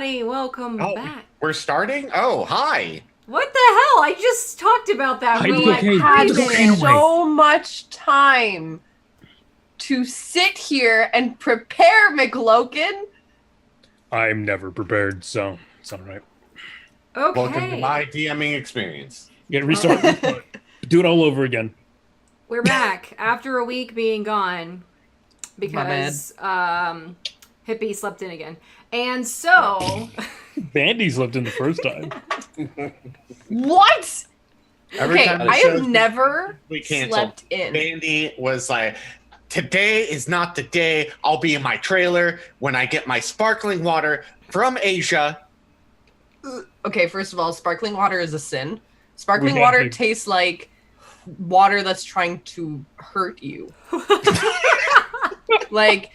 everybody. Welcome back. We're starting? Oh, hi. What the hell? I just talked about that for like 5 minutes. So much time to sit here and prepare, McLoken. I'm never prepared, so it's all right. Okay. Welcome to my DMing experience. Get restarted. Do it all over again. We're back after a week being gone because Hippie slept in again. And so... Bandy slept in the first time. What? Every time I have never we canceled, slept in. Bandy was like, today is not the day. I'll be in my trailer when I get my sparkling water from Asia. Okay, first of all, sparkling water is a sin. Sparkling water tastes like water that's trying to hurt you. Like,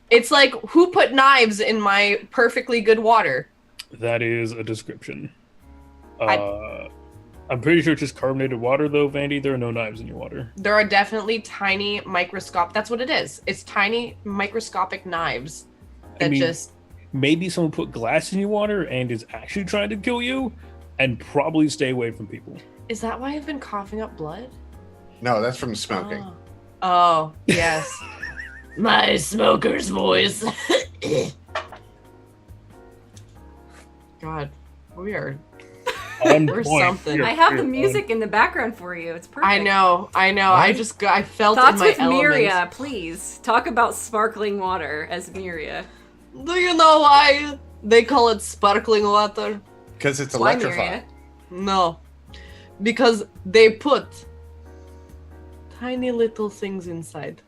it's like, who put knives in my perfectly good water? That is a description. I'm pretty sure it's just carbonated water, though, Vandy. There are no knives in your water. There are definitely tiny that's what it is. It's tiny microscopic knives that Maybe someone put glass in your water and is actually trying to kill you, and probably stay away from people. Is that why I've been coughing up blood? No, that's from smoking. Oh yes. My smoker's voice. God, we're something. I have the music in the background for you. It's perfect. I know. What? I felt Thoughts in my with element. Miria, please. Talk about sparkling water as Miria. Do you know why they call it sparkling water? Because it's Why, electrified. No. Because they put tiny little things inside.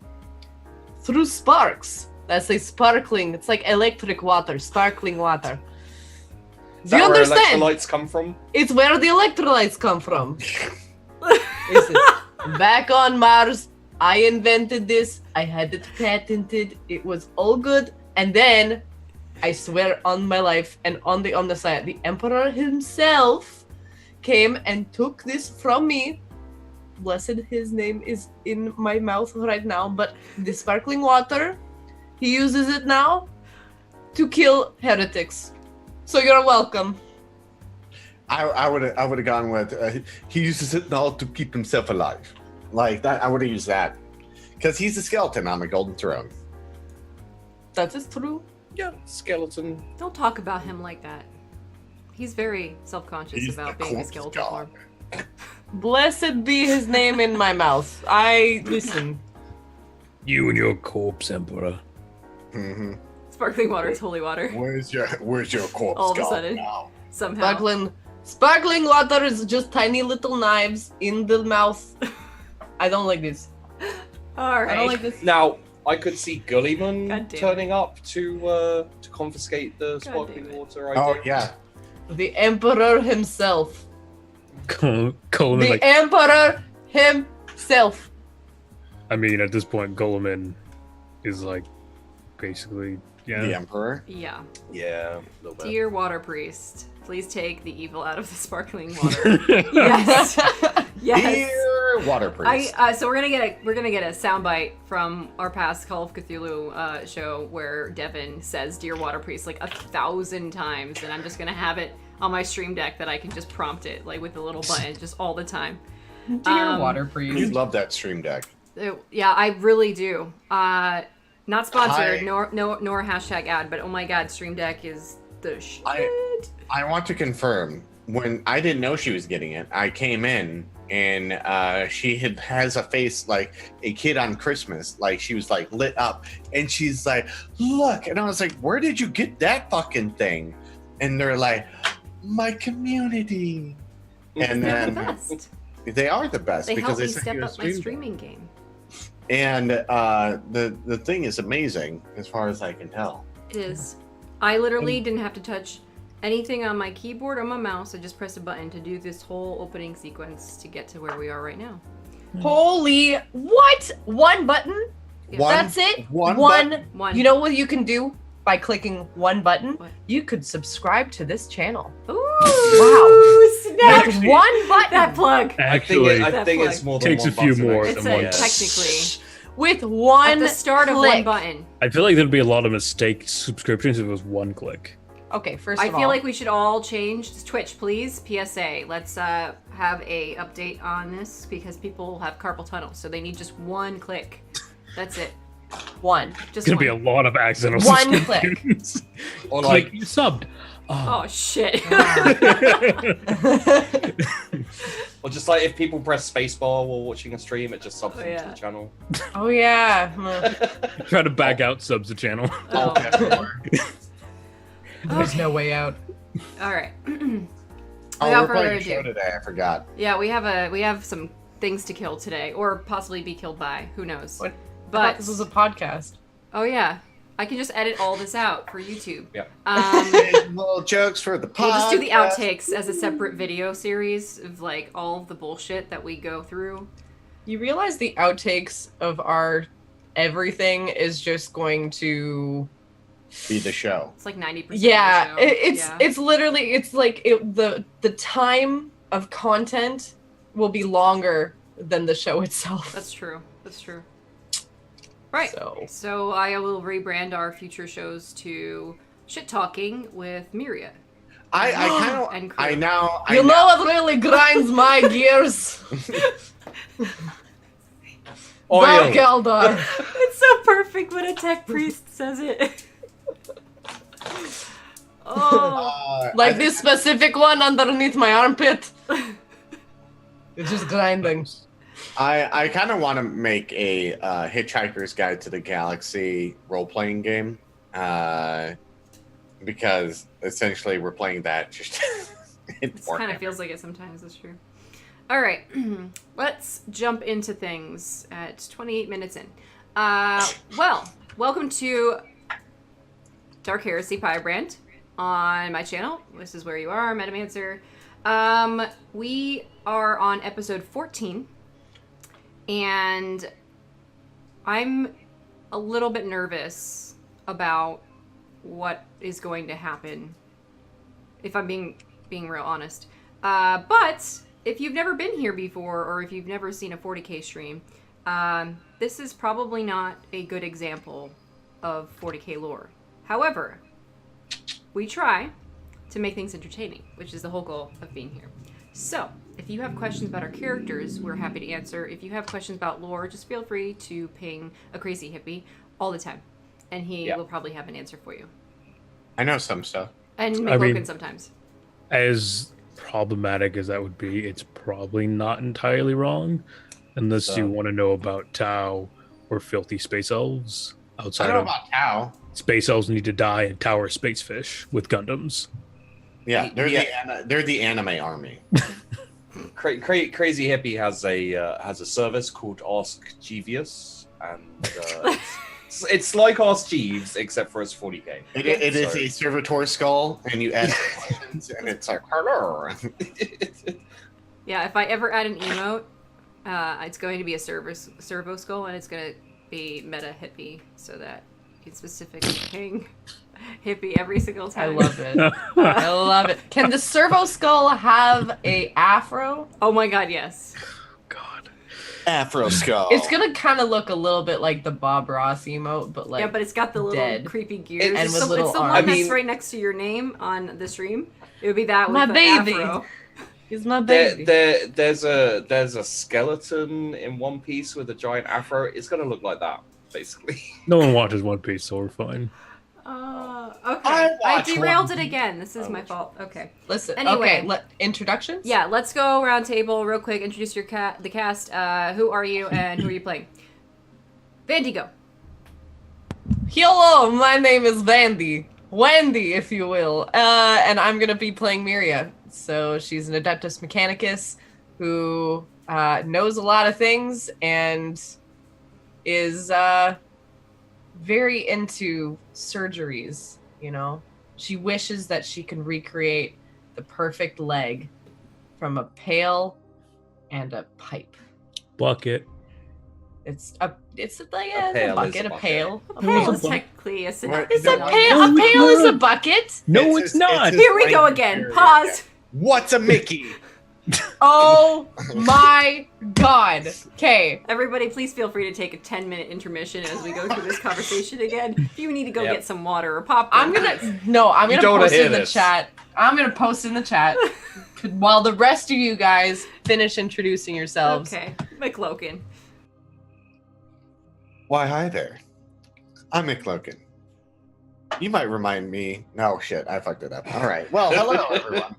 Through sparks. That's like sparkling. It's like electric water, sparkling water. Do you understand? Where electrolytes come from? It's where the electrolytes come from. Listen, back on Mars, I invented this. I had it patented. It was all good. And then, I swear on my life and on the side, the Emperor himself came and took this from me. Blessed his name is in my mouth right now. But the sparkling water, he uses it now to kill heretics. So you're welcome. I would have gone with he uses it now to keep himself alive. Like that, I would have used that because he's a skeleton on the golden throne. That is true. Yeah, skeleton. Don't talk about him like that. He's very self-conscious about being a skeleton form. Blessed be his name in my mouth. Listen. You and your corpse, Emperor. Mm-hmm. Sparkling water is holy water. Where's your corpse? All of a sudden, now? somehow. Sparkling water is just tiny little knives in the mouth. I don't like this. All right. I don't like this. Now, I could see Gulliman God damn turning up to confiscate the sparkling water. Oh yeah. The Emperor himself. Goleman, Emperor himself. I mean, at this point, Goleman is basically The Emperor. Yeah. Yeah. Dear water priest, please take the evil out of the sparkling water. Yes. Yes. Dear water priest. So we're gonna get a soundbite from our past Call of Cthulhu show where Devin says "Dear Water Priest" like 1,000 times, and I'm just gonna have it on my stream deck that I can just prompt it with the little button just all the time. Dear water priest. You love that stream deck. Yeah, I really do. Not sponsored, nor hashtag ad, but oh my god, Stream Deck is the shit. I want to confirm, when I didn't know she was getting it, I came in and she has a face like a kid on Christmas. Like she was lit up and she's like, look. And I was like, where did you get that fucking thing? And they're like, my community. And then the best. They are the best They because help me they step up my streaming game. And the thing is amazing as far as I can tell. It is. I literally didn't have to touch anything on my keyboard or my mouse. I just pressed a button to do this whole opening sequence to get to where we are right now. Holy what? One button? That's it? One. You know what you can do by clicking one button? What? You could subscribe to this channel. Ooh! Wow. Snap! With one button. That plug. actually I think it's more than takes one a few button, more actually. It's than one. technically With one at the start of click. one button. I feel like there'd be a lot of mistake subscriptions if it was one click. Okay, first I of all, feel like we should all change Twitch, please. PSA. Let's have a update on this because people have carpal tunnel, so they need just one click. That's it. one. Just It's gonna be a one. lot of accidental One substitutions. Or Like like, you subbed. Oh shit. or just like if people press spacebar while watching a stream, it just subs Oh, into yeah. the channel. Oh yeah. Try to back out subs the channel. Oh. There's no way out. All right. Oh, Without we're further playing a show ado. today. I forgot. Yeah, we have some things to kill today, or possibly be killed by. Who knows? What? I But thought this was a podcast. oh yeah, I can just edit all this out for YouTube. Yeah. Little jokes for the podcast. We'll just do the outtakes as a separate video series of like all of the bullshit that we go through. You realize the outtakes of our everything is just going to Be the show. It's like 90%. yeah, of the show. it's literally it's like the time of content will be longer than the show itself. That's true. That's true. Right. So So I will rebrand our future shows to Shit Talking with Miria. I kind of. And I crew. now. you know what really grinds my gears? Dark Oil. Eldar. It's so perfect when a tech priest says it. Oh. Like this specific one underneath my armpit. It's just grinding. I kind of want to make a Hitchhiker's Guide to the Galaxy role-playing game, because essentially we're playing that just. It kind of feels like it sometimes, that's true. All right, let's jump into things at 28 minutes in. Well, welcome to Dark Heresy Pyrebrand on my channel. This is where you are, Metamancer. We are on episode 14, and I'm a little bit nervous about what is going to happen, if I'm being real honest. But if you've never been here before, or if you've never seen a 40k stream, this is probably not a good example of 40k lore. However, we try to make things entertaining, which is the whole goal of being here. So, if you have questions about our characters, we're happy to answer. If you have questions about lore, just feel free to ping a crazy hippie all the time, and he will probably have an answer for you. I know some stuff. And I McLoken mean- sometimes. As problematic as that would be, it's probably not entirely wrong, unless you want to know about Tau or filthy space elves. I Outside know of about Tau. space elves need to die and Tower space fish with Gundams. Yeah, they're Yeah. they're the anime army. Crazy Hippie has a service called Ask Jeevious, and it's like Ask Jeeves except for it's 40k. It is a servitor skull, and you ask questions, and it's like hello. Yeah, if I ever add an emote, it's going to be a servo skull, and it's going to be meta hippie, so that you can specifically ping hippie every single I time. love it. I love it. Can the servo skull have a afro? Oh my god, yes. God. Afro skull. It's gonna kind of look a little bit like the Bob Ross emote, but like yeah, but it's got the little dead. creepy gears. And It's with the, little it's the one arms. that's I mean- right next to your name on the stream. It would be that with My the baby. afro. he's my baby. There's a skeleton in One Piece with a giant afro. It's gonna look like that, basically. No one watches One Piece, so we're fine. Okay. I I watch derailed One it again. This is I my watch fault. Okay. Listen, Anyway. okay. Introductions. Yeah, let's go around table real quick. Introduce the cast. Who are you and who are you playing? Vandi, go. Hello, my name is Vandi. Wendy, if you will. And I'm gonna be playing Miria. So she's an Adeptus Mechanicus who knows a lot of things and is very into surgeries, you know? She wishes that she can recreate the perfect leg from a pail and a pipe. Bucket. It's a pail is bucket, a a bucket. pail. A pail is Well, technically a Right. synonym. It's a No, pail. no, A pail no. is a bucket. No, It's it's just- not. it's just Here we go language again. barrier. Pause. What's a Mickey? Oh my god. Okay. Everybody, please feel free to take a 10-minute intermission as we go through this conversation again. If you need to go get some water or popcorn. I'm gonna You don't post wanna hear in the this. chat. I'm gonna post in the chat while the rest of you guys finish introducing yourselves. Okay, McLoken. Why, hi there. I'm McLoken. You might remind me. No, shit, I fucked it up. All right. Well, hello, everyone.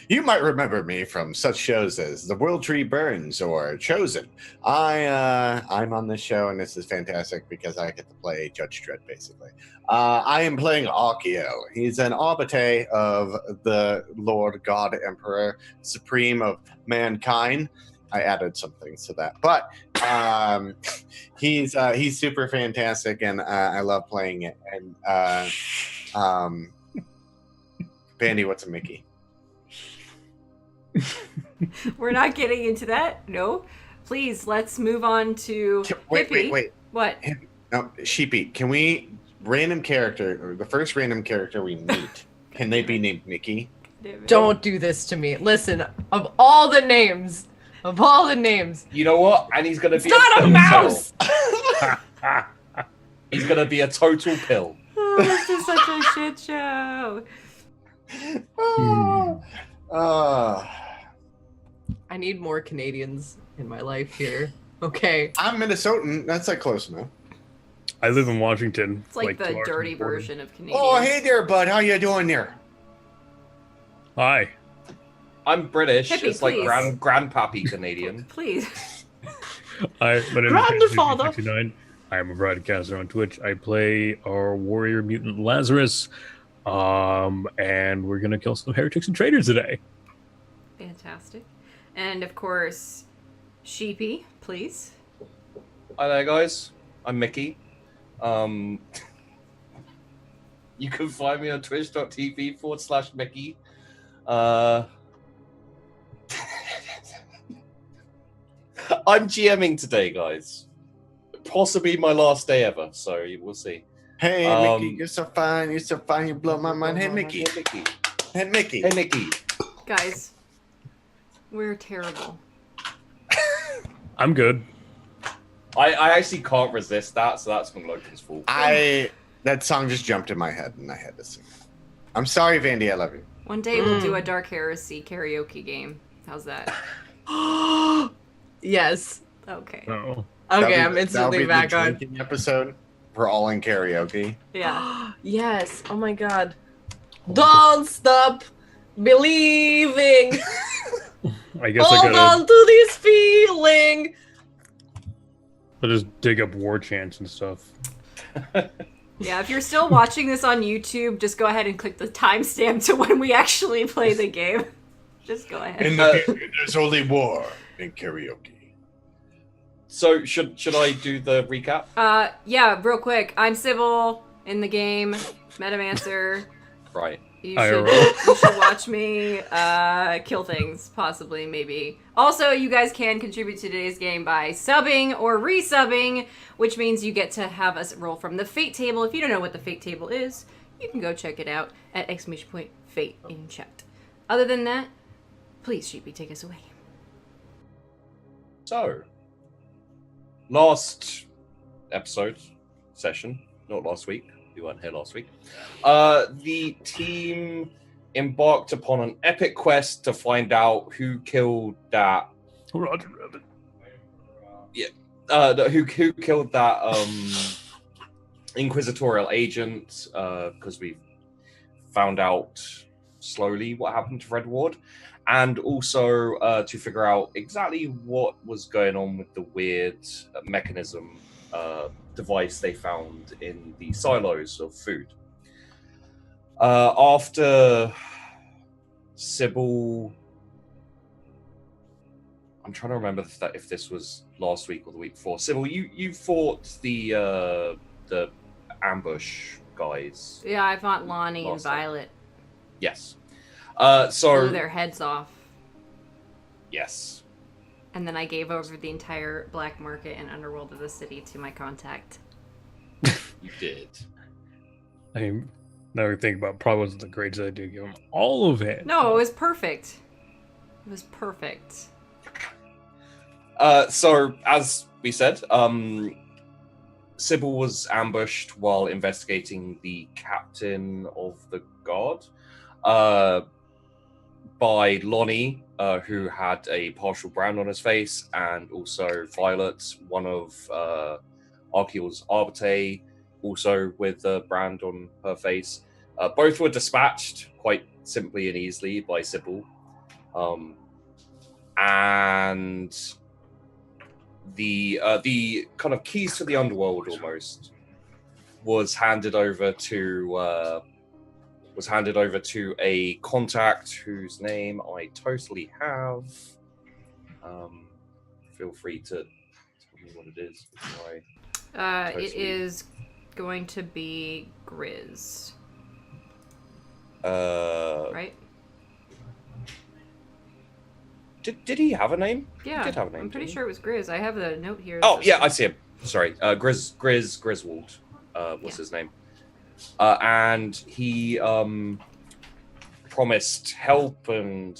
You might remember me from such shows as The World Tree Burns or Chosen. I'm on this show, and this is fantastic because I get to play Judge Dredd, basically. I am playing Akio. He's an Abate of the Lord God Emperor, Supreme of Mankind. I added some things to that, but he's super fantastic, and I love playing it. And Vandy, what's a Mickey? We're not getting into that. No. Please, let's move on to Hippie. Wait. What? No, Sheepy, can we random character or the first random character we meet? Can they be named Mickey? Don't do this to me. Listen, of all the names, You know what? And he's gonna be not a mouse. He's gonna be a total pill. Oh, this is such a shit show. I need more Canadians in my life here. Okay. I'm Minnesotan. That's like close enough. I live in Washington. It's like the 2 hours from dirty the border. version of Canadian. Oh, hey there, bud. How you doing there? Hi. I'm British. Hippie, it's like please. grandpappy Canadian. Please. My name is Grandfather. 69. I am a broadcaster on Twitch. I play our warrior mutant Lazarus. And we're gonna kill some heretics and traitors today. Fantastic. And of course, Sheepy, please. Hi there, guys. I'm Mickey. You can find me on twitch.tv/Mickey. I'm GMing today, guys. Possibly my last day ever, so we'll see. Hey, Mickey, you're so fine. You're so fine. You blow my mind. Hey, Mickey. Hey, Mickey. Hey, Mickey. Hey, Mickey. Guys, we're terrible. I'm good. I actually can't resist that, so that's McLoken's fault. That song just jumped in my head, and I had to sing it. I'm sorry, Vandy. I love you. One day we'll do a Dark Heresy karaoke game. How's that? Yes. Okay. Oh. Okay, I'm instantly back on. Episode. We're all in karaoke. Yeah. Yes. Oh my god. Don't stop believing. I guess I Hold gotta on to this feeling. I'll just dig up war chants and stuff. Yeah, if you're still watching this on YouTube, just go ahead and click the timestamp to when we actually play the game. Just go ahead. In the future, there's only war in karaoke. So should I do the recap? Yeah, real quick. I'm Sybil in the game, Metamancer. Right. You IRL. should watch me kill things, possibly, maybe. Also, you guys can contribute to today's game by subbing or resubbing, which means you get to have us roll from the fate table. If you don't know what the fate table is, you can go check it out at !fate in chat. Other than that, please, Sheepy, take us away. So, last session, not last week. We weren't here last week. The team embarked upon an epic quest to find out who killed that. Roger Rabbit. Who killed that inquisitorial agent? Because we found out slowly what happened to Red Ward, and also to figure out exactly what was going on with the weird mechanism device they found in the silos of food. After Sybil, I'm trying to remember if this was last week or the week before. Sybil, you fought the ambush guys. Yeah, I fought Lonnie and Last time. Violet. Yes. Blew So their heads off. yes. And then I gave over the entire black market and underworld of the city to my contact. You did. I mean, now we think about it, probably wasn't the greatest idea to give him all of it. No, it was perfect. It was perfect. So, as we said, Sybil was ambushed while investigating the captain of the guard by Lonnie, who had a partial brand on his face, and also Violet, one of Archeel's Arbite, also with the brand on her face. Both were dispatched quite simply and easily by Sybil. And the kind of keys to the underworld almost was handed over to a contact whose name I totally have. Feel free to tell me what it is. It is going to be Grizz. Right? Did he have a name? Yeah, he did have a name, I'm pretty didn't he? sure it was Grizz. I have the note here. Oh, yeah, I see him. Sorry. Griswold was his name. And he promised help and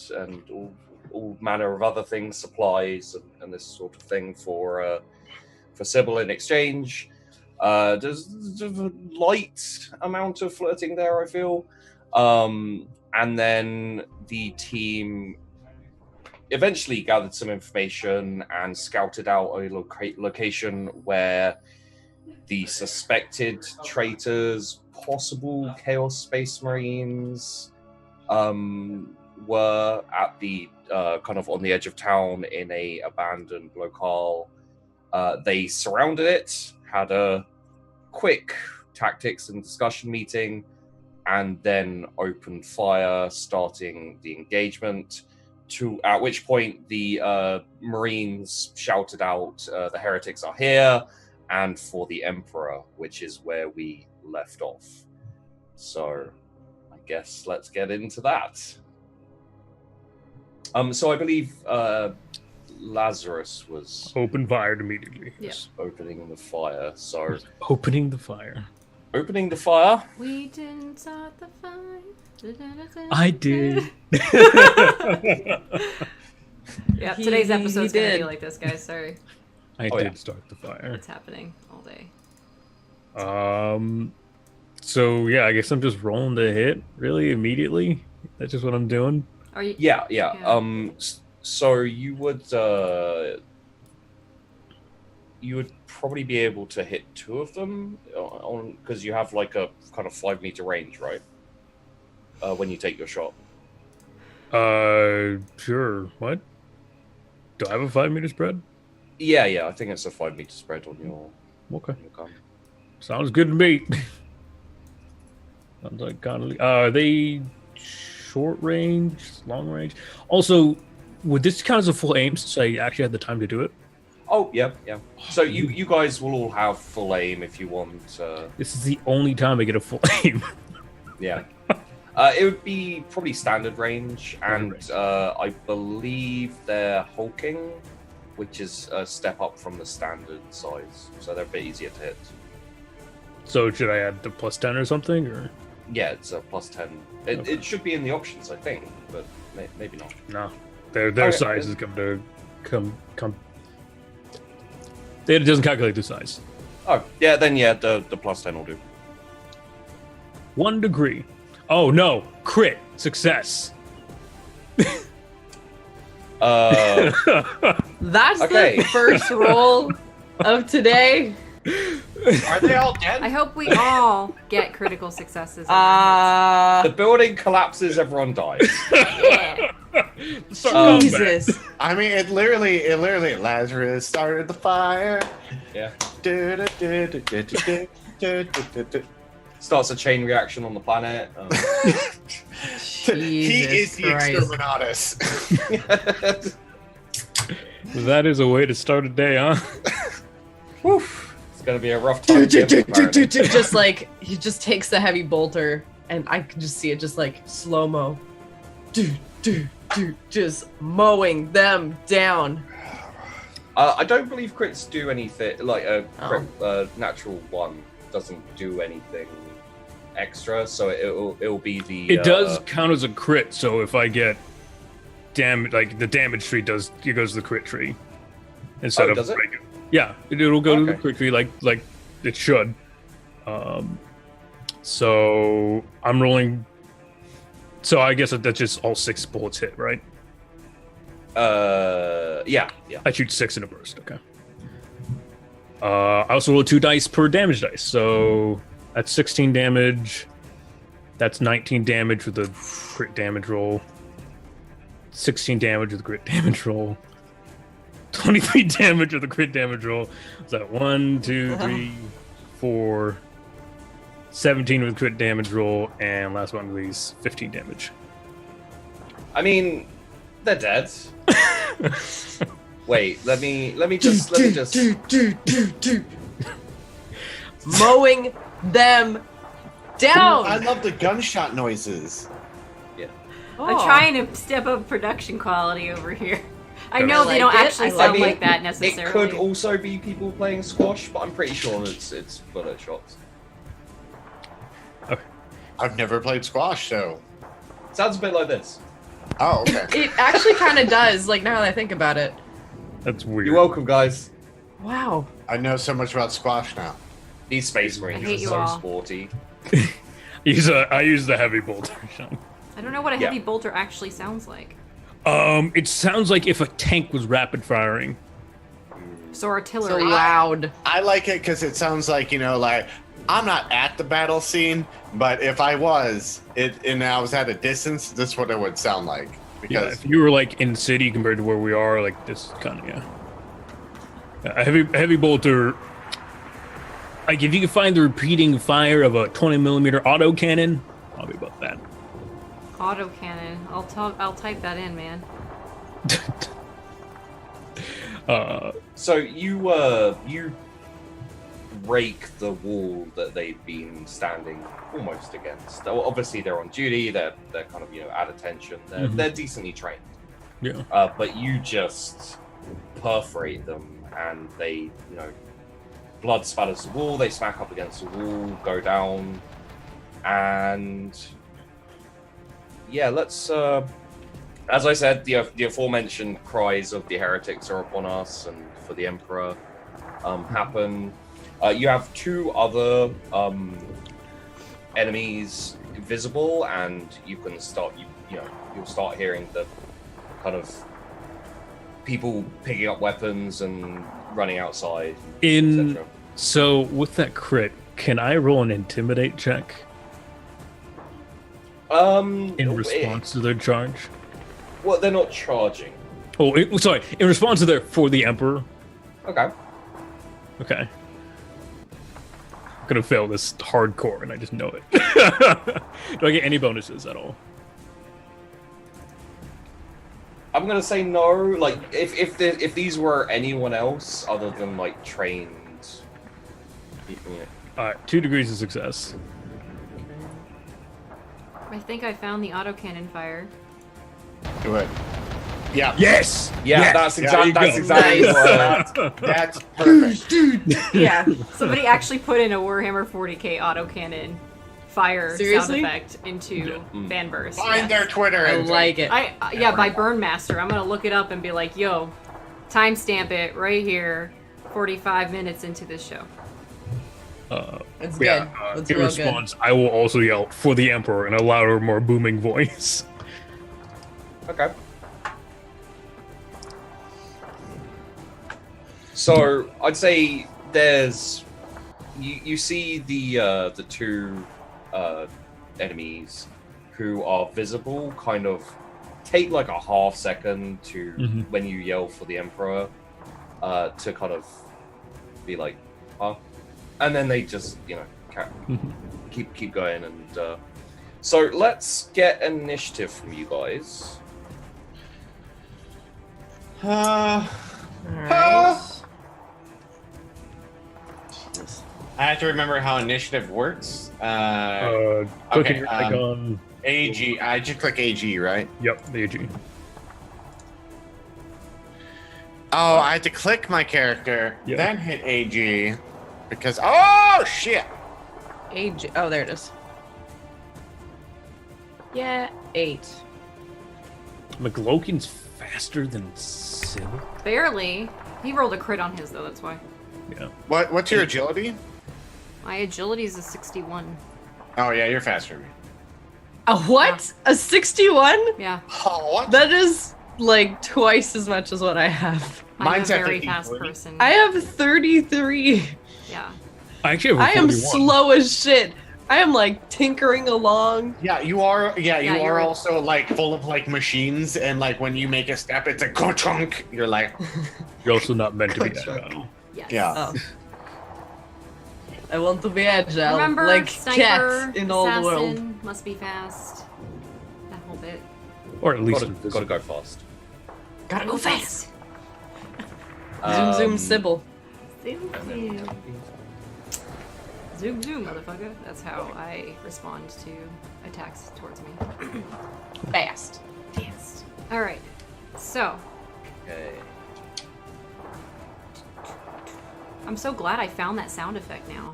all manner of other things, supplies and this sort of thing for Sybil in exchange. There's a light amount of flirting there, I feel. And then the team eventually gathered some information and scouted out a location where the suspected traitors, possible Chaos Space Marines, were at the kind of on the edge of town in a abandoned locale. They surrounded it, had a quick tactics and discussion meeting, and then opened fire, starting the engagement. At which point the Marines shouted out, "The heretics are here," and for the Emperor, which is where we left off. So, I guess let's get into that. So I believe Lazarus was Open fired immediately. Yeah. opening the fire. So, Opening the fire. opening the fire. We didn't start the fire. I did. Yeah, today's episode's gonna be did. like this, guys. Sorry. I Oh, did yeah. start the fire. It's happening all day. So yeah, I guess I'm just rolling to hit really immediately. That's just what I'm doing. Are you? Yeah. Yeah. So you would probably be able to hit two of them on because you have like a kind of 5 meter range, right? When you take your shot. Sure. What? Do I have a 5 meter spread? Yeah. I think it's a 5 meter spread on your Okay. gun. Sounds good to me. Sounds like kind of. Are they short range, long range? Also, would this count as a full aim since I actually had the time to do it? Oh yeah. So you guys will all have full aim if you want. This is the only time I get a full aim. Yeah. It would be probably standard range, and I believe they're hulking, which is a step up from the standard size, so they're a bit easier to hit. So should I add the +10 or something, or Yeah, it's a +10. It should be in the options, I think, but maybe not. no? Their Okay. size is come. It doesn't calculate the size. Oh, yeah, then the +10 will do. 1 degree. Oh no! Crit success. That's Okay. the first roll of today. Are they all dead? I hope we all get critical successes. on our The building collapses, everyone dies. hits. Yeah. Jesus. I mean, it literally, Lazarus started the fire. Yeah. Du-du-du-du-du-du-du-du-du-du. Starts a chain reaction on the planet. He is Jesus the Christ. exterminatus. That is a way to start a day, huh? Whew. It's gonna be a rough time. for him, apparently. Just like he just takes the heavy bolter, and I can just see it just like slow mo, just mowing them down. I don't believe crits do anything. Like a crit, natural one doesn't do anything extra, so it'll be the. It does count as a crit, so if I get the damage tree goes to the crit tree instead of does it? Yeah, it'll go to the Okay. crit tree like it should. So I'm rolling. So I guess that's just all 6 bullets hit, right? Yeah. I shoot 6 in a burst. Okay. I also roll 2 dice per damage dice, so that's 16 damage. That's 19 damage with a crit damage roll. 16 damage with a crit damage roll. 23 damage with a crit damage roll. Is that 1, 2, 3, 4, 17 with crit damage roll, and last one of these 15 damage. I mean, they're dead. Wait, let me just Mowing them down. I love the gunshot noises. I'm trying to step up production quality over here. I know I they don't like it. actually I sound like like it. that It necessarily. could also be people playing squash, but I'm pretty sure it's bullet shots. I've never played squash, so. Sounds a bit like this. Oh, okay. It actually kind of does. Like now that I think about it. That's weird. You're welcome, guys. Wow. I know so much about squash now. These space marines hate are you so all. sporty. I use the heavy bolter. Sean. I don't know what a Yeah. heavy bolter actually sounds like. It sounds like if a tank was rapid firing. So So artillery. loud. I like it because it sounds like, like, I'm not at the battle scene, but if I was, and I was at a distance, this is what it would sound like. Yeah, Because if you were like in city compared to where we are, like this kind of A heavy bolter. Like if you can find the repeating fire of a 20mm autocannon, I'll be about that. Autocannon. I'll type that in, man. So you rake the wall that they've been standing almost against. Obviously, they're on duty. They're kind of at attention. They're decently trained. Yeah. But you just perforate them, and they blood spatters the wall. They smack up against the wall, go down, and yeah, let's. As I said, the aforementioned cries of the heretics are upon us, and for the Emperor happen. You have 2 other enemies visible, and you can start. You'll start hearing the kind of people picking up weapons and running outside. etc. So with that crit, can I roll an intimidate check in response to their charge? Well, they're not charging. Oh, sorry. In response to for the Emperor. Okay. Okay. I'm gonna fail this hardcore, and I just know it. Do I get any bonuses at all? I'm gonna say no. Like, if these were anyone else other than like trained. All right, 2 degrees of success. I think I found the autocannon fire. do it. Yeah. Yes. Yeah, Yes! that's There exactly you that's go. exactly Nice. what. That's perfect. Yeah. Somebody actually put in a Warhammer 40k autocannon fire Seriously? sound effect into Fanverse. Find yes. their Twitter. I and like it. Yeah, by Burnmaster. I'm gonna look it up and be like, yo, timestamp it right here, 45 minutes into this show. It's Yeah. good. It's In real good. response, I will also yell for the Emperor in a louder, more booming voice. Okay. So I'd say there's you see the 2 enemies who are visible kind of take like a half second to when you yell for the Emperor to kind of be like, huh? And then they just keep going, and so let's get initiative from you guys. All right. I have to remember how initiative works. Clicking okay, your icon. AG. I just click AG, right? Yep, the AG. Oh, I had to click my character, Yeah. then hit AG, because oh shit! Age. Oh, there it is. Yeah, 8. McLoken's faster than Sybil? Barely. He rolled a crit on his though. That's why. Yeah. What's your agility? My agility is a 61. Oh yeah, you're faster than me. A what? A 61? Yeah. Oh, what? That is like twice as much as what I have. Mine's I'm at a very 53. fast person. I have 33. Yeah. I actually have a I am 41. slow as shit. I am like tinkering along. Yeah, you are. Yeah, you Yeah, are you're- also like full of like machines, and like when you make a step, it's a chunk. You're like, You're also not meant to be agile. Yes. yeah. Oh. I want to be agile, Remember, like sniper, cats in all the world. assassin, must be fast. That whole bit. Or at least Gotta invisible. go fast. Gotta go fast. Um, Zoom, zoom, Sybil. Zoom, zoom. Zoom, zoom, motherfucker. That's how I respond to attacks towards me. Fast. Fast. Alright. So, Okay. I'm so glad I found that sound effect now.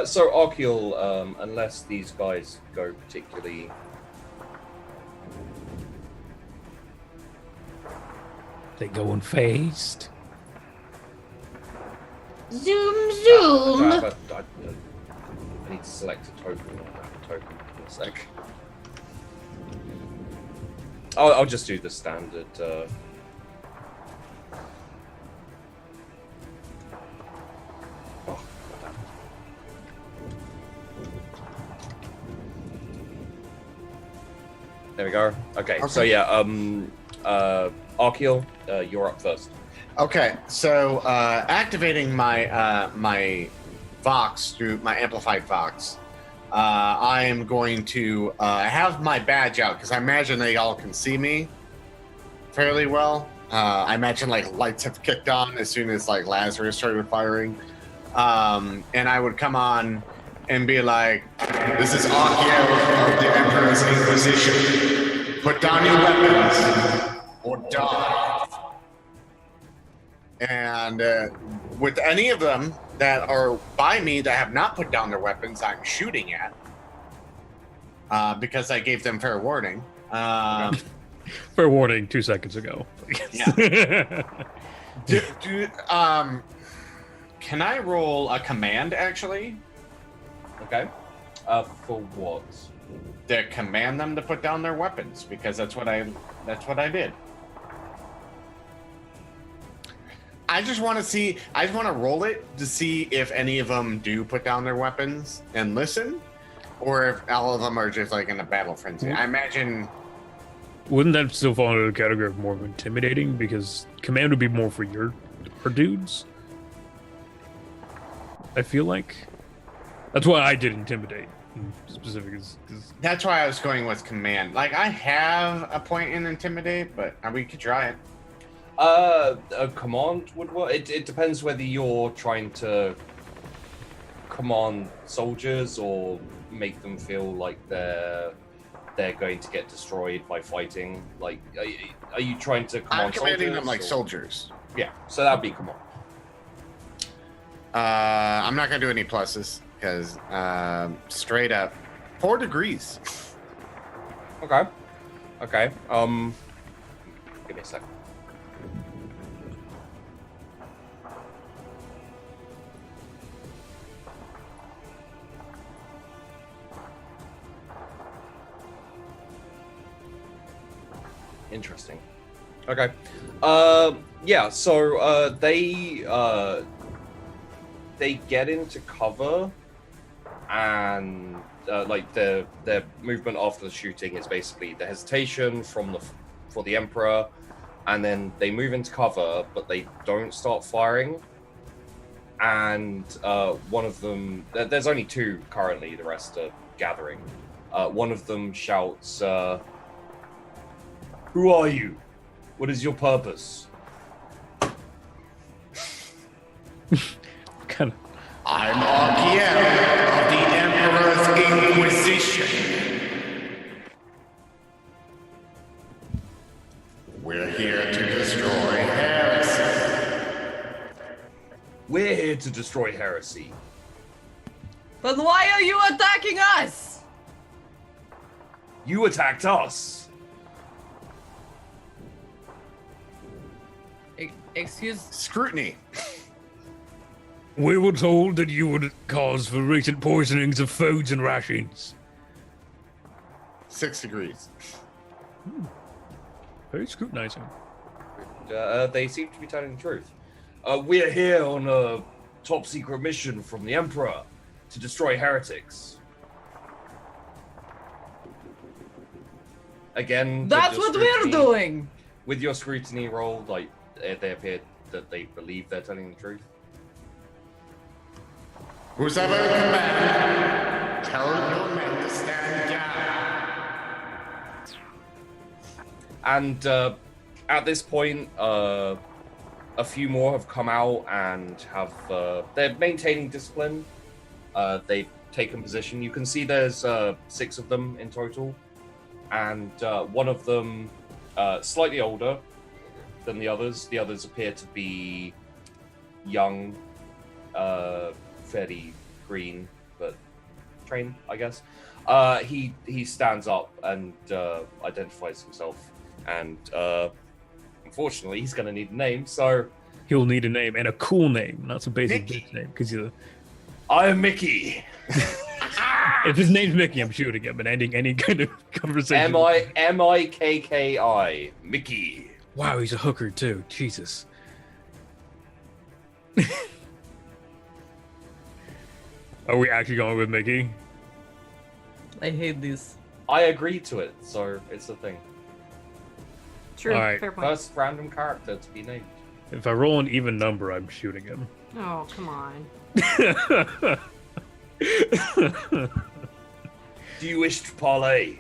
So Archeal, unless these guys go particularly. They going fast. Zoom, zoom. I need to select a token. Token in a sec. I'll just do the standard. Oh, goddamn. There we go. Okay, so Okay. yeah, Archeal, you're up first. Okay, so activating my my Vox through my amplified Vox, I am going to have my badge out because I imagine they all can see me fairly well. I imagine like lights have kicked on as soon as like Lazarus started firing, and I would come on and be like, "This is Archeal of the Emperor's Inquisition. Put down your weapons or die." And with any of them that are by me that have not put down their weapons, I'm shooting at because I gave them fair warning. Fair warning 2 seconds ago. Yeah. Can I roll a command actually Okay. For what? to command them to put down their weapons? Because that's what I did. I just want to see. I just want to roll it to see if any of them do put down their weapons and listen, or if all of them are just like in a battle frenzy. I imagine. Wouldn't that still fall under the category of more of intimidating? Because command would be more for your dudes. I feel like that's why I did intimidate in specific. Cause That's why I was going with command. Like I have a point in intimidate, but we could try it. A command would work. It depends whether you're trying to command soldiers or make them feel like they're going to get destroyed by fighting. Like, are you trying to command I'm commanding soldiers, them like or- soldiers. Yeah, so that'd be command. I'm not gonna do any pluses because straight up 4 degrees. Okay. Okay. Give me a second. Interesting. Okay. Yeah. So they get into cover, and like their movement after the shooting is basically the hesitation for the Emperor, and then they move into cover, but they don't start firing. And one of them, there's only 2 currently. The rest are gathering. One of them shouts, "Who are you? What is your purpose?" kind of. I'm Archeal of the Emperor's Inquisition. We're here to destroy Heresy. We're here to destroy Heresy. But why are you attacking us? You attacked us. Excuse. Scrutiny. We were told that you would cause for recent poisonings of foods and rations. 6 degrees. Very scrutinizing. They seem to be telling the truth. We're here on a top secret mission from the Emperor to destroy heretics. Again, That's what we're doing. With your scrutiny roll, like they appear that they believe they're telling the truth. Who's ever in command, tell your men to stand down. And at this point, a few more have come out and have they're maintaining discipline. They've taken position. You can see there's 6 of them in total, and one of them slightly older than the others. The others appear to be young, fairly green, but trained, I guess. He stands up and identifies himself, and unfortunately, he's going to need a name. So He'll need a name, and a cool name, not some basic Mickey. bitch name. Because I am Mickey. if his name's Mickey, I'm shooting him and ending any kind of conversation. Mikki, Mickey. Wow, he's a hooker too. Jesus. Are we actually going with Mickey? I hate this. I agreed to it, so it's a thing. True. All right. Fair point. First random character to be named. If I roll an even number, I'm shooting him. Oh, come on. Do you wish to parley?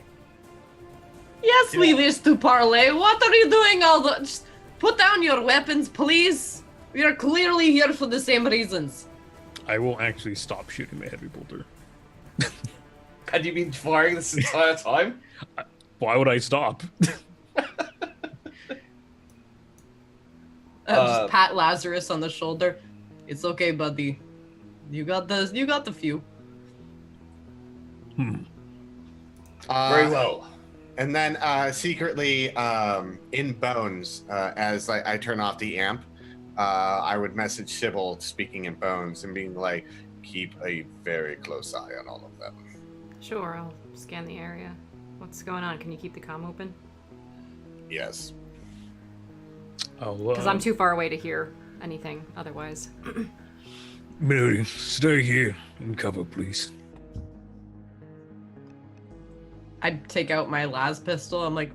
Yes, we wish to parley. What are you doing? Just put down your weapons, please. We are clearly here for the same reasons. I will actually stop shooting my heavy bolter. Had you been firing this entire time? Why would I stop? Just pat Lazarus on the shoulder. It's okay, buddy. You got this. You got the few. Hmm. Very well. And then secretly in Bones, as I turn off the amp, I would message Sybil speaking in Bones and being like, keep a very close eye on all of them. Sure, I'll scan the area. What's going on? Can you keep the comm open? Yes. Because I'm too far away to hear anything otherwise. Mary, stay here and cover, please. I'd take out my las pistol. I'm like,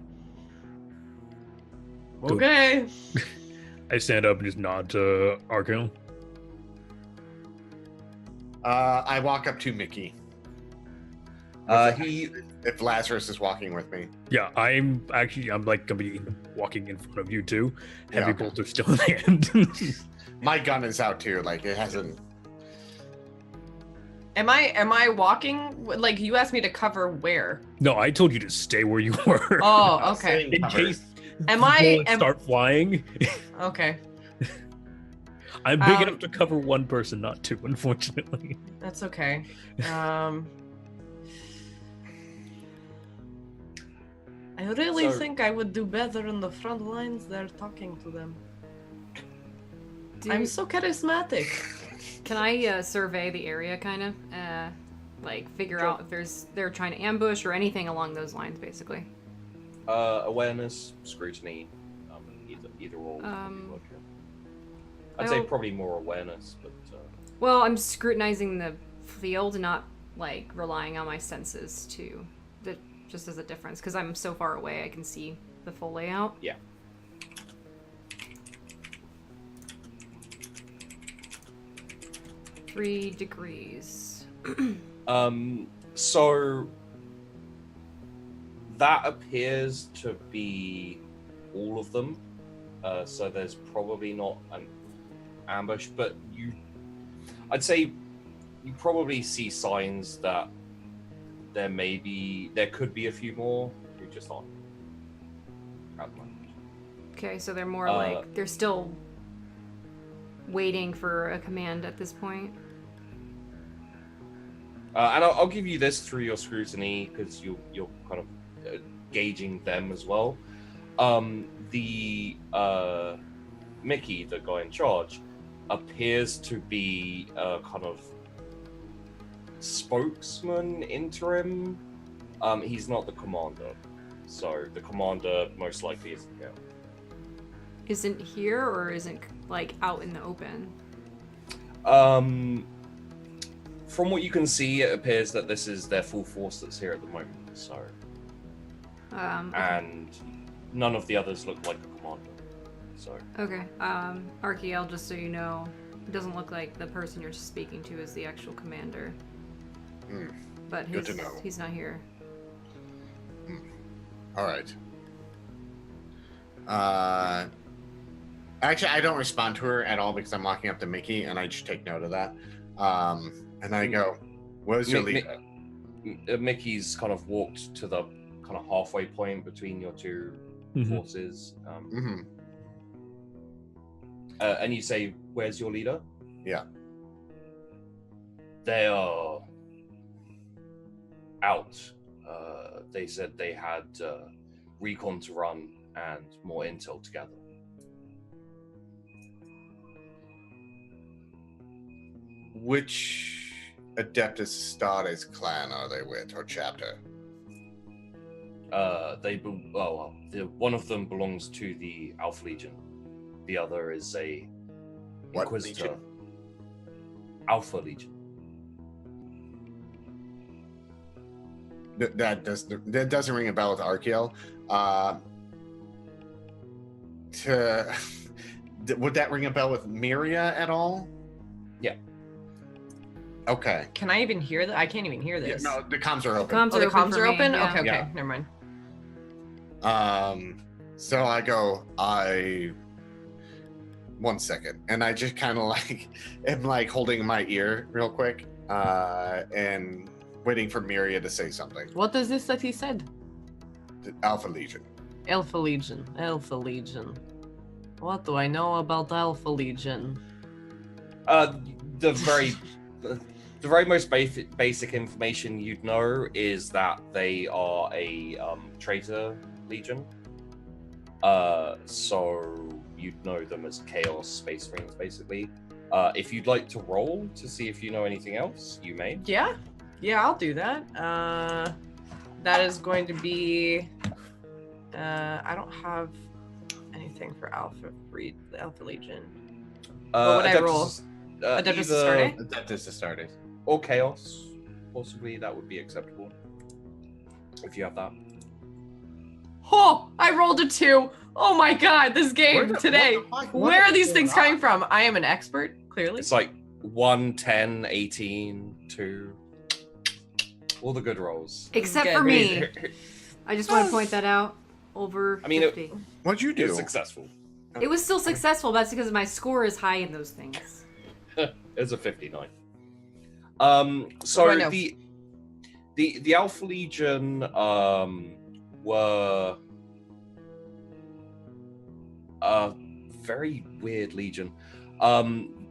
okay. I stand up and just nod to Arkel. I walk up to Mickey. If Lazarus is walking with me. Yeah, I'm like gonna be walking in front of you two. Heavy Yeah. bolter still in hand. My gun is out too. Like it hasn't. Am I walking? Like you asked me to cover where? No, I told you to stay where you were. Oh, okay. Staying In covered. case Am I? bullets start flying. Okay, I'm big enough to cover one person, not two, unfortunately. that's okay. I really So- think I would do better in the front lines there talking to them. Do- I'm so charismatic. Can I survey the area, kind of? Like, figure out if they're trying to ambush or anything along those lines, basically. Awareness, scrutiny, either or. I'd say I'll- probably more awareness, but Well, I'm scrutinizing the field, not, like, relying on my senses to... just as a difference, because I'm so far away, I can see the full layout. yeah. 3 degrees. So that appears to be all of them. So there's probably not an ambush, but I'd say you probably see signs that there could be a few more who just aren't at the moment. Okay, so they're more like, they're still waiting for a command at this point. And I'll give you this through your scrutiny because you're kind of gauging them as well. The Mickey, the guy in charge, appears to be a kind of spokesman interim. He's not the commander, so the commander most likely isn't here. Isn't here or isn't like out in the open? From what you can see, it appears that this is their full force that's here at the moment. So, Okay. and none of the others look like a commander. So, Okay. Archaeal, just so you know, it doesn't look like the person you're speaking to is the actual commander. But Good to know. he's not here. All right. Actually, I don't respond to her at all because I'm walking up to Mickey, and I just take note of that. And I go, "Where's your leader?" Mickey's kind of walked to the kind of halfway point between your two forces. And you say, "Where's your leader?" Yeah. They are out. They said they had recon to run and more intel to gather. Which Adeptus Astartes clan are they with, or chapter? One of them belongs to the Alpha Legion. The other is a What Inquisitor. legion? Alpha Legion. That doesn't ring a bell with Archaeal. Would that ring a bell with Miria at all? Yeah. Okay. Can I even hear that? I can't even hear Yeah, this. no, the comms are open. Comms Oh, the are open comms for are me, open? yeah. Okay, Yeah. never mind. So I go, one second. And I just kind of like, am like holding my ear real quick and waiting for Miria to say something. What is this that he said? The Alpha Legion. Alpha Legion. Alpha Legion. What do I know about Alpha Legion? The very most basic information you'd know is that they are a traitor legion. So you'd know them as Chaos Space Marines, basically. If you'd like to roll to see if you know anything else, you may. Yeah, I'll do that. That is going to be. I don't have anything for Alpha Legion. What would I roll? Adeptus Astartes? Adeptus Astartes. Or Chaos, possibly. That would be acceptable if you have that. Oh, I rolled a 2. Oh my god, this game today. Where are these things coming from? I am an expert, clearly. It's like 1, 10, 18, 2. All the good rolls. Except Good. for me. I just want to point that out. Over I mean, 50. What'd you It do? was successful. It was still successful. That's because my score is high in those things. It's a 59. What do I So know? the Alpha Legion were a very weird legion.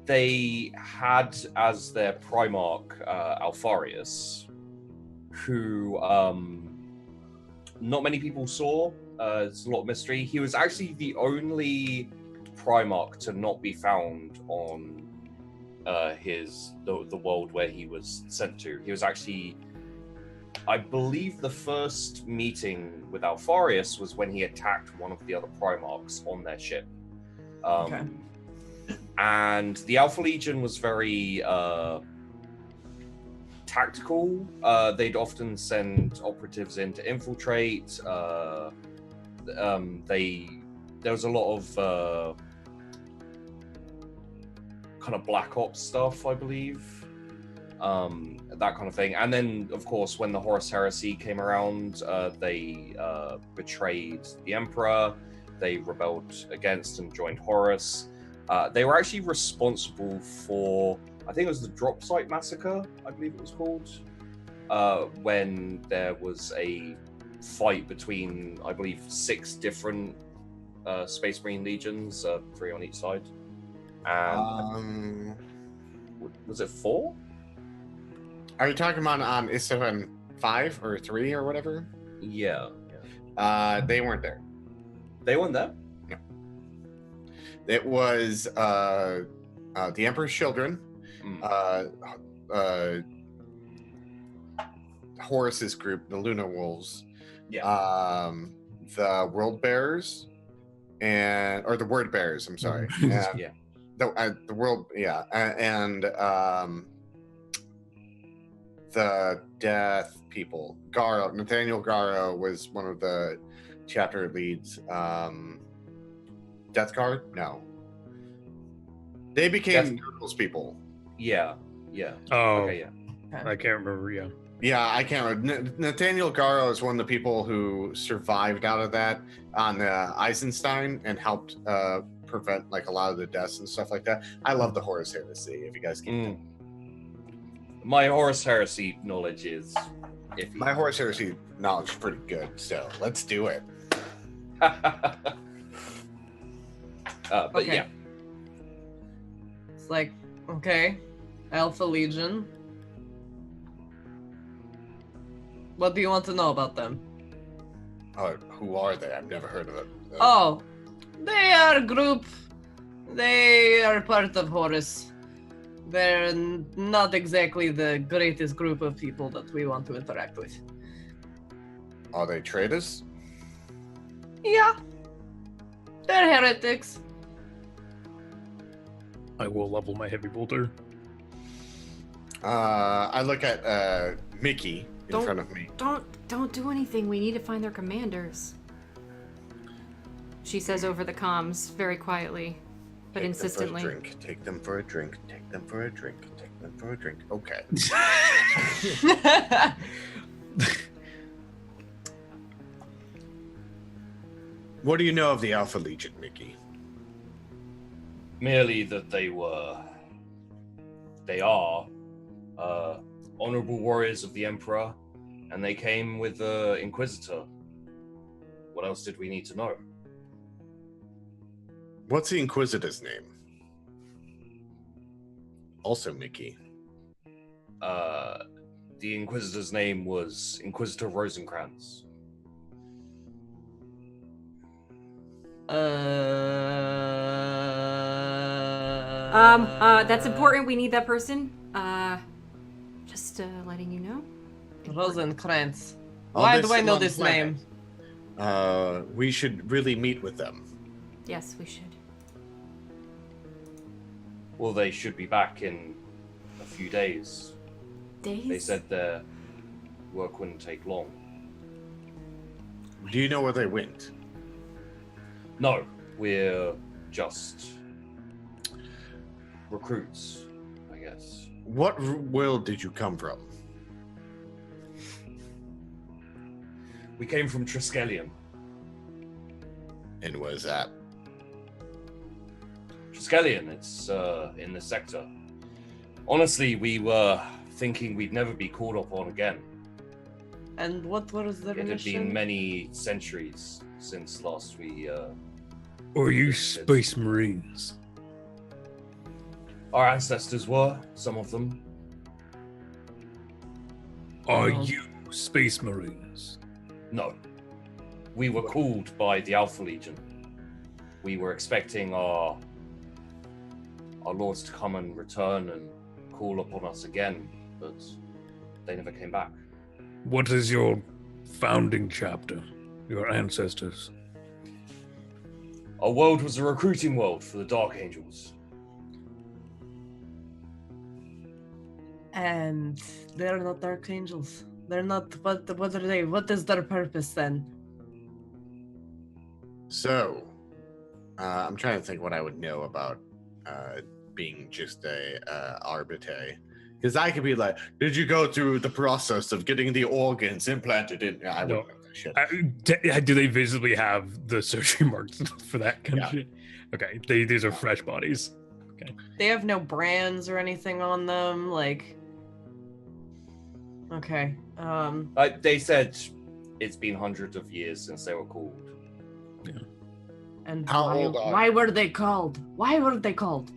They had as their Primarch Alfarius, who not many people saw. It's a lot of mystery. He was actually the only Primarch to not be found on the world where he was sent to. He was actually, I believe, the first meeting with Alfarius was when he attacked one of the other Primarchs on their ship. Okay. And the Alpha Legion was very tactical. They'd often send operatives in to infiltrate. There was a lot of kind of Black Ops stuff, I believe, that kind of thing. And then, of course, when the Horus Heresy came around, they betrayed the Emperor. They rebelled against and joined Horus. They were actually responsible for, I think it was the Drop Site Massacre, I believe it was called, when there was a fight between, I believe, 6 different Space Marine legions, 3 on each side. And was it 4? Are you talking about on Isstvan 5 or 3 or whatever? Yeah. They weren't there. They weren't there? It was the Emperor's Children, Horus's group, the Lunar Wolves, the World Bearers, or the Word Bearers. I'm sorry. Yeah. The world, and the Death People. Nathaniel Garo was one of the chapter leads. Death Guard? No. They became Miracles people. Yeah. Oh, Okay, yeah. I can't remember. Yeah. Yeah, I can't remember. Nathaniel Garo is one of the people who survived out of that on Eisenstein and helped prevent like a lot of the deaths and stuff like that. I love the Horus Heresy. If you guys can, My Horus Heresy knowledge is iffy. my Horus Heresy knowledge is pretty good. So let's do it. But Okay. yeah, It's like, okay, Alpha Legion. What do you want to know about them? Who are they? I've never heard of them. Oh, they are a group. They are part of Horus. They're not exactly the greatest group of people that we want to interact with. Are they traitors? Yeah. They're heretics. I will level my heavy bolter. I look at Mickey in front of me. Don't do anything. We need to find their commanders. She says over the comms, very quietly, but insistently. Take them for a drink. Take them for a drink. Take them for a drink. Okay. What do you know of the Alpha Legion, Mickey? merely that they are honorable warriors of the Emperor, and they came with the Inquisitor. What else did we need to know? What's the Inquisitor's name? Also, Mickey. The Inquisitor's name was Inquisitor Rosencrantz. That's important. We need that person. Just letting you know. Rosencrantz. All Why this do I know on this planet. name? We should really meet with them. Yes, we should. Well, they should be back in a few days. Days? They said their work wouldn't take long. Do you know where they went? No, we're just recruits, I guess. What world did you come from? We came from Triskelion. And where's that? Triskelion, it's in the sector. Honestly, we were thinking we'd never be called upon again. And what was the It had mission? been many centuries since last we... Or you Space Marines? Our ancestors were, some of them. Are Oh. you Space Marines? No. We were called by the Alpha Legion. We were expecting our lords to come and return and call upon us again, but they never came back. What is your founding chapter? Your ancestors? Our world was a recruiting world for the Dark Angels. And they're not Dark Angels. They're not. What are they? What is their purpose then? So, I'm trying to think what I would know about being just a arbiter. Because I could be like, did you go through the process of getting the organs implanted in? I No. wouldn't know that shit. Do they visibly have the surgery marks for that kind Yeah. of shit? Okay, these are fresh bodies. They have no brands or anything on them. Like, okay. They said it's been hundreds of years since they were called. And How old are why were they called? Why were they called?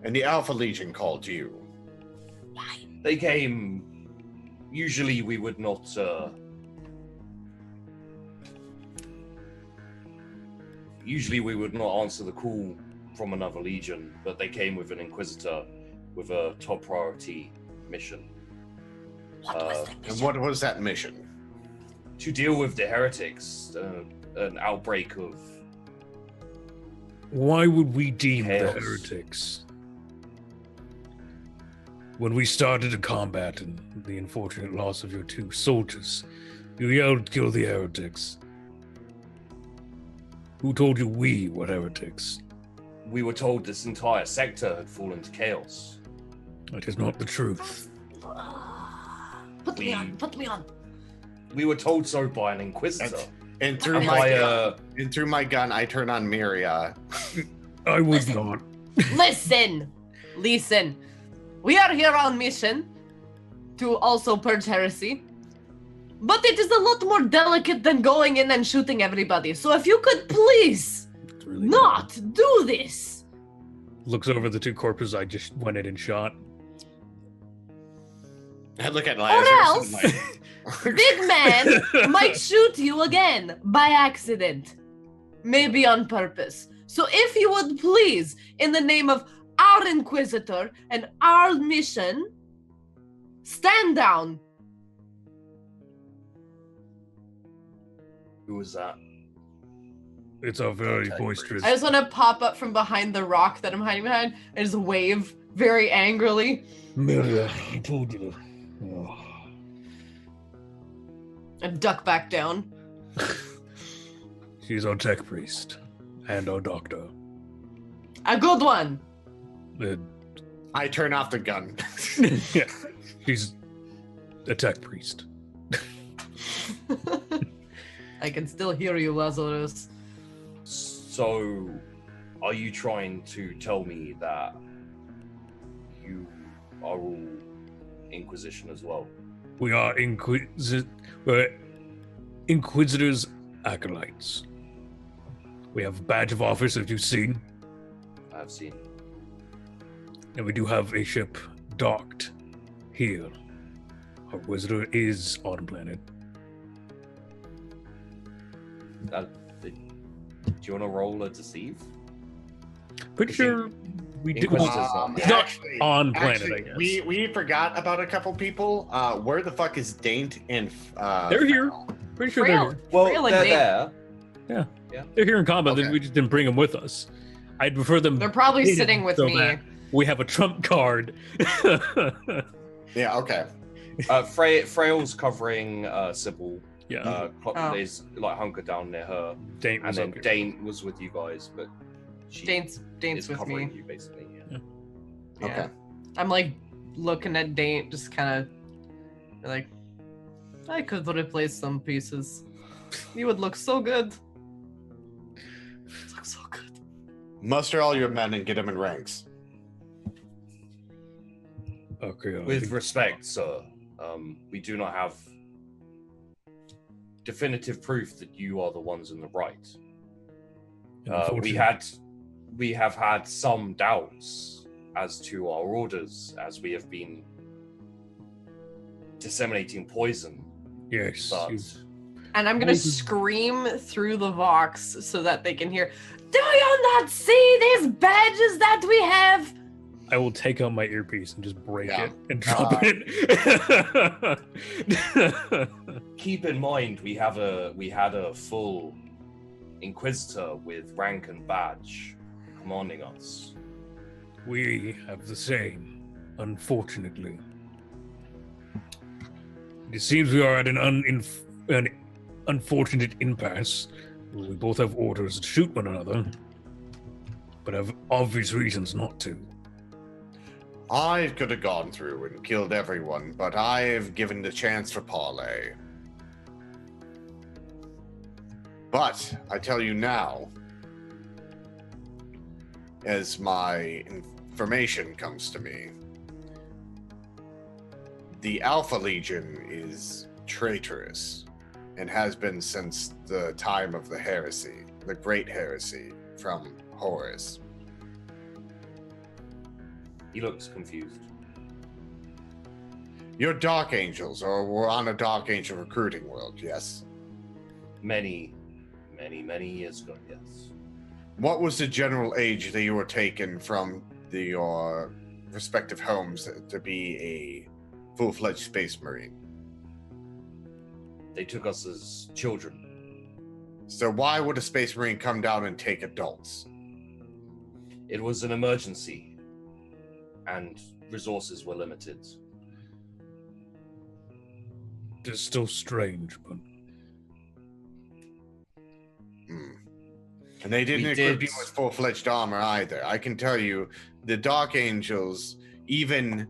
And the Alpha Legion called you. They came... Usually we would not... Usually we would not answer the call from another legion, but they came with an Inquisitor with a top priority mission. And what was that mission? To deal with the heretics, an outbreak of... Why would we deem Chaos. the heretics? When we started a combat and the unfortunate loss of your 2 soldiers, you yelled, "Kill the heretics." Who told you we were heretics? We were told this entire sector had fallen to chaos. That is not the truth. Put me on. Put me on. We were told so by an Inquisitor. And through And my by, gun, and through my gun, I turn on Miria. I would not. Listen. We are here on mission to also purge heresy. But it is a lot more delicate than going in and shooting everybody. So if you could please It's really not do this. Looks over the 2 corpses I just went in and shot. I look at Or Lazarus. else, big man might shoot you again by accident. Maybe on purpose. So if you would please, in the name of our Inquisitor and our mission, stand down. Who was that? It's a very Contact boisterous. I just want to pop up from behind the rock that I'm hiding behind and just wave very angrily. Miria, I told you. Oh. And duck back down. She's our tech priest and our doctor. A good one. I turn off the gun. Yeah, she's a tech priest. I can still hear you, Lazarus. So, are you trying to tell me that you are all Inquisition as well? We are we're Inquisitors acolytes. We have a badge of office, as you've seen, I've seen. and we do have a ship docked here. Our visitor is on planet. Do you want to roll a deceive? Pretty sure we do. Inquisitors It's not on planet, I guess. We forgot about a couple people. Where the fuck is Daint and They're here. Pretty sure they're Frail. here. Well, Frail and they're Dave. there. They're here in combat. Okay. We just didn't bring them with us. I'd prefer them. They're probably hidden sitting with so me. that we have a trump card. Yeah, okay. Frail's covering Sybil. Yeah. Oh. Is like hunkered down near her, Dane and was then okay. Dane was with you guys, but she Daint's is with covering me. you basically. Yeah. Yeah. Okay. I'm like looking at Daint, just kind of like, I could replace some pieces. You would look so good. Look so good. Muster all your men and get them in ranks. Okay. With respect, sir, we do not have definitive proof that you are the ones in the right. We have had some doubts as to our orders, as we have been disseminating poison. Yes. But And I'm gonna scream through the Vox so that they can hear. Do you not see these badges that we have? I will take out my earpiece and just break Yeah. it and drop it. keep in mind, we had a full Inquisitor with rank and badge commanding us. We have the same, unfortunately. It seems we are at an unfortunate impasse. We both have orders to shoot one another, but have obvious reasons not to. I could have gone through and killed everyone, but I've given the chance for parley. But I tell you now, as my information comes to me, the Alpha Legion is traitorous and has been since the time of the Heresy, the Great Heresy from Horus. He looks confused. You're Dark Angels, or we're on a Dark Angel recruiting world, yes? Many years ago, yes. What was the general age that you were taken from your respective homes to be a full-fledged space marine? They took us as children. So why would a space marine come down and take adults? It was an emergency, and resources were limited. It's still strange, but And they didn't We equip did. you with full-fledged armor either. I can tell you, the Dark Angels, even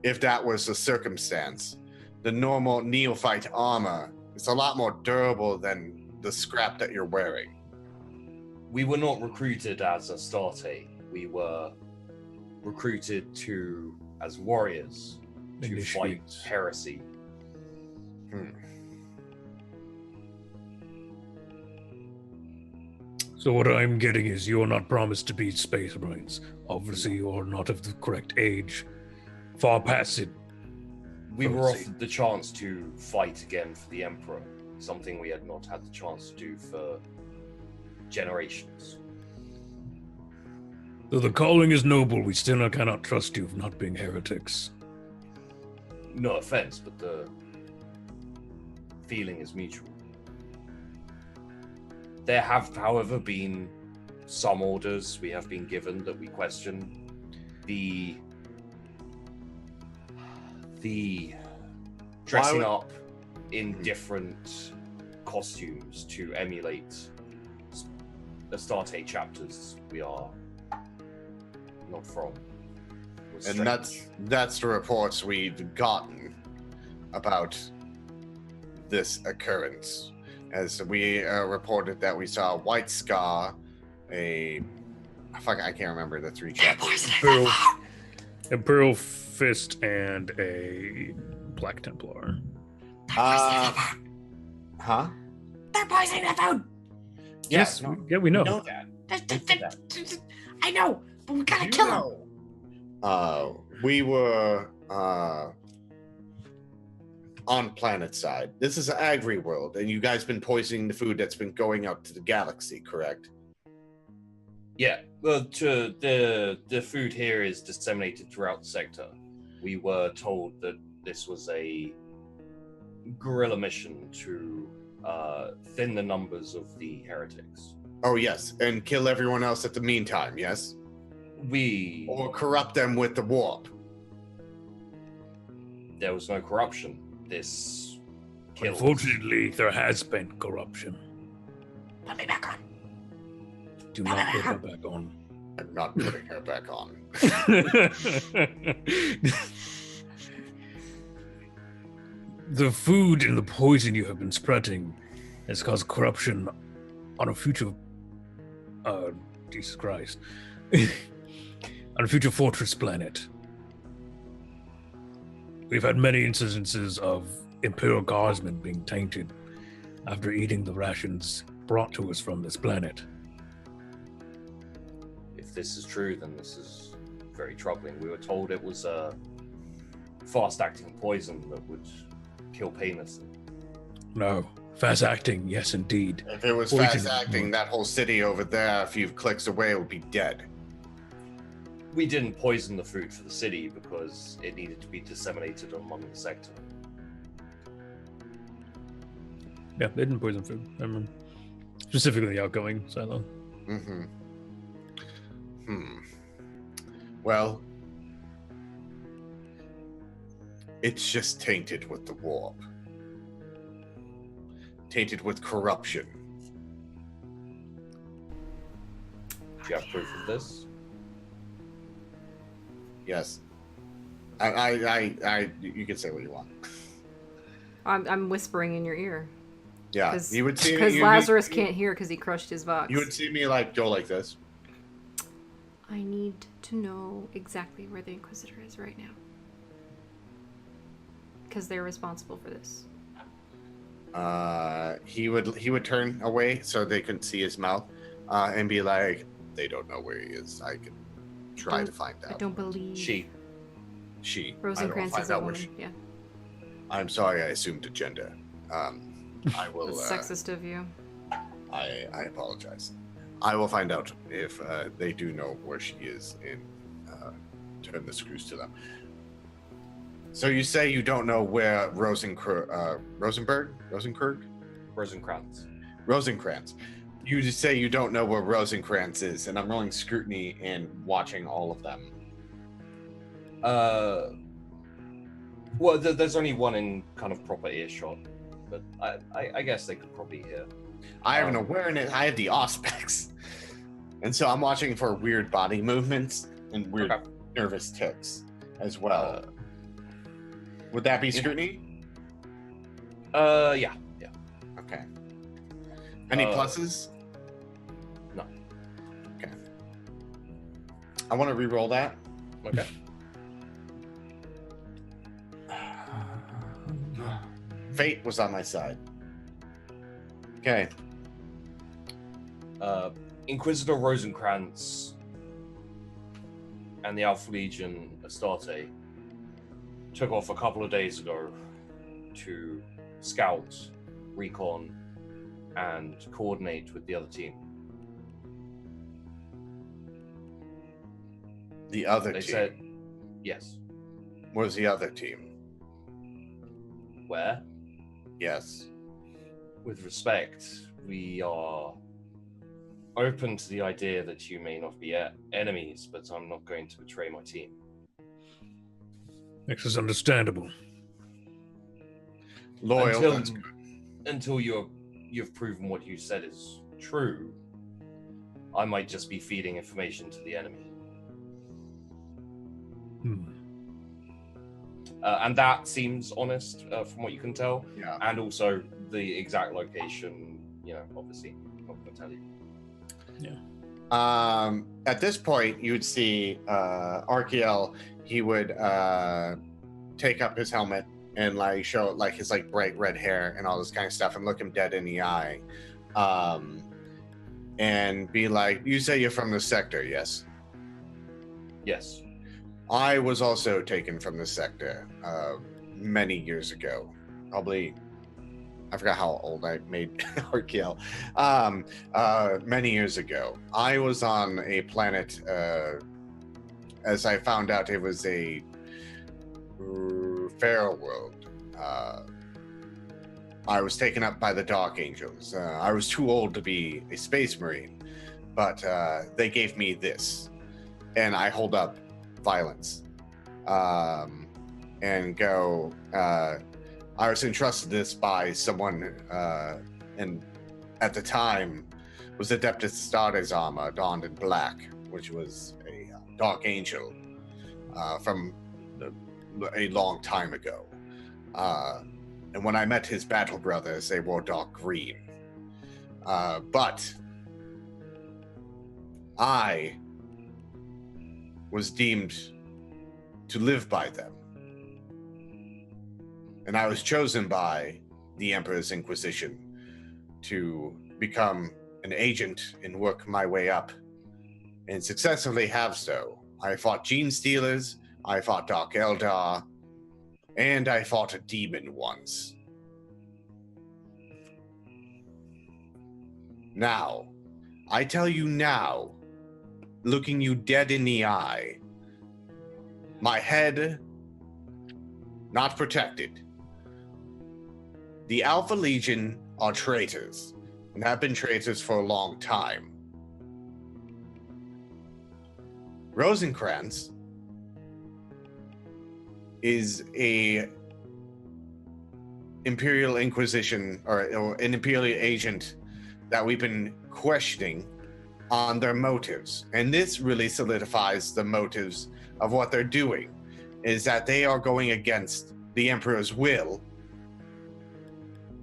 if that was a circumstance, the normal neophyte armor is a lot more durable than the scrap that you're wearing. We were not recruited as Astarte. We were recruited as warriors to fight Initiates. heresy. So what I'm getting is you're not promised to be space marines. Obviously, you're not of the correct age. Far past it. We were Obviously. offered the chance to fight again for the Emperor, something we had not had the chance to do for generations. Though the calling is noble, we still cannot trust you for not being heretics. No offense, but the feeling is mutual. There have, however, been some orders we have been given that we question. The dressing up in different costumes to emulate Astarte chapters we are not from. was And strange. that's the reports we've gotten about this occurrence. As we reported that we saw a white scar, I can't remember the three chapters. Imperial Fist and a Black Templar. Huh? They're poisoning the food. Yes. Yeah, we know. know that. I know, but we gotta kill them. We were on planet side. This is an agri world, and you guys been poisoning the food that's been going out to the galaxy, correct? Yeah, well, the food here is disseminated throughout the sector. We were told that this was a guerrilla mission to thin the numbers of the heretics. Oh yes, and kill everyone else at the meantime, yes? Or corrupt them with the warp. There was no corruption. This killed. Unfortunately, there has been corruption. Put me back on. Do not put her back on. I'm not putting her back on. The food and the poison you have been spreading has caused corruption on a future. Jesus Christ. On a future fortress planet. We've had many instances of Imperial Guardsmen being tainted after eating the rations brought to us from this planet. If this is true, then this is very troubling. We were told it was a fast-acting poison that would kill painlessly. No. Fast acting, yes indeed. If it was Poison. fast acting, that whole city over there, a few clicks away, would be dead. We didn't poison the food for the city because it needed to be disseminated among the sector. Yeah, they didn't poison food. I remember. Specifically the outgoing silo. Well, it's just tainted with the warp. Tainted with corruption. Do you have proof of this? Yes. You can say what you want. I'm whispering in your ear. Yeah, you would see because Lazarus can't hear because he crushed his vox. You would see me like go like this. I need to know exactly where the Inquisitor is right now. Because they're responsible for this. He would turn away so they couldn't see his mouth, and be like, "They don't know where he is. I can try to find out." I don't believe. She. She. Rosencrantz I is don't a find out where woman. she. Yeah. I'm sorry, I assumed a gender. I will. That's sexist of you. I apologize. I will find out if they do know where she is and turn the screws to them. So you say you don't know where Rosenkrantz? You just say you don't know where Rosenkrantz is, and I'm rolling scrutiny and watching all of them. Well, there's only one in kind of proper earshot, but I guess they could probably hear. I have an awareness. I have the aspects, and so I'm watching for weird body movements and weird nervous ticks as well. Would that be scrutiny? Yeah. Okay. Any pluses? No. Okay. I want to re-roll that. Okay. Fate was on my side. Okay. Inquisitor Rosenkrantz and the Alpha Legion Astarte took off a couple of days ago to scout, recon, and coordinate with the other team. The other They team? said, yes. Where's the other team? Where? Yes. With respect, we are open to the idea that you may not be enemies, but I'm not going to betray my team. This is understandable. Loyal. Until you've proven what you said is true, I might just be feeding information to the enemy. And that seems honest from what you can tell. Yeah. And also the exact location, obviously, I'm not going to tell you. Yeah. At this point, you would see Arkiel. He would take up his helmet and show his bright red hair and all this kind of stuff, and look him dead in the eye, and be like, "You say you're from the sector, yes?" Yes. I was also taken from the sector many years ago. Probably, I forgot how old I made Arkiel. Many years ago, I was on a planet. As I found out, it was a feral world. I was taken up by the Dark Angels. I was too old to be a space marine, but they gave me this, and I hold up violence and go, I was entrusted this by someone, and at the time was Adeptus Astartes armor donned in black, which was a Dark Angel from a long time ago. And when I met his battle brothers, they wore dark green. But I was deemed to live by them. And I was chosen by the Emperor's Inquisition to become an agent and work my way up, and successfully have so. I fought Gene Stealers, I fought Dark Eldar, and I fought a demon once. Now, I tell you now, looking you dead in the eye, my head not protected. The Alpha Legion are traitors, and have been traitors for a long time. Rosenkrantz is a Imperial Inquisition or an Imperial agent that we've been questioning on their motives. And this really solidifies the motives of what they're doing, is that they are going against the Emperor's will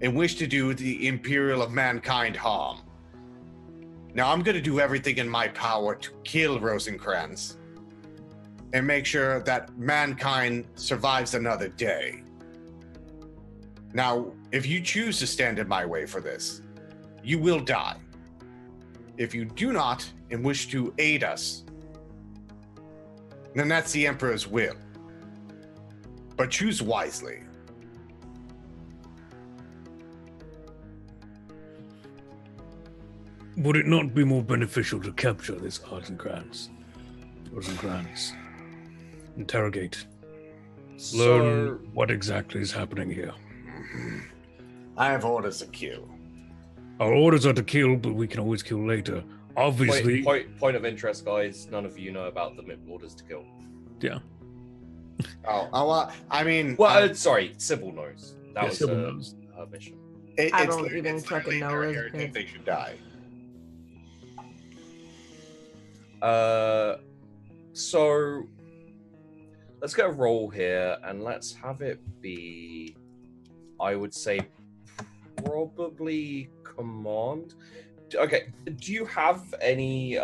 and wish to do the Imperial of mankind harm. Now, I'm going to do everything in my power to kill Rosenkrantz and make sure that mankind survives another day. Now, if you choose to stand in my way for this, you will die. If you do not and wish to aid us, then that's the Emperor's will. But choose wisely. Would it not be more beneficial to capture this Rosencrantz? Interrogate. Learn what exactly is happening here. I have orders to kill. Our orders are to kill, but we can always kill later. Obviously. Point of interest, guys. None of you know about the orders to kill. Yeah. I mean... sorry, Sybil knows. That was Sybil knows. Her mission. I don't even fucking know. I think they should die. So let's get a roll here, and let's have it be, I would say, probably command. Okay, do you have any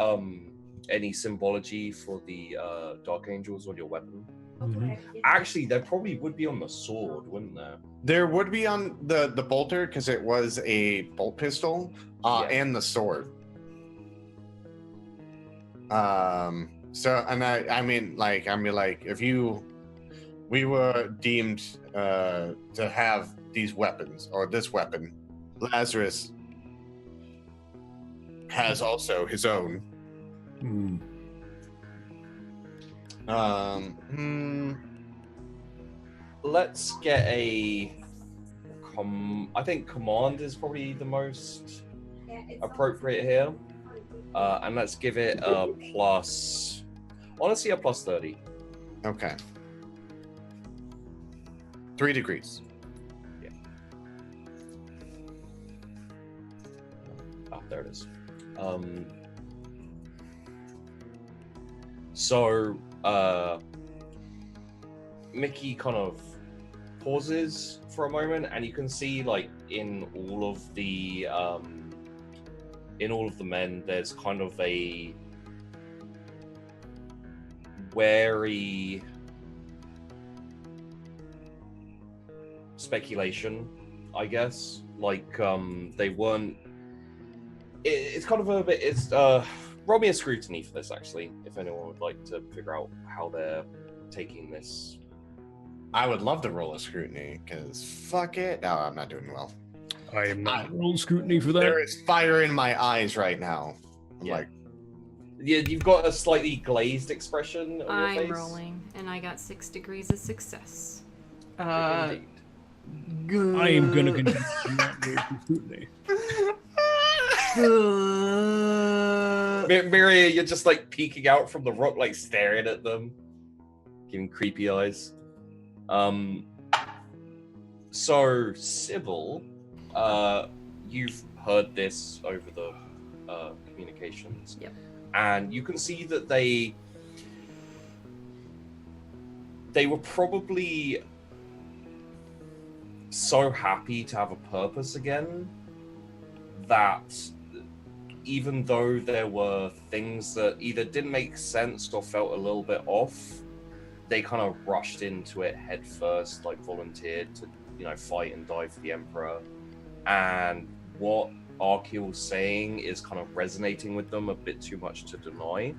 symbology for the Dark Angels on your weapon? Mm-hmm. Actually, there probably would be on the sword, wouldn't there? There would be on the bolter because it was a bolt pistol, and the sword. So, and I mean, if we were deemed to have these weapons or this weapon, Lazarus has also his own. Let's get a I think command is probably the most appropriate here. And let's give it a plus, honestly, a plus 30. Okay. 3 degrees. Yeah. Ah, there it is. So, Mickey kind of pauses for a moment, and you can see, like, in all of the men, there's kind of a wary speculation, I guess. Like, they weren't. It's kind of a bit. It's roll me a scrutiny for this, actually, if anyone would like to figure out how they're taking this. I would love to roll a scrutiny because fuck it. No, I'm not doing well. I am not roll scrutiny for that. There is fire in my eyes right now. Yeah, you've got a slightly glazed expression on I'm your face. rolling, and I got 6 degrees of success. Indeed. I am going to continue to not roll for scrutiny. Miria, you're just like peeking out from the rock, like staring at them, giving creepy eyes. So Sybil, you've heard this over the communications. Yep. And you can see that they were probably so happy to have a purpose again that even though there were things that either didn't make sense or felt a little bit off, they kind of rushed into it head first, like volunteered to, fight and die for the Emperor. And what Arkiel's saying is kind of resonating with them a bit too much to deny.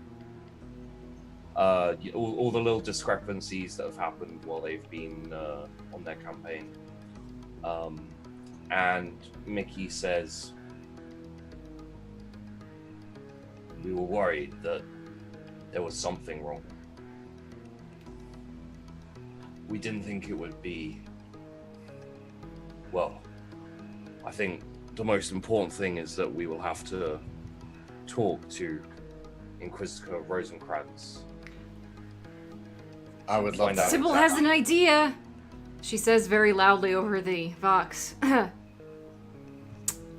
All the little discrepancies that have happened while they've been on their campaign. And Mickey says, we were worried that there was something wrong. We didn't think it would be... Well, I think the most important thing is that we will have to talk to Inquisitor Rosencrantz. I would love that. Sybil has an idea! She says very loudly over the Vox. You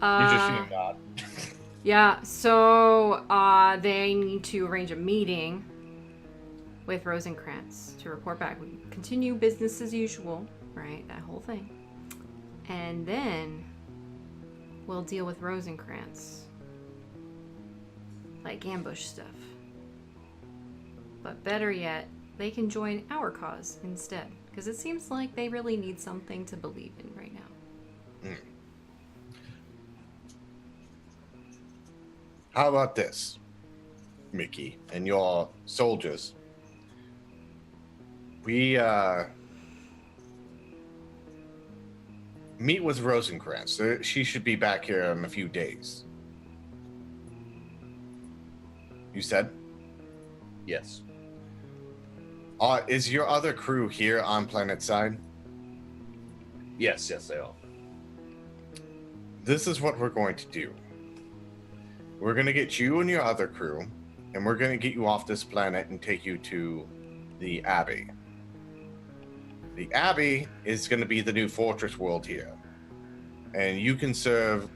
just seen God. Yeah, so they need to arrange a meeting with Rosencrantz to report back. We continue business as usual, right? That whole thing. And then we'll deal with Rosencrantz. Like ambush stuff. But better yet, they can join our cause instead. Because it seems like they really need something to believe in right now. Mm. How about this, Mickey, and your soldiers? We meet with Rosencrantz. She should be back here in a few days. You said? Yes. Is your other crew here on planet side? Yes, they are. This is what we're going to do. We're going to get you and your other crew, and we're going to get you off this planet and take you to the Abbey. The Abbey is going to be the new fortress world here. And you can serve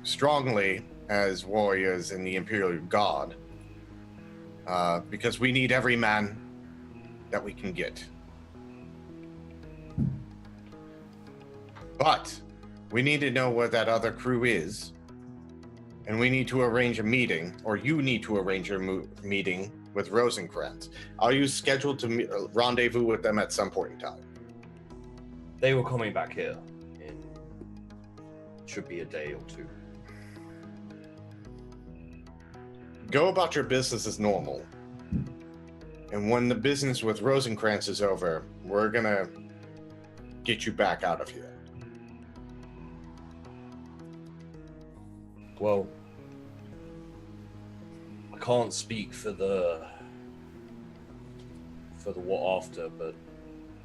strongly as warriors in the Imperial Guard. Because we need every man that we can get. But we need to know where that other crew is, and we need to arrange a meeting, or you need to arrange a meeting with Rosencrantz. Are you scheduled to rendezvous with them at some point in time? They were coming back here in should be a day or two. Go about your business as normal. And when the business with Rosencrantz is over, we're gonna get you back out of here. Well, I can't speak for the what after, but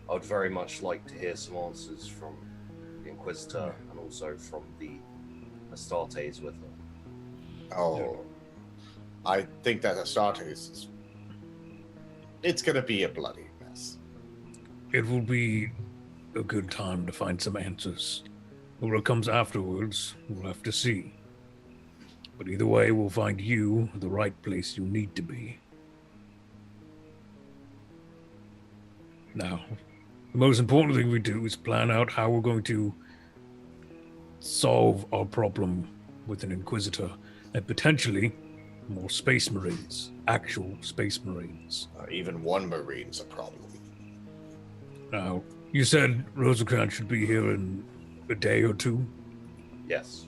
I would very much like to hear some answers from the Inquisitor and also from the Astartes with her. Oh, I think that Astartes it's gonna be a bloody mess. It will be a good time to find some answers. What comes afterwards, we'll have to see. But either way, we'll find you the right place you need to be. Now, the most important thing we do is plan out how we're going to solve our problem with an Inquisitor and potentially more Space Marines, actual Space Marines. Even one Marine's a problem. Now, you said Rosencrantz should be here in a day or two? Yes.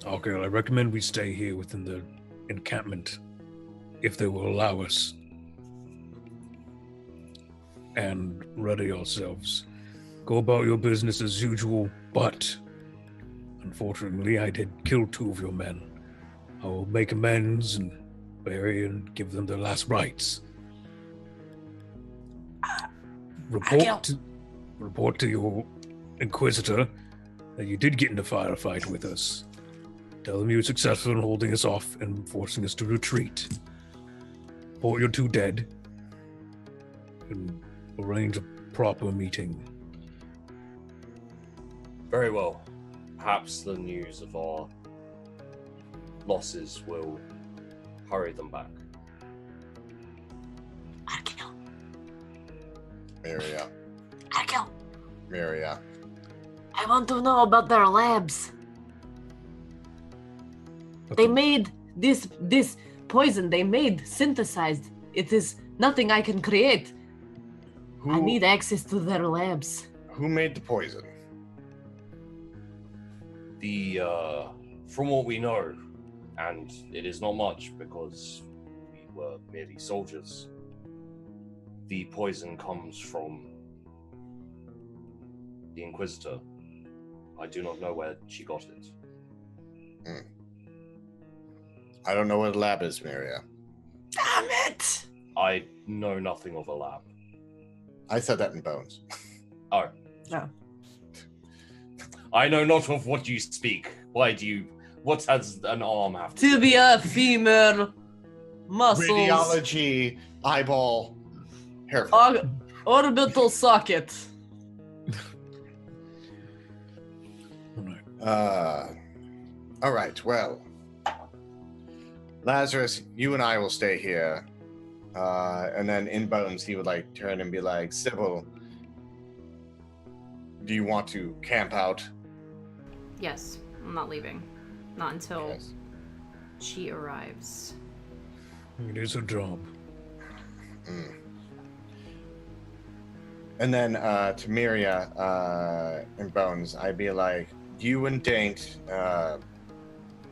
Okay, well, I recommend we stay here within the encampment, if they will allow us, and ready ourselves. Go about your business as usual, but unfortunately I did kill 2 of your men. I will make amends and bury and give them their last rites. Report to your Inquisitor that you did get in a firefight with us. Tell them you were successful in holding us off and forcing us to retreat. Report your 2 dead, and arrange a proper meeting. Very well. Perhaps the news of our losses will hurry them back. Arkell. Maria. Arkell. Maria. I want to know about their labs. They made this poison. They made synthesized. It is nothing I can create. I need access to their labs. Who made the poison? From what we know, and it is not much because we were merely soldiers, the poison comes from the Inquisitor. I do not know where she got it. I don't know what a lab is, Maria. Damn it! I know nothing of a lab. I said that in Bones. Oh. No. I know not of what you speak. What has an arm have to do? Tibia, femur, muscles, Radiology, eyeball, hair. orbital socket. All right, well. Lazarus, you and I will stay here. And then in Bones, he would like turn and be like, Sybil, do you want to camp out? Yes, I'm not leaving. Not until Yes. she arrives. It is a job. And then to Miria and Bones, I'd be like, you and Daint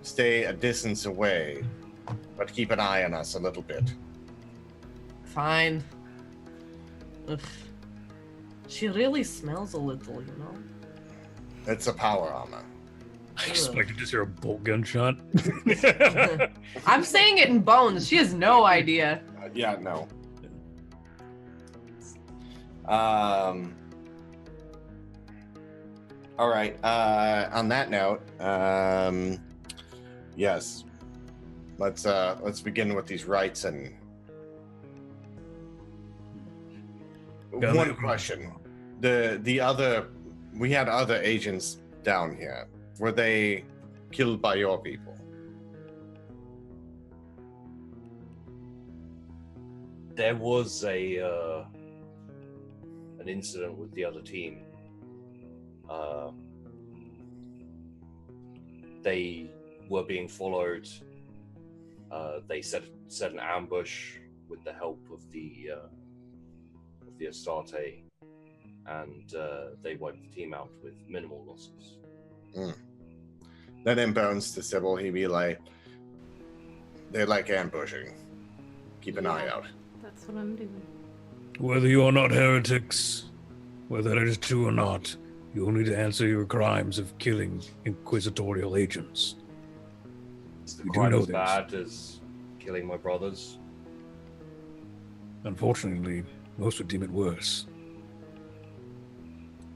stay a distance away, but keep an eye on us a little bit. Fine. Ugh. She really smells a little, you know? It's a power armor. I expected to hear a bolt gunshot. I'm saying it in bones. She has no idea. Yeah, no. All right. On that note, yes. Let's begin with these rites and Yeah, one question. We had other agents down here. Were they killed by your people? There was an incident with the other team. They were being followed. They set an ambush with the help of the Astarte, and they wiped the team out with minimal losses. Then in Bones to Sybil, he'd be like, they like ambushing. Keep an eye out. That's what I'm doing. Whether you are not heretics, whether it is true or not, you will need to answer your crimes of killing inquisitorial agents. Is the We do crime know as this. bad as killing my brothers? Unfortunately, most would deem it worse.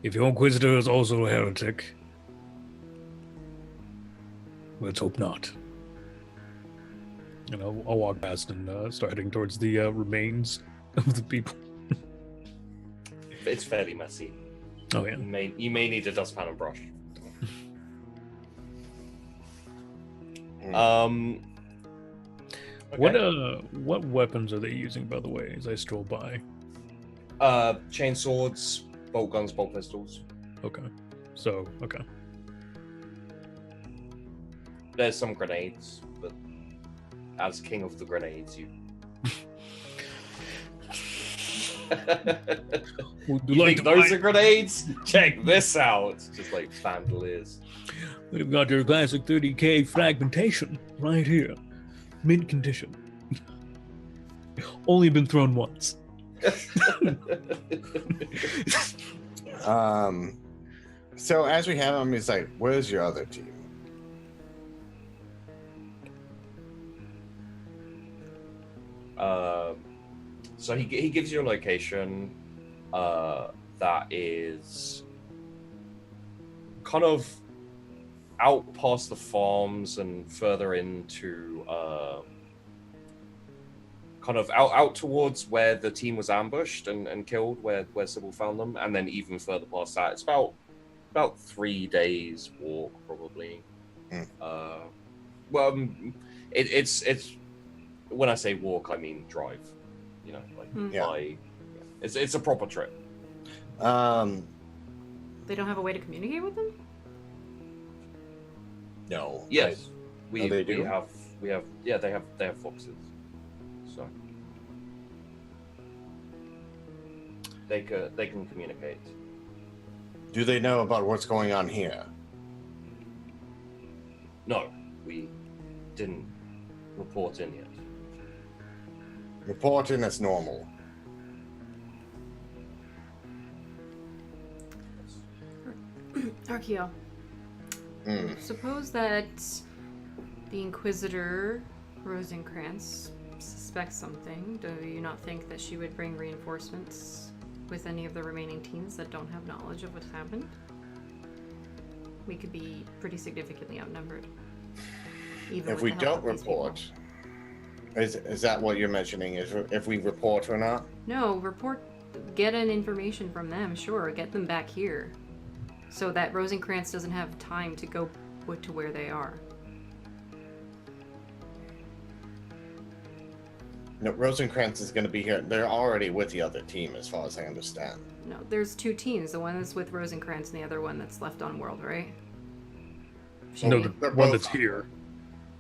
If your Inquisitor is also a heretic, let's hope not. And I'll walk past and start heading towards the remains of the people. It's fairly messy. Oh yeah. You may need a dustpan and brush. Okay. What weapons are they using, by the way, as I stroll by? Chain swords, bolt guns, bolt pistols. Okay. So, okay. There's some grenades, but as king of the grenades, you. Would You think those are grenades? Check this out. Just like bandoliers. We've got your classic 30k fragmentation right here. Mint condition. Only been thrown once. So as we have him, he's like, where's your other team? So he gives you a location that is kind of out past the farms and further into kind of out towards where the team was ambushed and killed, where Sybil found them, and then even further past that. It's about 3 days walk probably. It's when I say walk, I mean drive. You know, like it's a proper trip. They don't have a way to communicate with them? No. Yes, they do? we have they have foxes, so they can communicate. Do they know about what's going on here? No, we didn't report in yet. Reporting as normal. Archeo, suppose that the Inquisitor Rosencrantz suspects something. Do you not think that she would bring reinforcements with any of the remaining teams that don't have knowledge of what's happened? We could be pretty significantly outnumbered. Even If with we the help don't of these people. report, is that what you're mentioning? Is if we report or not? No, get an information from them, sure. Get them back here. So that Rosencrantz doesn't have time to go to where they are. No, Rosencrantz is going to be here. They're already with the other team, as far as I understand. No, there's two teams. The one that's with Rosencrantz and the other one that's left on world, right? No, Shady? the one that's here.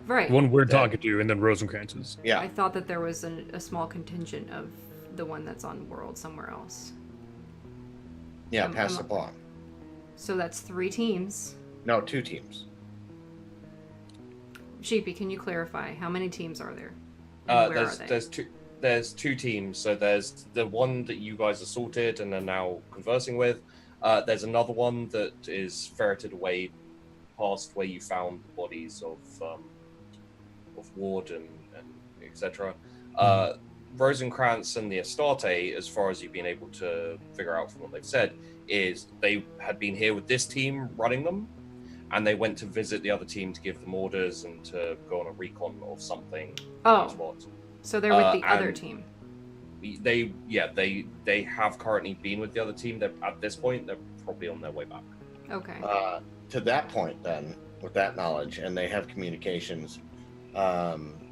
Right. The one we're talking to, and then Rosencrantz's. Yeah. I thought that there was a small contingent of the one that's on world somewhere else. Yeah, pass the ball. So that's 3 teams. No, 2 teams. Sheepy, can you clarify? How many teams are there? And where are they? There's two teams. So there's the one that you guys assaulted and are now conversing with. There's another one that is ferreted away past where you found the bodies of Ward and etc. Rosencrantz and the Astarte, as far as you've been able to figure out from what they've said, is they had been here with this team running them, and they went to visit the other team to give them orders and to go on a recon of something. Oh, so they're with the other team. They have currently been with the other team. At this point, they're probably on their way back. Okay. To that point, then, with that knowledge, and they have communications,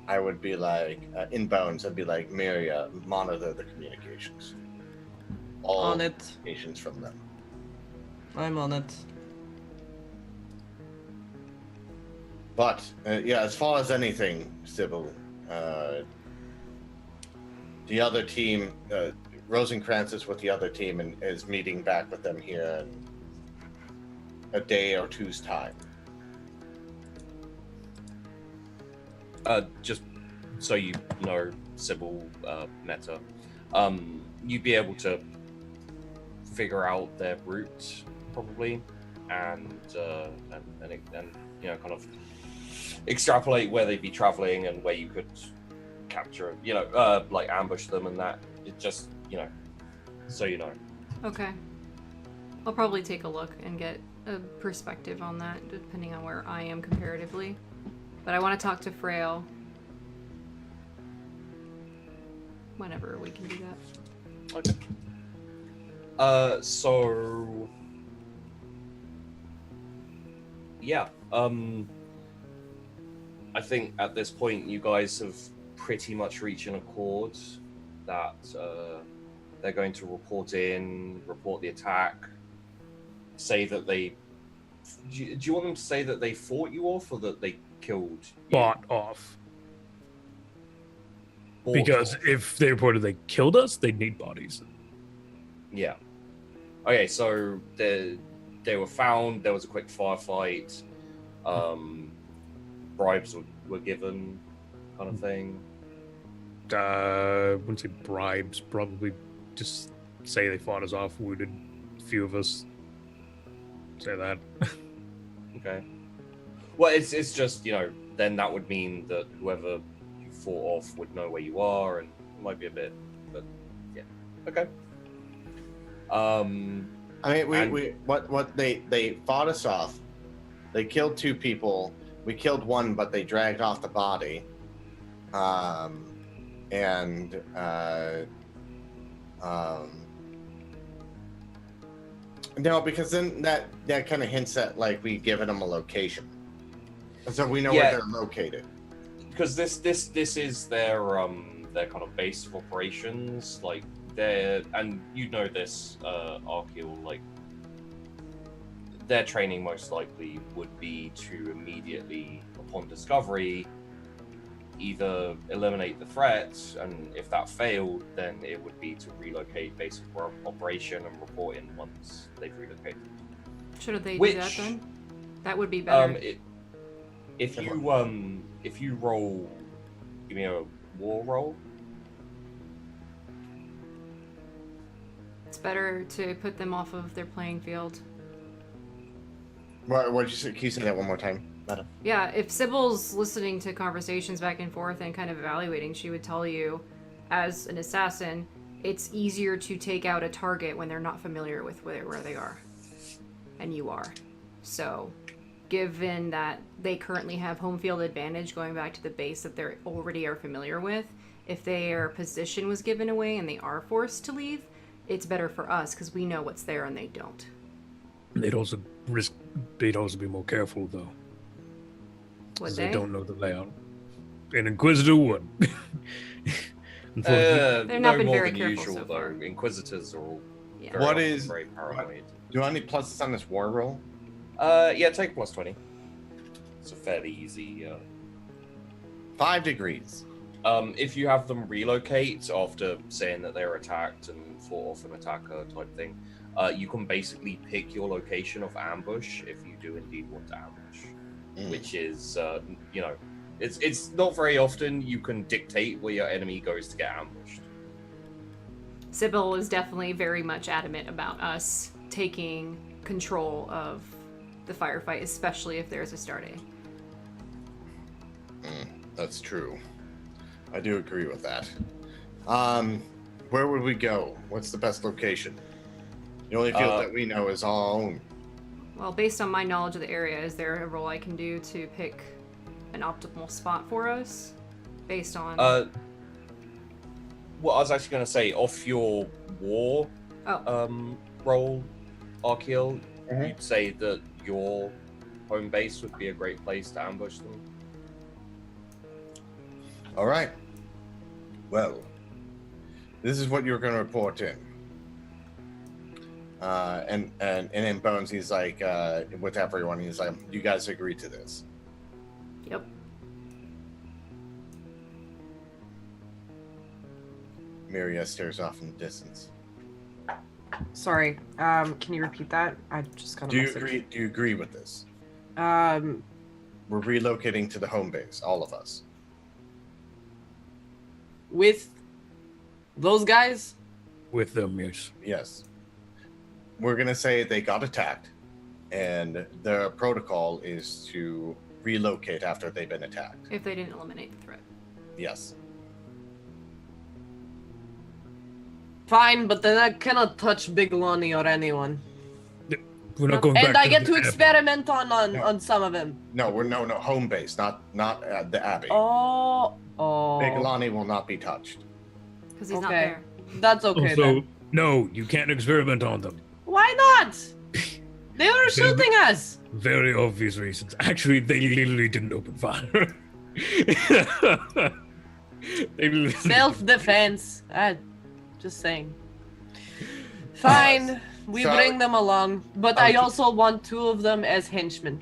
I would be like, in bones, I'd be like, Miria, monitor the communications. All On it. communications from them. I'm on it. But, yeah, as far as anything, Sybil, the other team, Rosencrantz is with the other team and is meeting back with them here in a day or two's time. Just so you know, Sybil, Meta, you'd be able to figure out their route probably, and you know, kind of extrapolate where they'd be traveling and where you could capture, you know, like ambush them and that. It just, you know, so you know. Okay. I'll probably take a look and get a perspective on that, depending on where I am comparatively. But I want to talk to Frail. Whenever we can do that. Okay. So yeah, I think at this point you guys have pretty much reached an accord that they're going to report the attack, say that they... Do you want them to say that they fought you off, or that they killed you? Bought off. Bought Because off. if they reported they killed us, they'd need bodies. Yeah. Okay, so they were found, there was a quick firefight, bribes were given, kind of thing. Wouldn't say bribes, probably just say they fought us off, wounded a few of us. Say that. Okay. Well, it's just, you know, then that would mean that whoever you fought off would know where you are, and it might be a bit, but yeah. Okay. I mean, what they fought us off. They killed 2 people. We killed 1, but they dragged off the body. No, because then that kind of hints at like we've given them a location, so we know where they're located. Because this is their kind of base of operations, like and you know this, Archeal, like their training most likely would be to immediately, upon discovery, either eliminate the threat, and if that failed, then it would be to relocate base of operation and report in once they've relocated. Should they do that then? That would be better. If you roll, give me a war roll. It's better to put them off of their playing field. What did you say? Can you say that one more time? Madam? Yeah, if Sybil's listening to conversations back and forth and kind of evaluating, she would tell you, as an assassin, it's easier to take out a target when they're not familiar with where they are. And you are. So, given that they currently have home field advantage going back to the base that they already are familiar with, if their position was given away and they are forced to leave, it's better for us because we know what's there and they don't. They'd also be more careful though. Would They they? don't know the layout. An Inquisitor would. They're not been more very than careful usual, so though. far. Inquisitors are all Yeah. very, What often is- very paranoid. Do I need pluses on this war roll? Yeah, take a plus 20. It's a fairly easy. 5 degrees. If you have them relocate after saying that they're attacked and fought off an attacker type thing, you can basically pick your location of ambush if you do indeed want to ambush, which is, you know, it's not very often you can dictate where your enemy goes to get ambushed. Sybil is definitely very much adamant about us taking control of the firefight, especially if there's a Stardate. That's true. I do agree with that. Where would we go? What's the best location? The only field that we know is our own. Well, based on my knowledge of the area, is there a roll I can do to pick an optimal spot for us? Based on... What I was actually going to say, off your war roll, Arkeil, you'd say that your home base would be a great place to ambush them. All right. Well, this is what you're going to report in. And in Bones, he's like, with everyone, he's like, you guys agree to this? Yep. Miria stares off in the distance. Sorry, can you repeat that? I just got a message. Do you agree with this? We're We're relocating to the home base, all of us. with those guys? With them, yes. Yes. We're gonna say they got attacked, and the protocol is to relocate after they've been attacked. If they didn't eliminate the threat. Yes. Fine, but then I cannot touch Big Lonnie or anyone. We're not going back. And I get to the experiment on No. some of them. No, no home base, not the Abbey. Oh. Big Lonnie will not be touched. Because he's not Okay. there. That's okay Also, then. no, you can't experiment on them. Why not? They were shooting us. Very obvious reasons. Actually, they literally didn't open fire. They literally- Self-defense. Just saying. Fine, we so- bring them along, but I Okay. also want 2 of them as henchmen.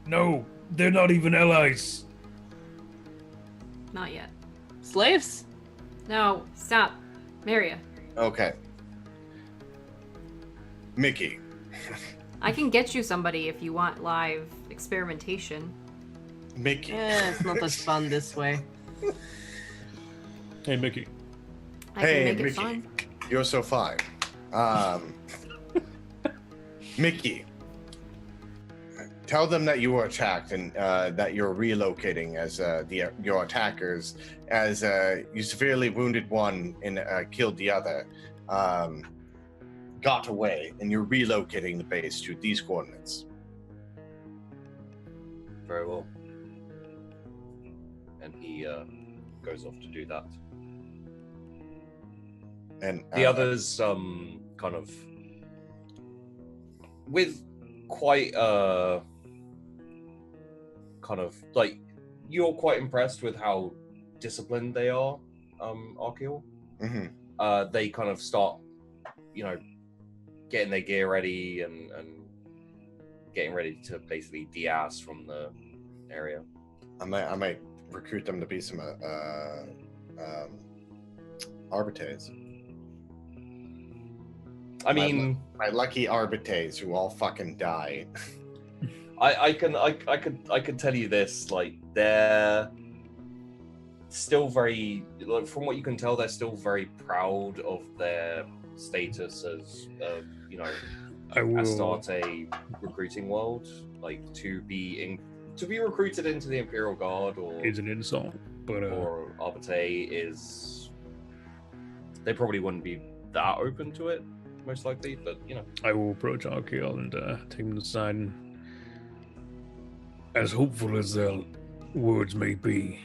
No, they're not even allies. Not yet. Slaves? No, stop. Maria, Okay. Mickey. I can get you somebody if you want live experimentation. Mickey. It's not as fun this way. Hey, Mickey. I Hey, can make it Mickey. fun. You're so fine. Mickey. Tell them that you were attacked and that you're relocating as your attackers, as you severely wounded one and killed the other, got away, and you're relocating the base to these coordinates. Very well. And he goes off to do that. And The others, kind of, with quite kind of like, you're quite impressed with how disciplined they are, Arkeil. mhm. They kind of start, getting their gear ready and getting ready to basically de-ass from the area. I might recruit them to be some arbitres. I mean, My lucky arbitres who all fucking die. I could tell you this, like, they're still very, like, from what you can tell, they're still very proud of their status as I will. Astarte recruiting world, like, to be recruited into the Imperial Guard or Is an insult, but Arbiter is, they probably wouldn't be that open to it, most likely, but I will approach Arkeil and take him aside. And, as hopeful as their words may be,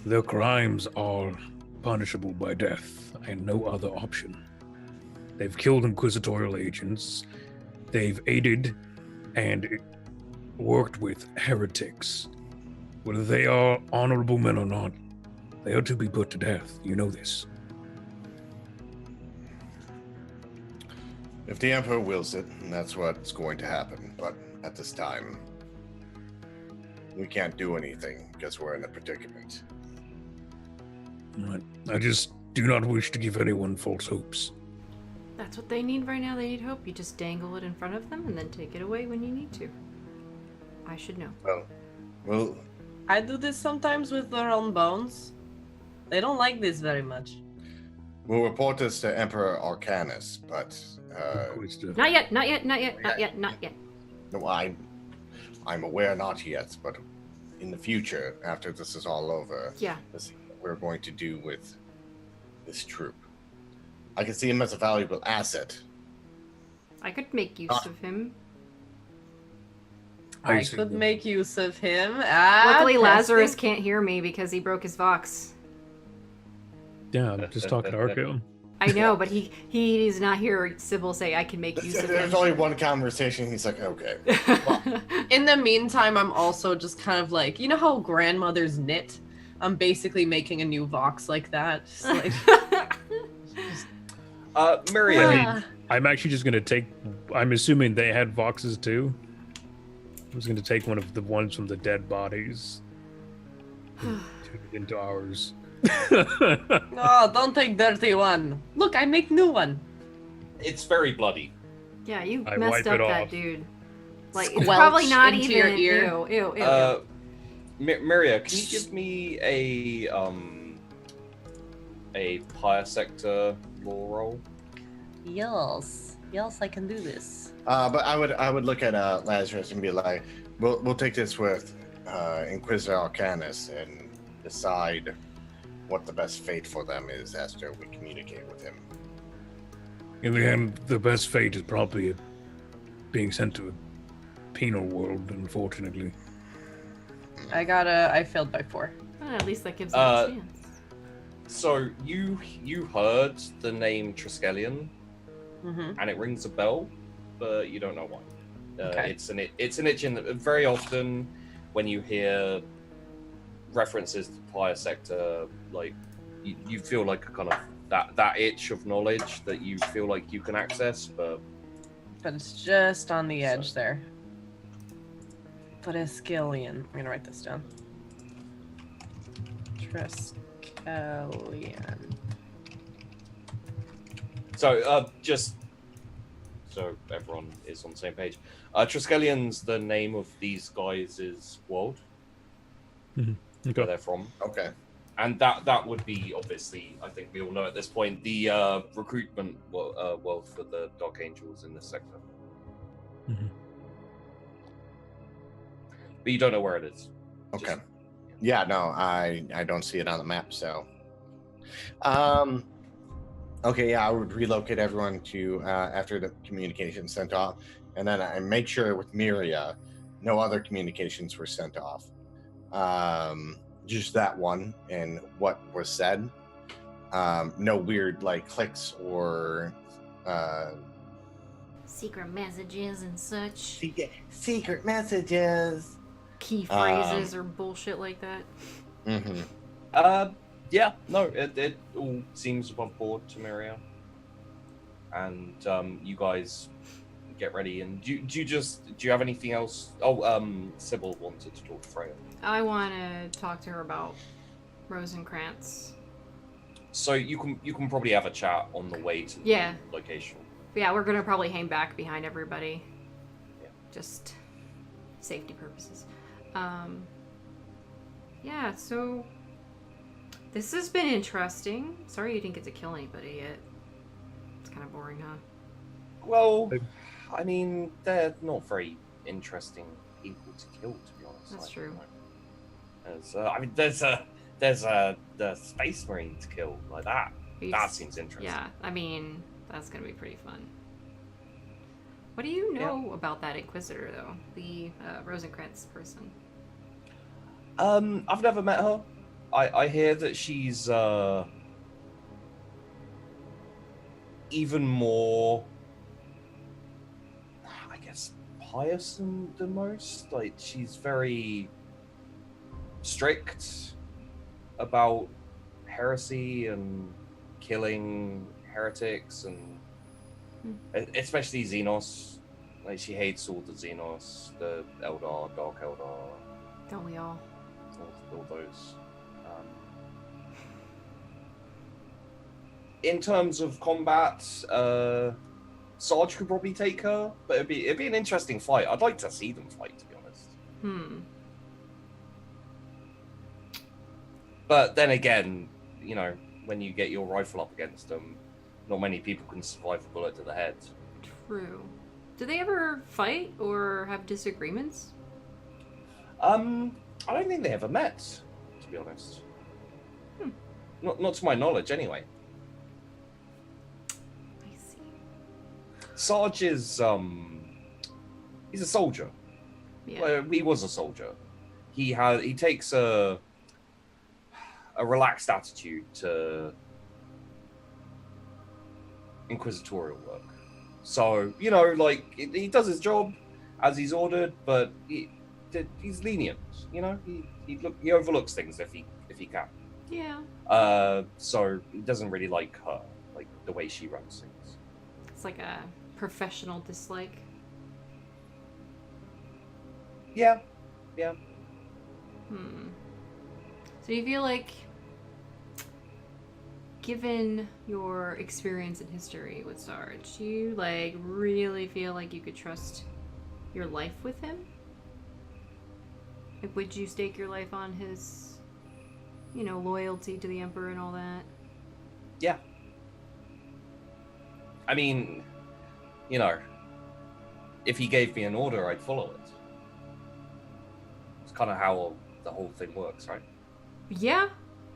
their crimes are punishable by death and no other option. They've killed inquisitorial agents. They've aided and worked with heretics. Whether they are honorable men or not, they are to be put to death. You know this. If the Emperor wills it, that's what's going to happen. But at this time, we can't do anything because we're in a predicament. Right. I just do not wish to give anyone false hopes. That's what they need right now. They need hope. You just dangle it in front of them and then take it away when you need to. I should know. Well, I do this sometimes with their own bones. They don't like this very much. we'll report this to Emperor Arcanus, but Inquisitor. Not yet, not yet, not yet, not yet, not yet. No, I'm aware not yet, but in the future, after this is all over, Yeah. this is what we're going to do with this troop. I can see him as a valuable asset. I could make use Ah. of him. I could make use of him. Luckily, Lazarus testing. can't hear me because he broke his Vox. Yeah, I'm just talking to Arco. I know, but he's not here. Sybil say I can make use of There's him. only one conversation. He's like, okay. In the meantime, I'm also just kind of like, you know how grandmothers knit? I'm basically making a new Vox like that. Just like, Miriam, I'm actually just gonna take. I'm assuming they had Voxes too. I was gonna take one of the ones from the dead bodies and turn it into ours. oh, don't take dirty one. Look, I make new one. it's very bloody. Yeah, you I messed wipe up it that off. dude. Like, it's Squelch probably not into even. your ear. Ew. Miria, can you give me a Pyre sector lore roll? Yes, I can do this. But I would look at Lazarus and be like, we'll take this with Inquisitor Arcanus and decide what the best fate for them is after we communicate with him. In the end, the best fate is probably being sent to a penal world, unfortunately. I failed by 4. Well, at least that gives him a chance. So you heard the name Triskelion, Mm-hmm. and it rings a bell, but you don't know why. Okay. It's an itch in very often when you hear references to Pyre sector, like you feel like a kind of that itch of knowledge that you feel like you can access, but But it's just on the edge there. Triskelion. I'm gonna write this down. Triskelion. so just so everyone is on the same page. Triskelion's the name of these guys' world, where Okay. they're from. Okay. And that would be, obviously, I think we all know at this point, the recruitment world for the Dark Angels in this sector. Mhm. But you don't know where it is. Okay. Just- Yeah, no, I don't see it on the map, so. Okay, yeah, I would relocate everyone to after the communication sent off, and then I make sure with Miria, no other communications were sent off. Just that one and what was said. No weird like clicks or Secret messages and such. secret messages. Key phrases or bullshit like that. Mm-hmm. Yeah, no, it all seems above board to Miria. And you guys get ready. And do you have anything else? Oh, Sybil wanted to talk to Freya. I want to talk to her about Rosencrantz. So you can probably have a chat on the way to the Yeah. location. But yeah, we're gonna probably hang back behind everybody. Yeah. Just safety purposes. Yeah, so this has been interesting. Sorry you didn't get to kill anybody yet. It's kind of boring, huh? Well, I mean, they're not very interesting people to kill, to be honest. That's Like, true. I mean, there's the Space Marine to kill like that. But you That just- seems interesting. Yeah, I mean, that's gonna be pretty fun. What do you know about that Inquisitor, though? The Rosencrantz person? I've never met her. I hear that she's even more, I guess, pious than most. Like, she's very strict about heresy and killing heretics, and especially Xenos. Like, she hates all the Xenos, the Eldar, Dark Eldar, Don't we all? all those. In terms of combat, Sarge could probably take her, but it'd be an interesting fight. I'd like to see them fight, to be honest. But then again, you know, when you get your rifle up against them, not many people can survive a bullet to the head. True. Do they ever fight or have disagreements? I don't think they ever met, to be honest. Not to my knowledge, anyway. I see. Sarge is he's a soldier. Yeah. Well, he was a soldier. He takes a relaxed attitude to inquisitorial work. So, you know, like he does his job as he's ordered, but he's lenient. You know, he overlooks things if he can. Yeah. So he doesn't really like her, like the way she runs things. It's like a professional dislike. Yeah. So you feel like, given your experience in history with Sarge, you like really feel like you could trust your life with him? Like, would you stake your life on his, you know, loyalty to the Emperor and all that? Yeah. I mean, you know, if he gave me an order, I'd follow it. It's kind of how the whole thing works, right? Yeah.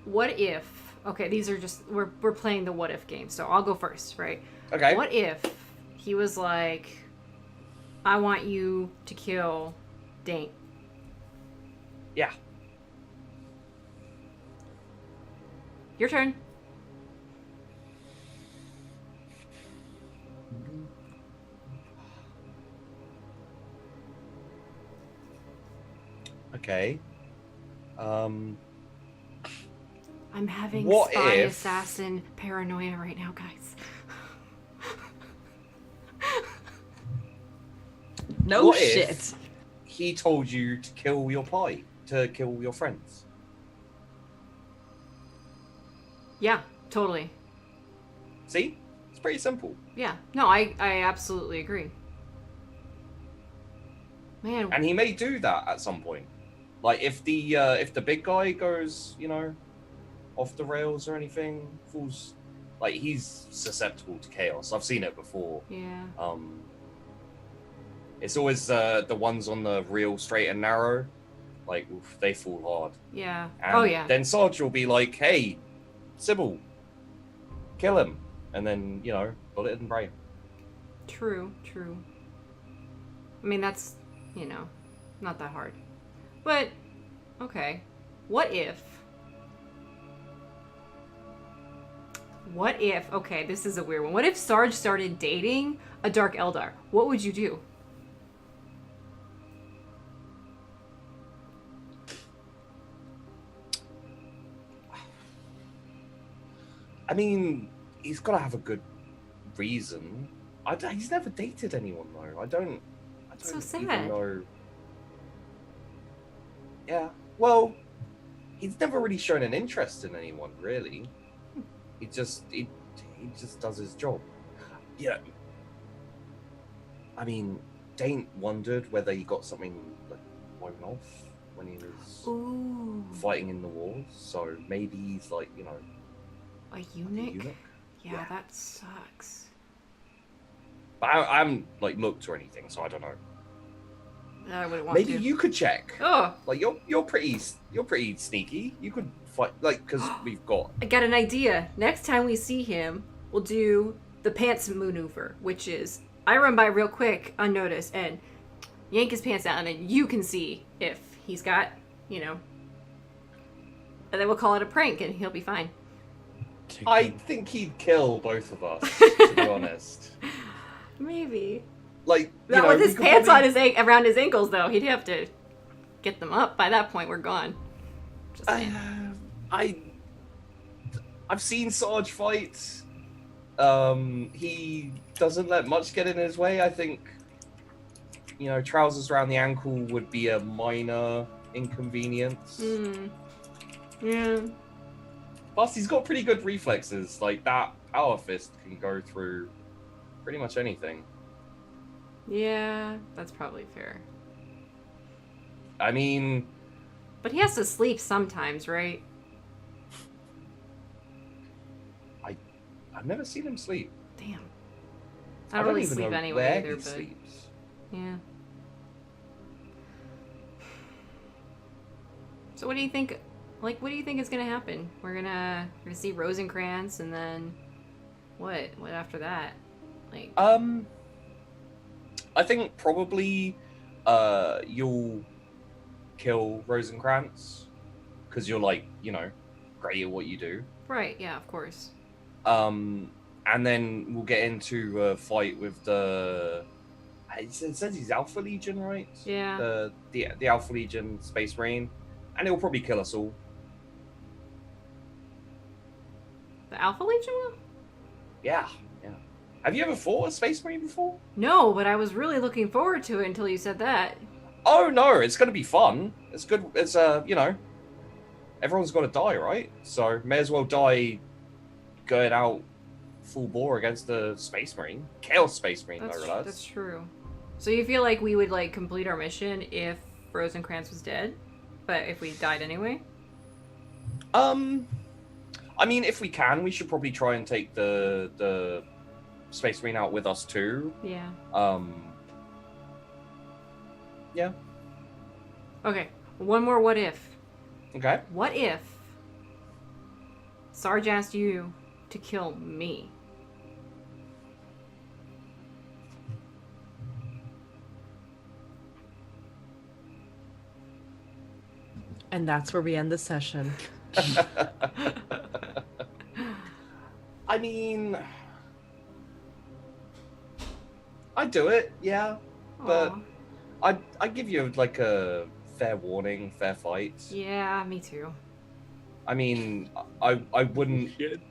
What if? Okay, these are just we're playing the what if game, so I'll go first, right? Okay. What if he was like, I want you to kill Dane? Yeah. Your turn. Okay. I'm having What spy if- assassin paranoia right now, guys. No What shit. if he told you to kill your to kill your friends? Yeah, totally. See? It's pretty simple. Yeah. No, I absolutely agree. Man, And he may do that at some point. Like if the big guy goes, you know, off the rails or anything, falls, like he's susceptible to chaos. I've seen it before. yeah. It's always the ones on the real straight and narrow, like oof, they fall hard. Yeah. And Oh yeah. then Sarge will be like, "Hey, Sybil, kill him," and then you know, bullet and brain. True, true. I mean, that's, you know, not that hard. But, okay. What if... Okay, this is a weird one. What if Sarge started dating a Dark Eldar? What would you do? I mean, he's got to have a good reason. He's never dated anyone though. I don't So even sad. know. Yeah. Well, he's never really shown an interest in anyone, really. He just does his job. Yeah. I mean, Dane wondered whether he got something like blown off when he was Ooh. fighting in the wars. So maybe he's like, you know, A like a eunuch? eunuch. Yeah, Yeah. that sucks. But I haven't like looked or anything, so I don't know. I wouldn't want Maybe to. you could check. Oh, Like you're pretty sneaky. You could fight like because we've got I got an idea. Next time we see him, we'll do the pants maneuver, which is I run by real quick, unnoticed, and yank his pants down, and you can see if he's got, you know. And then we'll call it a prank, and he'll be fine. I think he'd kill both of us, to be honest. Maybe. Like, you Not know, with we his could pants probably- on around his ankles, though. He'd have to get them up. By that point, we're gone. Just saying. I've seen Sarge fight. He doesn't let much get in his way. I think, you know, trousers around the ankle would be a minor inconvenience. Yeah. Plus, he's got pretty good reflexes. Like that power fist can go through pretty much anything. Yeah, that's probably fair. I mean, But he has to sleep sometimes, right? I've never seen him sleep. Damn. I don't really even sleep know anyway where either, he but sleeps. yeah. So what do you think? Like, what do you think is gonna happen? We're gonna see Rosencrantz, and then what? What after that? Like, I think probably you'll kill Rosencrantz because you're like, you know, great at what you do. right? Yeah, of course. And then we'll get into a fight with the. It says he's Alpha Legion, right? Yeah. The Alpha Legion Space Marine, and he'll probably kill us all. The Alpha Legion one? Yeah, yeah. Have you ever fought a Space Marine before? No, but I was really looking forward to it until you said that. Oh no, it's gonna be fun. It's good. It's you know, everyone's got to die, right? So may as well die going out full bore against the Space Marine, Chaos Space Marine. That's, I realize. that's true. So you feel like we would like complete our mission if Rosencrantz was dead, but if we died anyway? I mean, if we can, we should probably try and take the Space Marine out with us too. Yeah. Yeah. Okay. One more what if. Okay. What if Sarge asked you to kill me? And that's where we end the session. I mean, I'd do it, yeah, but Aw. I'd give you like a fair warning, fair fight. Yeah, me too. I mean, I wouldn't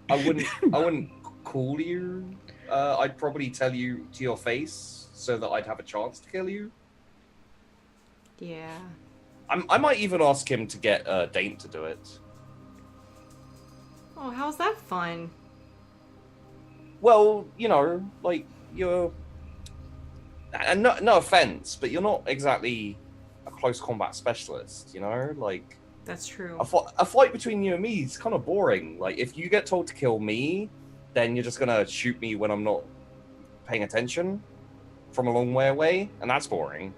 I wouldn't call you. I'd probably tell you to your face so that I'd have a chance to kill you. Yeah. I might even ask him to get Dane to do it. Oh, how's that fun? Well, you know, like you're, and no offense, but you're not exactly a close combat specialist. You know, like That's true. a fight between you and me is kind of boring. Like if you get told to kill me, then you're just gonna shoot me when I'm not paying attention from a long way away, and that's boring.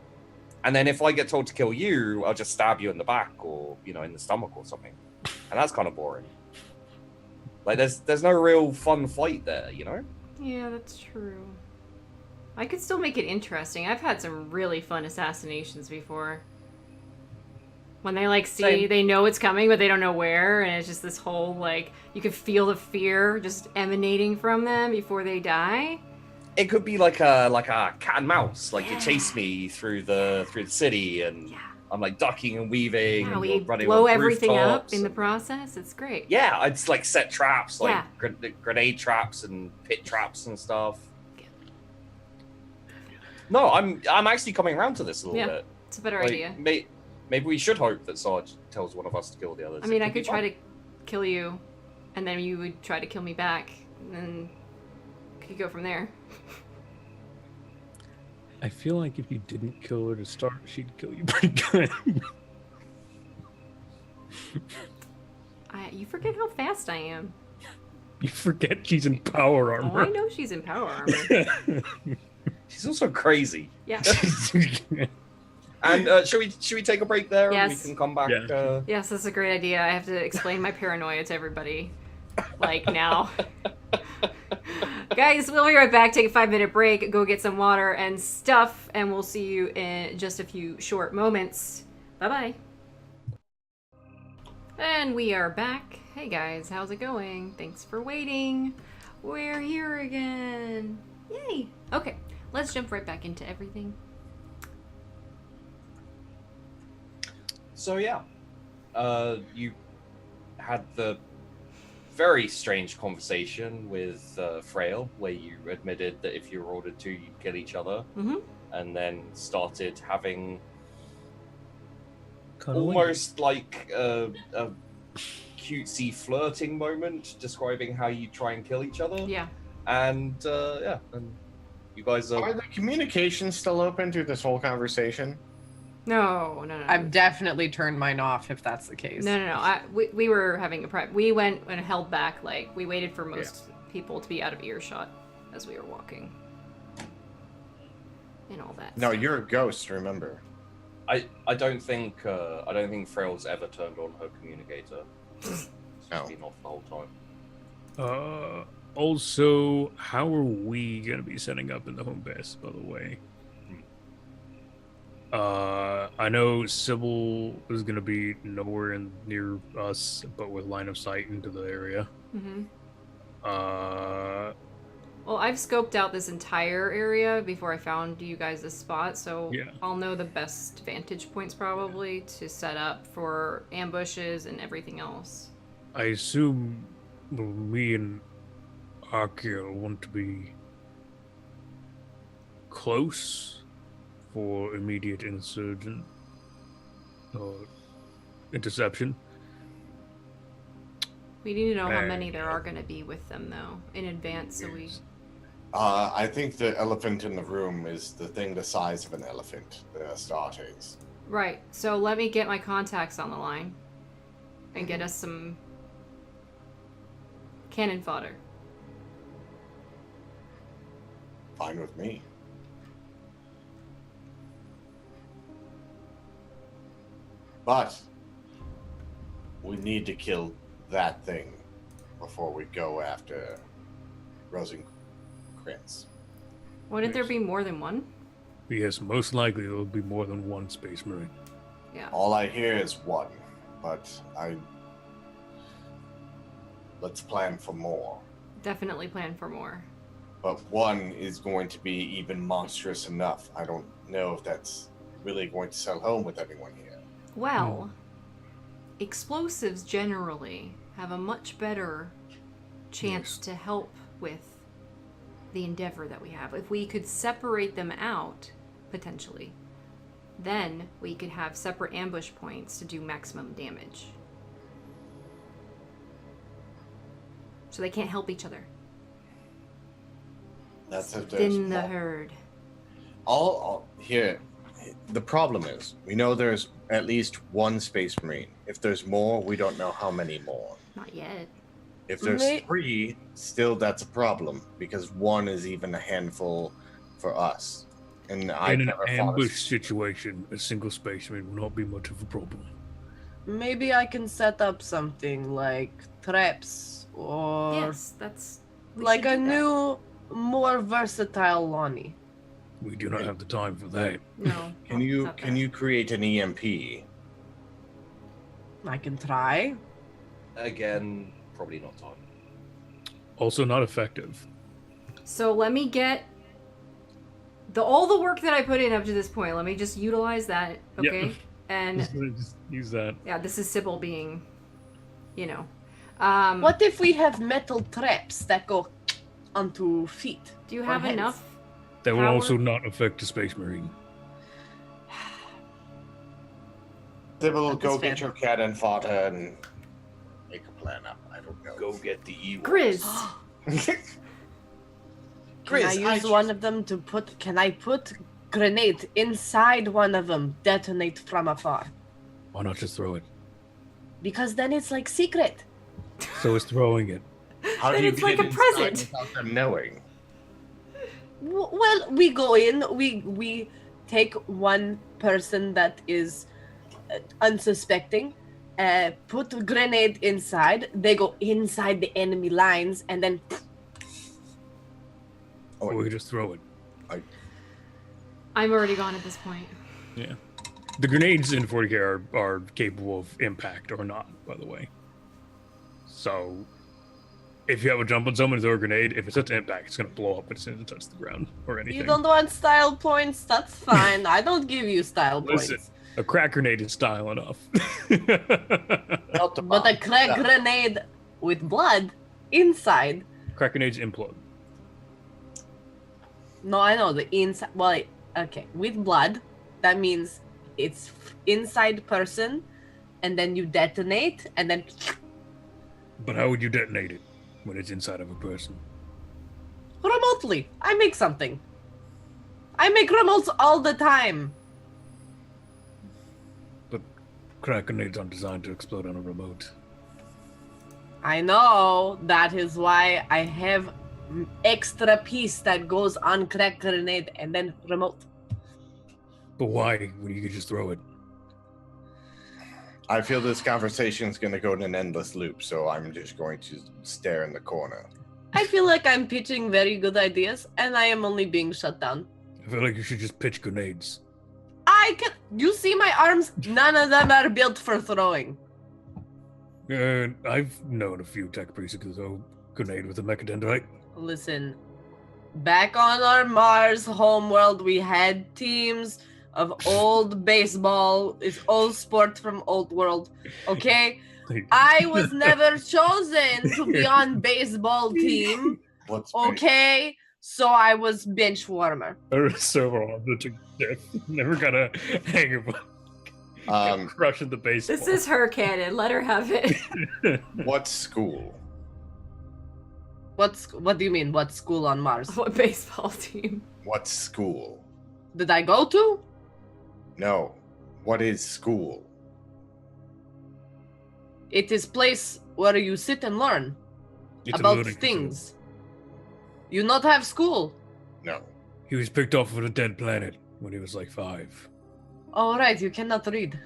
And then if I get told to kill you, I'll just stab you in the back or, you know, in the stomach or something. And that's kind of boring. Like, there's no real fun fight there, you know? Yeah, that's true. I could still make it interesting. I've had some really fun assassinations before. When they, like, see, Same. they know it's coming, but they don't know where, and it's just this whole, like, you can feel the fear just emanating from them before they die. It could be like a cat and mouse. Like, you chase me through the city, and Yeah. I'm, like, ducking and weaving, Yeah, and we you're running blow on everything up rooftops in the and- process. It's great. Yeah, I'd like set traps, like Yeah. grenade traps and pit traps and stuff. No, I'm actually coming around to this a little Yeah. bit. It's a better Like, idea. Maybe we should hope that Sarge tells one of us to kill the others. I mean, I could try to kill you, and then you would try to kill me back, and then could go from there. I feel like if you didn't kill her to start, she'd kill you pretty good. You forget how fast I am. You forget she's in power Oh, I armor. know she's in power armor. She's also crazy. Yeah. And should we take a break there and Yes. we can come back? Yeah. Yes, that's a great idea. I have to explain my paranoia to everybody. Like, now. Guys, we'll be right back. Take a 5-minute break. Go get some water and stuff. And we'll see you in just a few short moments. Bye-bye. And we are back. Hey guys, how's it going? Thanks for waiting. We're here again. Yay. Okay, let's jump right back into everything. So yeah, you had the very strange conversation with Frail, where you admitted that if you were ordered to, you'd kill each other, Mm-hmm. and then started having Cuddling. almost like a cutesy flirting moment, describing how you try and kill each other. Yeah. And yeah, and you guys Are are. the communications still open through this whole conversation? No. I've definitely turned mine off if that's the case. No. We were having a prep. We went and held back. Like, we waited for most people to be out of earshot as we were walking. and all that. No, stuff. you're a ghost. Remember. I don't think Frail's ever turned on her communicator. It's No. been off the whole time. Also, how are we gonna be setting up in the home base, by the way? I know Sybil is gonna be nowhere near us, but with line of sight into the area. Mm-hmm. Uh, Well, I've scoped out this entire area before I found you guys this spot, so Yeah. I'll know the best vantage points probably to set up for ambushes and everything else. I assume me and Akil want to be close for immediate insurgent or interception. We need to know how many there are going to be with them, though, in advance, so we... I think the elephant in the room is the thing the size of an elephant, the Astartes. Right, so let me get my contacts on the line and get us some cannon fodder. Fine with me. But we need to kill that thing before we go after Rosencrantz. Wouldn't there Yes. be more than one? Yes, most likely there will be more than one Space Marine. Yeah. All I hear is one, but let's plan for more. Definitely plan for more. But one is going to be even monstrous enough. I don't know if that's really going to sell home with anyone here. Well, explosives generally have a much better chance to help with the endeavor that we have. If we could separate them out, potentially, then we could have separate ambush points to do maximum damage. So they can't help each other. That's if there's Thin the more. herd. All here. The problem is, we know there's at least one Space Marine. If there's more, we don't know how many more. Not yet. If there's May- 3, still that's a problem because 1 is even a handful for us. And I In an never fought ambush situation, a single Space Marine will not be much of a problem. Maybe I can set up something like traps or Yes, that's... we like should a do that. new, more versatile Lonnie. We do not have the time for that. No. Can no, you not can that. you create an EMP? I can try. Again, probably not time. Also not effective. So let me get all the work that I put in up to this point. Let me just utilize that, Yep. okay? And Just use that. yeah, this is Sybil being, you know. What if we have metal traps that go onto feet? Do you or have heads? enough? That will Power? also not affect a Space Marine. Sybil, That go is get fair. your cannon fodder and make a plan up. I don't know. Go get the E. Grizz. Can I use one of them to put? Can I put grenade inside one of them? Detonate from afar. Why not just throw it? Because then it's like secret. So it's throwing it. How Then do you it's get like a inside present. without them knowing? Well, we go in. We take one person that is unsuspecting. Put a grenade inside. They go inside the enemy lines, and then Or we just throw it. I'm already gone at this point. Yeah. The grenades in 40k are capable of impact or not, by the way. So, if you have a jump on someone and throw a grenade, if it's at impact, it's going to blow up as soon as it touches the ground or anything. you don't want style points. That's fine. I don't give you style Listen, points. a crack grenade is style enough. Not the But a bomb. crack Yeah. grenade with blood inside. Crack grenades implode. No, I know the inside. Well, okay, with blood, that means it's inside person, and then you detonate, and then But how would you detonate it when it's inside of a person? remotely. I make something. I make remotes all the time. But crack grenades aren't designed to explode on a remote. I know. That is why I have extra piece that goes on crack grenade and then remote. But why? When you could just throw it. I feel this conversation is going to go in an endless loop, so I'm just going to stare in the corner. I feel like I'm pitching very good ideas, and I am only being shut down. I feel like you should just pitch grenades. You see my arms? None of them are built for throwing. I've known a few tech priests who could throw grenade with a mechadendrite. Listen, back on our Mars homeworld, we had teams of old baseball. It's old sport from old world. Okay, I was never chosen to be on baseball team. Okay, so I was bench warmer. So on to death. Never got a hang of crushing the baseball. This is her canon. Let her have it. What school? What do you mean? What school on Mars? What baseball team? What school? Did I go to? No. What is school? It is place where you sit and learn It's a about learning things. facility. You not have school. No. He was picked off of a dead planet when he was like 5. Oh, right, you cannot read.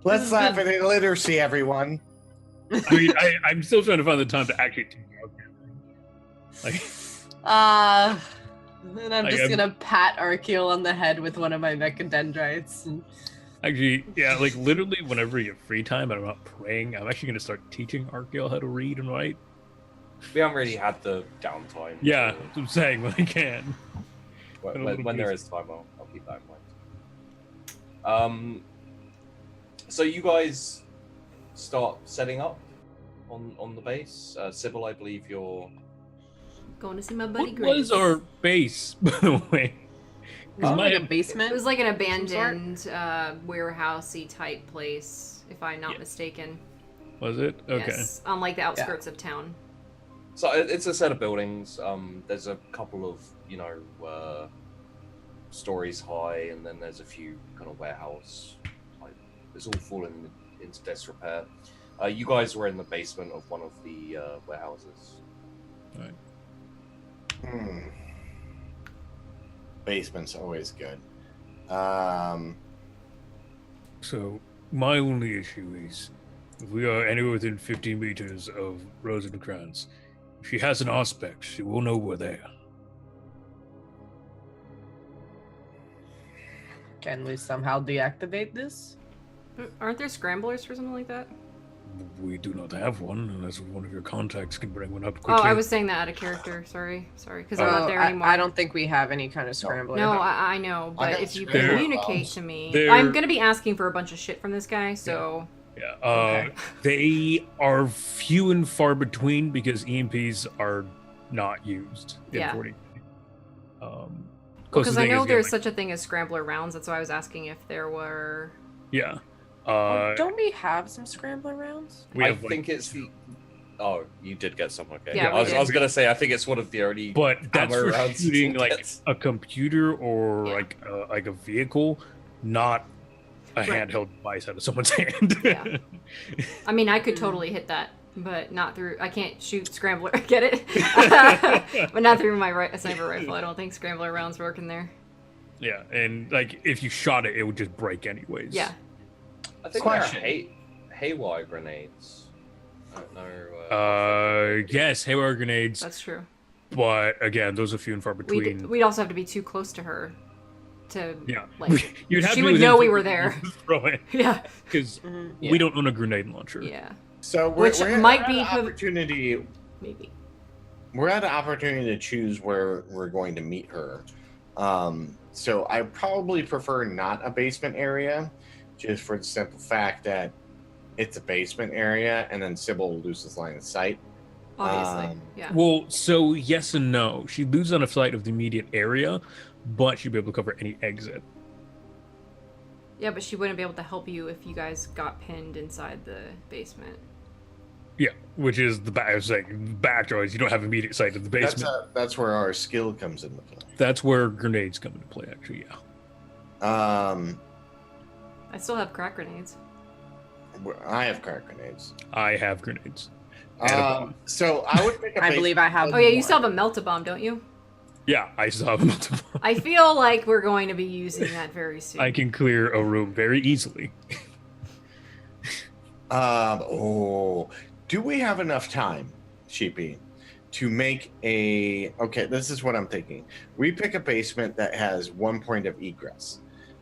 Let's laugh at illiteracy, everyone. I mean, I'm still trying to find the time to actually teach Like, and I'm just gonna pat Arceal on the head with one of my mechadendrites. And... Actually, yeah, like literally whenever you have free time and I'm not praying, I'm actually gonna start teaching Arceal how to read and write. We haven't really had the downtime. Yeah, so that's what I'm saying when I can. when there is time, I'll keep that in mind. So you guys start setting up on the base. Sybil, I believe you're Going to see my buddy What Grace. was our base, by the way? 'Cause Oh, my- like a basement? It was like an abandoned warehousey type place, if I'm not mistaken. Was it? Okay. Yes, on like the outskirts of town. So it's a set of buildings. There's a couple of stories high, and then there's a few kind of warehouse. It's all fallen into disrepair. You guys were in the basement of one of the warehouses. Right. Basement's always good. So my only issue is if we are anywhere within 15 meters of Rosencrantz, if she has an aspect, she will know we're there. Can we somehow deactivate this? Aren't there scramblers for something like that? We do not have one, unless one of your contacts can bring one up Oh, quickly. I was saying that out of character. Sorry, because I'm not there anymore. I don't think we have any kind of scrambler. No, I know, I but got if you scrambled communicate bombs. to me, They're- I'm gonna be asking for a bunch of shit from this guy. So Yeah, Okay. they are few and far between because EMPs are not used in Yeah. 40. because I know there's like, such a thing as scrambler rounds. That's why I was asking if there were. yeah. Don't we have some scrambler rounds? We I have, like, think it's the. Oh, you did get some. Okay. Yeah, we I was did. gonna say I think it's one of the only. but that's ammo for rounds shooting you like get. a computer or Yeah. like a vehicle, not a Right. handheld device out of someone's hand. Yeah. I mean, I could totally hit that, but not through. I can't shoot scrambler. Get it? But not through my sniper rifle. I don't think scrambler rounds work in there. Yeah, and like if you shot it, it would just break anyways. Yeah. I think Question. they're haywire grenades. I don't know. Yes, haywire grenades, That's true. but again, those are few and far between. We'd also have to be too close to her to. Yeah, Like, you'd have she to be would within know we 50 were there. meters to throw it Yeah. because Yeah. we don't own a grenade launcher. Yeah. So Which we're might at be an who- opportunity. Maybe. We're at an opportunity to choose where we're going to meet her. So I probably prefer not a basement area, just for the simple fact that it's a basement area, and then Sybil loses line of sight. Obviously. Yeah. Well, so yes and no. She'd lose on a sight of the immediate area, but she'd be able to cover any exit. Yeah, but she wouldn't be able to help you if you guys got pinned inside the basement. Yeah, which is the back. I was saying back doors. You don't have immediate sight of the basement. That's where our skill comes into play. That's where grenades come into play. Actually, yeah. I still have crack grenades. I have crack grenades. I have grenades. So I would pick a I believe I have. Oh yeah, you still have a melt-a-bomb, don't you? Yeah, I still have multiple. I feel like we're going to be using that very soon. I can clear a room very easily. Do we have enough time, Sheepy, to make a... Okay, this is what I'm thinking. We pick a basement that has 1 point of egress.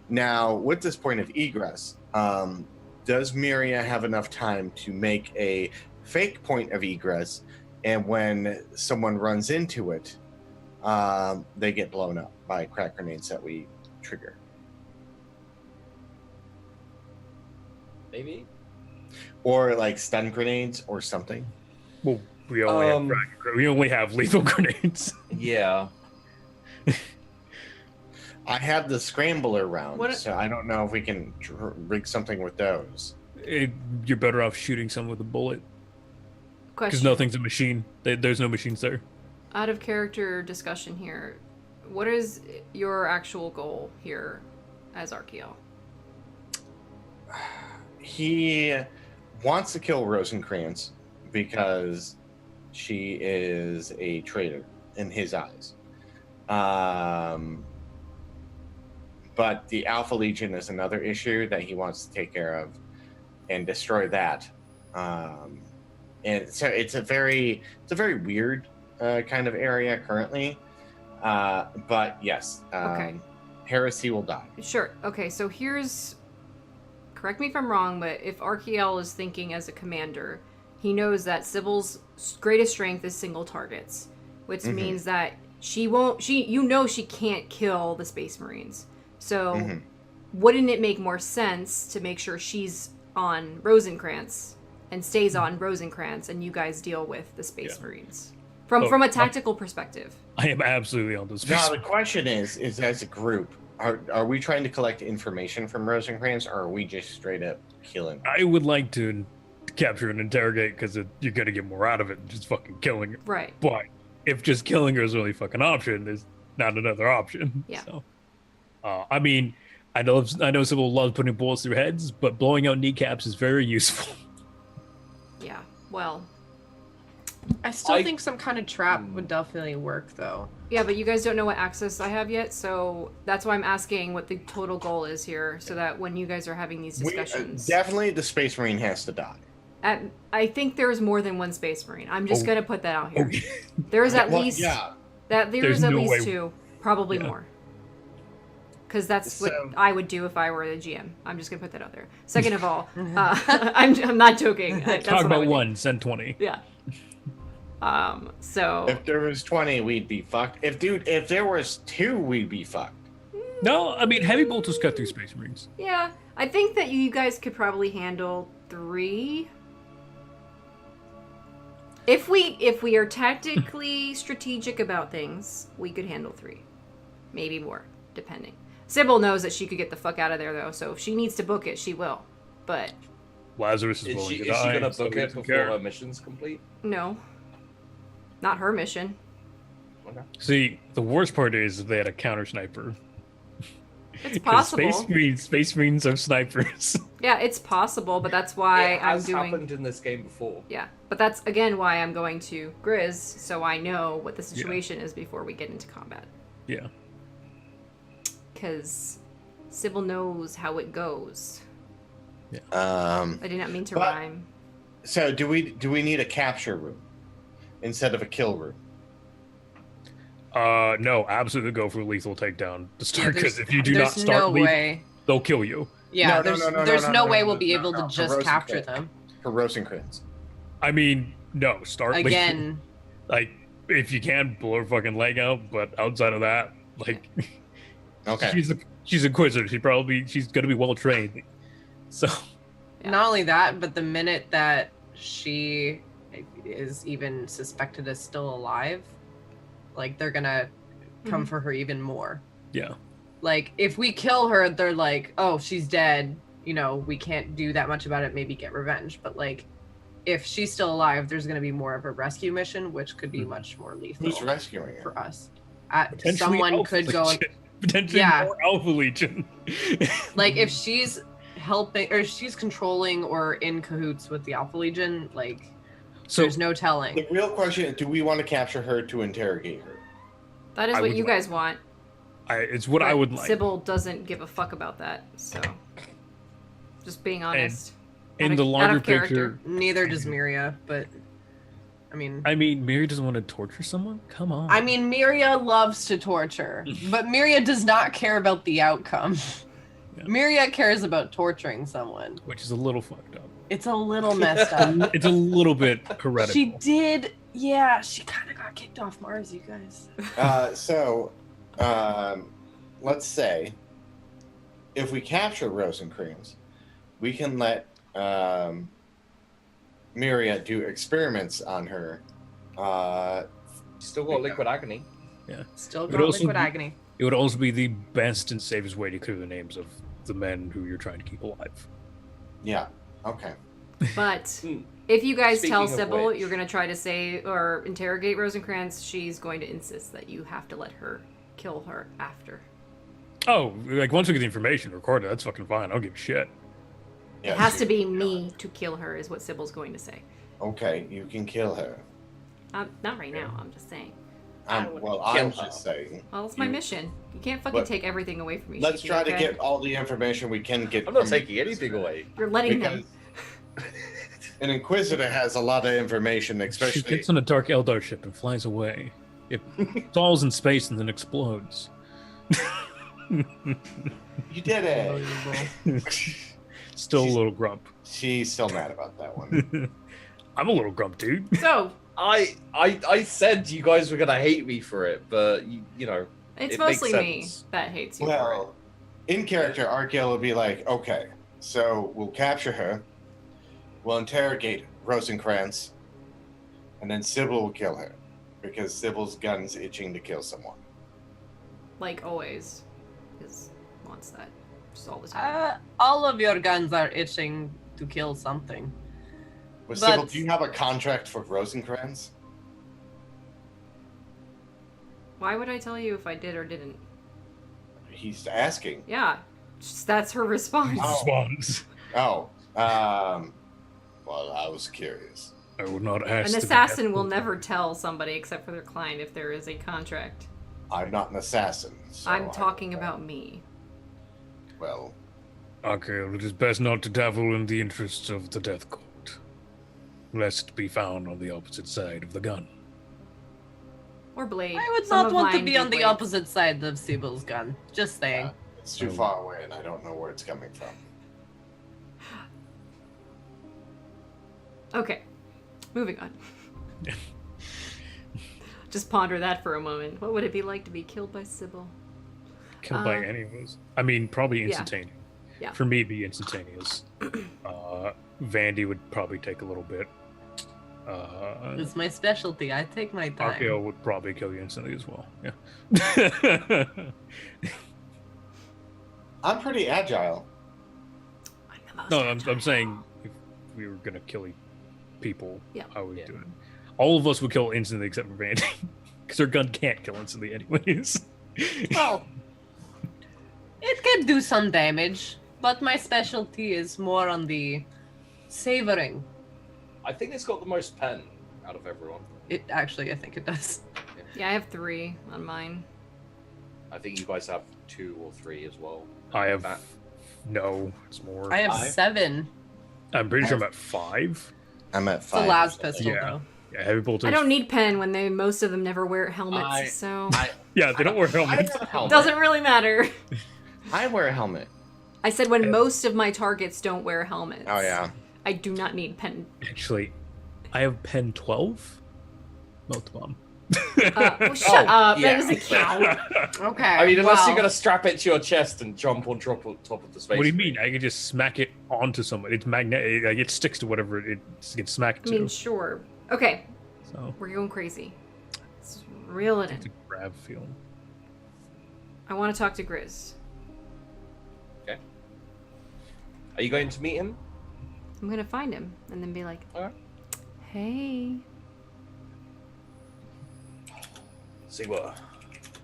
Now, with this point of egress, does Miria have enough time to make a fake point of egress, and when someone runs into it, they get blown up by crack grenades that we trigger? Maybe. Or like stun grenades or something? Well, we only have lethal grenades. Yeah. I have the scrambler round, What- so I don't know if we can rig something with those. You're better off shooting someone with a bullet because Question. nothing's a machine. There's no machines there. Out of character discussion here. What is your actual goal here as Archaeo? He wants to kill Rosencrantz because she is a traitor in his eyes. But the Alpha Legion is another issue that he wants to take care of and destroy that. And so it's a very weird kind of area currently. But yes, Okay. Heresy will die. Sure. Okay, so here's... Correct me if I'm wrong, but if Archael is thinking as a commander, he knows that Sybil's greatest strength is single targets, which means that she can't kill the Space Marines. So wouldn't it make more sense to make sure she's on Rosencrantz and stays on Rosencrantz and you guys deal with the Space Marines? From a tactical perspective. I am absolutely on this. Now the question is as a group, are we trying to collect information from Rosencrantz, or are we just straight up killing her? I would like to capture and interrogate because you're gonna get more out of it than just fucking killing her. Right. But if just killing her is the only fucking option, there's not another option. Yeah. So, I mean, I know Sybil loves putting bullets through heads, but blowing out kneecaps is very useful. Yeah. Well, I still think some kind of trap would definitely work, though. yeah, but you guys don't know what access I have yet, so that's why I'm asking what the total goal is here, so that when you guys are having these discussions... Definitely the Space Marine has to die. I think there's more than one Space Marine. I'm just gonna put that out here. Okay. There's at Well, least... yeah. There's at no least way- two. Probably more. Because that's what I would do if I were the GM. I'm just gonna put that out there. Second of all, I'm not joking. That's Talk what I about would do. one, send 20. Yeah. So If there was 20, we'd be fucked. If there was 2, we'd be fucked. No, I mean, heavy bolts was cut through Space Marines. yeah, I think that you guys could probably handle 3. If we are tactically strategic about things, we could handle 3, maybe more, depending. Sybil knows that she could get the fuck out of there though, so if she needs to book it, she will. But Lazarus is Is willing she to going die. to so book he it doesn't before care. her mission's complete? no, not her mission. Okay. See, the worst part is if they had a counter sniper. It's 'Cause possible. Space Marines are snipers. Yeah, it's possible, but that's why It I'm has doing. happened in this game before. Yeah, but that's again why I'm going to Grizz, so I know what the situation is before we get into combat. Yeah. Because Sybil knows how it goes. Um, I did not mean to But- rhyme. so do we need a capture room instead of a kill room? No, absolutely go for lethal takedown to start, because if you do not There's start no lethal, way. they'll kill you. Yeah, No, there's no way no, we'll be no, able no, to for just capture Rosencrantz. them. For Rosencrantz. I mean, no, start lethal. Again. Like, if you can, blow her fucking leg out, but outside of that, like, Okay. she's a quizzer. She's gonna be well trained. So, Yeah. Not only that, but the minute that she is even suspected as still alive, like they're gonna come for her even more. yeah. Like if we kill her, they're like, oh, she's dead. You know, we can't do that much about it. Maybe get revenge. But like, if she's still alive, there's gonna be more of a rescue mission, which could be much more lethal Who's rescuing her? for us. Potentially Someone Alpha could go. Legion. Potentially Yeah. more Alpha Legion. Like if she's helping or she's controlling or in cahoots with the Alpha Legion, like So There's no telling. The real question is, do we want to capture her to interrogate her? That is I what would you like- guys want. it's what I but would like. Sybil doesn't give a fuck about that, so just being honest. In Out the of larger character. picture, Neither does Miria, but I mean, Miri doesn't want to torture someone. Come on. Miria loves to torture, but Miria does not care about the outcome. Yeah. Miria cares about torturing someone. Which is a little fucked up. It's a little messed up. It's a little bit heretical. She did, yeah. She kind of got kicked off Mars, you guys. Let's say if we capture Rosencrantz, we can let Miria do experiments on her. Still got liquid agony. Still But got also- liquid agony. It would also be the best and safest way to clear the names of the men who you're trying to keep alive. Yeah. Okay. But if you guys tell Speaking of Sybil which- you're going to try to say or interrogate Rosencrantz, she's going to insist that you have to let her kill her after. Oh, like once we get the information recorded, that's fucking fine. I don't give a shit. Yeah, It has she- to be me to kill her, is what Sybil's going to say. Okay, you can kill her. Not right now, I'm just saying. I'm kill just her. saying. Well, it's my You- mission. You can't fucking But- take everything away from me. Let's Sheepy, try to okay? get all the information we can get. I'm not from taking the anything Inquisitor, away. You're letting because them. an Inquisitor has a lot of information, She especially. gets on a dark Eldar ship and flies away. It falls in space and then explodes. You did it. Still a little grump. She's still mad about that one. I'm a little grump, dude. So, I said you guys were gonna hate me for it, but you know, it's It makes mostly me sense. that hates you for Well, in character, Arkel will be like, okay, so we'll capture her, we'll interrogate Rosencrantz, and then Sybil will kill her because Sybil's gun's itching to kill someone. it. Like always. Because wants that. Just all the time. All of your guns are itching to kill something. But But- Sybil, do you have a contract for Rosencrantz? Why would I tell you if I did or didn't? He's asking. Yeah. Just, that's her response. Oh. Swans. Oh, well, I was curious. I would not ask. An to be assassin will asked. never tell somebody except for their client if there is a contract. I'm not an assassin. So I'm talking about me. Well, Okay, well, it is best not to dabble in the interests of the Death Court, lest be found on the opposite side of the gun. Or Blade. I would Some not of want to mine be do on the Blade. opposite side of Sybil's gun. Just saying. it's too far away, and I don't know where it's coming from. Okay. Moving on. Just ponder that for a moment. What would it be like to be killed by Sybil? Killed by Uh, any of us. I mean, probably yeah. instantaneous. Yeah. For me, it'd be instantaneous. Vandy would probably take a little bit. It's my specialty. I take my time. Arkeo would probably kill you instantly as well. Yeah. I'm pretty agile. I'm the most No, agile. I'm saying if we were gonna kill people, Yeah. how would we Yeah. do it? All of us would kill instantly except for Vandy, because her gun can't kill instantly anyways. Well, it can do some damage, but my specialty is more on the savoring. I think it's got the most pen out of everyone. It actually, I think it does. Yeah, I have 3 on mine. I think you guys have 2 or 3 as well. I have That- no. It's more. I have Five? 7. I'm pretty sure I'm at 5. I'm at It's the 5. last pistol, Yeah. though. Yeah, heavy bolters. I don't need pen when most of them never wear helmets, I- so Yeah, they don't wear I helmets. have a helmet. doesn't really matter. I wear a helmet. I said when most of my targets don't wear helmets. Oh yeah. I do not need pen. Actually, I have pen 12. Melt bomb. Shut up. yeah. That doesn't count. Okay. I mean, unless well, you're gonna strap it to your chest and jump on top of the space. What do you mean? I can just smack it onto someone. It's magnetic. Like it sticks to whatever it gets smacked I to. mean, sure. Okay, So we're going crazy. Let's reel it it's a in. grab feel. I want to talk to Grizz. Are you going to meet him? I'm gonna find him and then be like, Alright. "Hey." Sigma,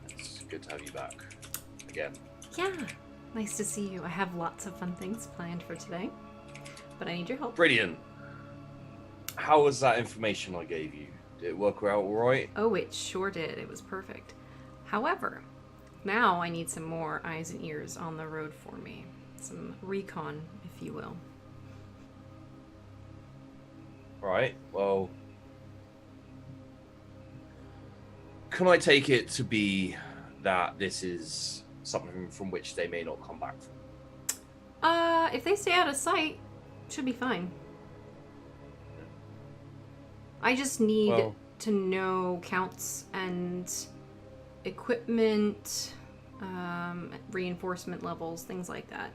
it's good to have you back again. Yeah. Nice to see you. I have lots of fun things planned for today, but I need your help. Brilliant. How was that information I gave you? Did it work out all right? Oh, it sure did. It was perfect. However, now I need some more eyes and ears on the road for me. Some recon, if you will. Right, well... Can I take it to be that this is something from which they may not come back from? If they stay out of sight, should be fine. I just need to know counts and equipment, reinforcement levels, things like that.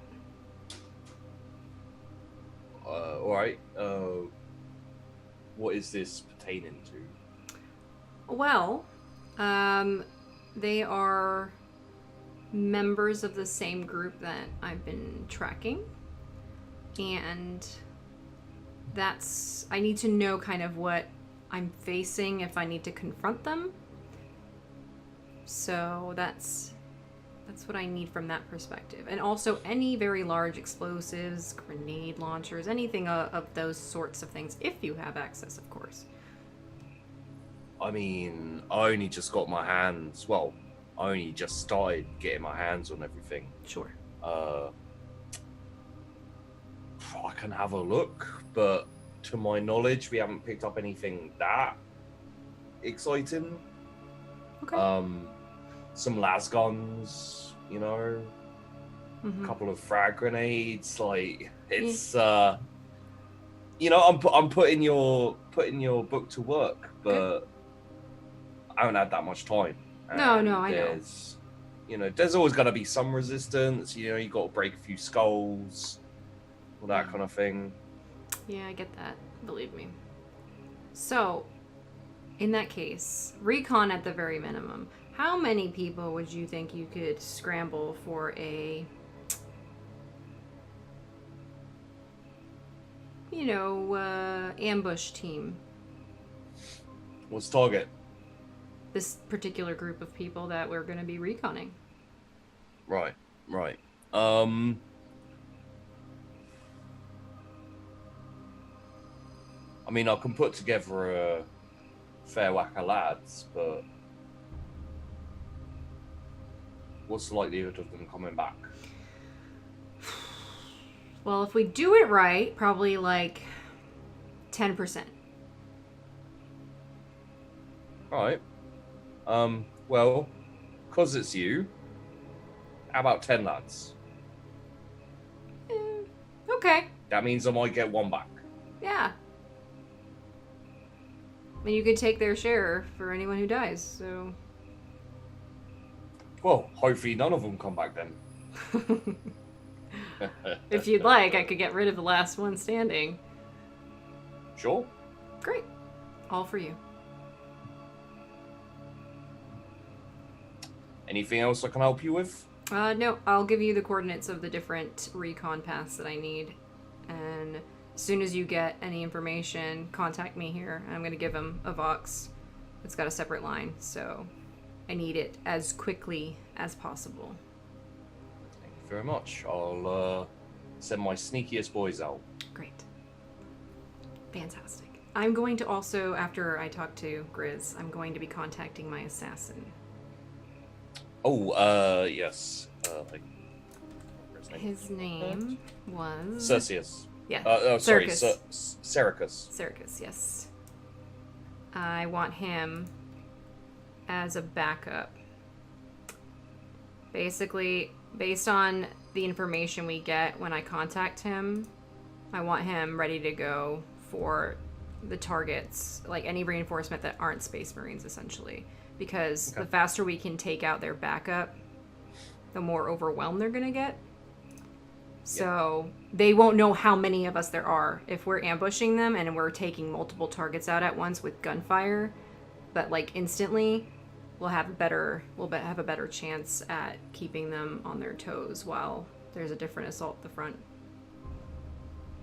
Alright, what is this pertaining to? Well, they are members of the same group that I've been tracking. And I need to know kind of what I'm facing if I need to confront them. So that's what I need from that perspective. And also any very large explosives, grenade launchers, anything of those sorts of things, if you have access, of course. I mean, I only just got my hands, well, I only just started getting my hands on everything. Sure. I can have a look, but to my knowledge, we haven't picked up anything that exciting. Okay. Some las guns, you know, a couple of frag grenades. Like it's, you know, I'm putting your book to work, but I haven't had that much time. No, I know. You know, there's always going to be some resistance. You know, you got to break a few skulls, all that kind of thing. Yeah, I get that. Believe me. So, in that case, recon at the very minimum. How many people would you think you could scramble for a, you know, ambush team? What's target? This particular group of people that we're going to be reconning. Right. I mean, I can put together a fair whack of lads, but what's the likelihood of them coming back? Well, if we do it right, probably like 10%. Right. Well, because it's you, how about 10 lads? Okay. That means I might get one back. Yeah. I mean, you could take their share for anyone who dies, so... Well, hopefully none of them come back then. If you'd like, I could get rid of the last one standing. Sure. Great. All for you. Anything else I can help you with? No, I'll give you the coordinates of the different recon paths that I need. And as soon as you get any information, contact me here. I'm going to give him a Vox. It's got a separate line, so I need it as quickly as possible. Thank you very much. I'll send my sneakiest boys out. Great. Fantastic. I'm going to also, after I talk to Grizz, I'm going to be contacting my assassin. Oh, yes. His name was... Cerseus. Yeah. Sorry, Circus. Sericus. Circus, yes. I want him as a backup. Basically, based on the information we get when I contact him, I want him ready to go for the targets, like any reinforcement that aren't Space Marines, essentially. Because the faster we can take out their backup, the more overwhelmed they're going to get. So they won't know how many of us there are if we're ambushing them and we're taking multiple targets out at once with gunfire. But like instantly, we'll have a better chance at keeping them on their toes while there's a different assault at the front.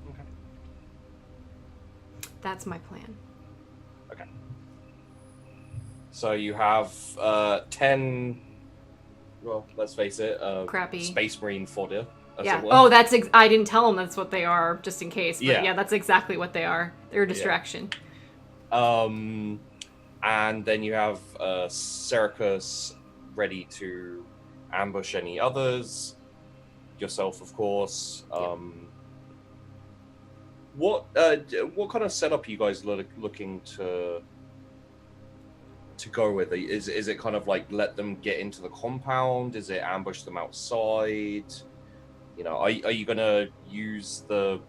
Okay. That's my plan. Okay. So you have 10, well, let's face it, Crappy Space Marine fodder. as Yeah. it were. Oh, I didn't tell them that's what they are, just in case. But Yeah. yeah, that's exactly what they are. They're a distraction. And then you have Sericus ready to ambush any others. Yourself, of course. What kind of setup are you guys looking to go with? Is it kind of like let them get into the compound? Is it ambush them outside? You know, are you gonna use the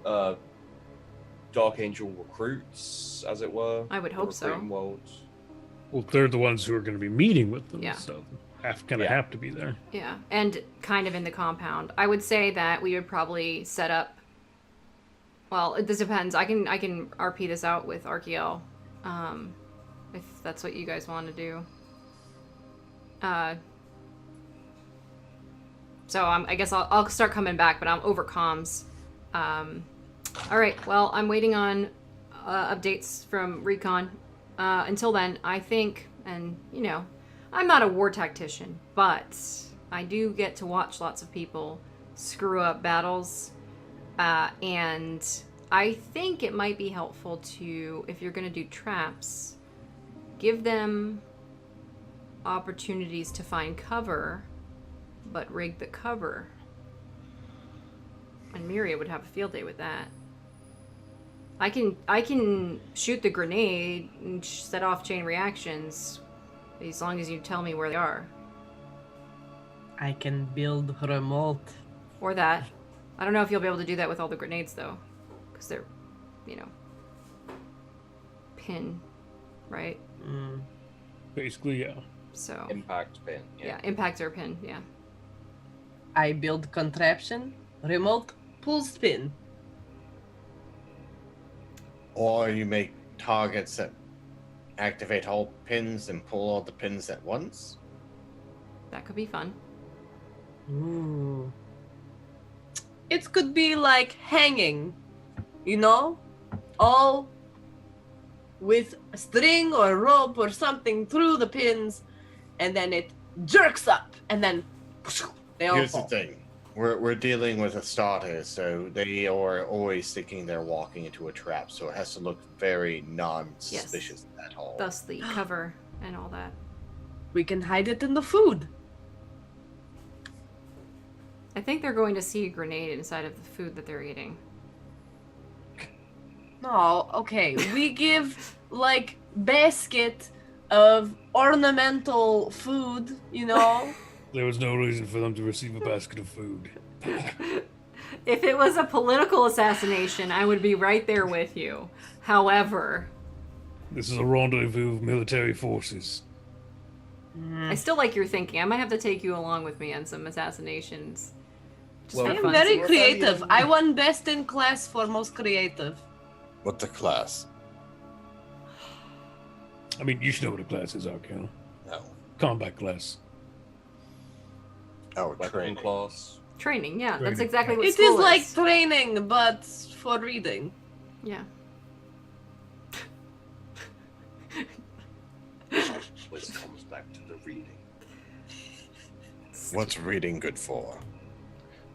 Dark Angel recruits, as it were? I would the hope so. recruiting world? Well, they're the ones who are going to be meeting with them, Yeah. so have to be there. Yeah, and kind of in the compound. I would say that we would probably set up. Well, this depends. I can RP this out with Archaeal, if that's what you guys want to do. So I guess I'll start coming back, but I'm over comms. All right. Well, I'm waiting on updates from Recon. Until then, I think, and you know, I'm not a war tactician, but I do get to watch lots of people screw up battles, and I think it might be helpful to, if you're going to do traps, give them opportunities to find cover, but rig the cover. And Miria would have a field day with that. I can shoot the grenade and set off chain reactions, as long as you tell me where they are. I can build remote. Or that. I don't know if you'll be able to do that with all the grenades, though. Because they're, you know, pin, right? Basically, yeah. So, Impact pin. yeah, impacts are pin, yeah. I build contraption, remote, pull spin. Or you make targets that activate all pins and pull all the pins at once. That could be fun. Ooh. It could be like hanging, you know? All with a string or rope or something through the pins, and then it jerks up, and then they all Here's fall. the thing. We're dealing with a starter, so they are always thinking they're walking into a trap, so it has to look very non-suspicious at all. Thus the cover and all that. We can hide it in the food. I think they're going to see a grenade inside of the food that they're eating. No, okay. We give like basket of ornamental food, you know? There was no reason for them to receive a basket of food. If it was a political assassination, I would be right there with you. However, This is a rendezvous of military forces. I still like your thinking. I might have to take you along with me on some assassinations. Just Well, for I am fun. very We're creative. very- I won best in class for most creative. What the class? I mean, you should know what a class is, Arkel. No. Combat class. Oh, Weapon training. class. Training, yeah. That's Training. exactly what It school is like training, but for reading. Yeah. Which comes back to the reading. What's reading good for?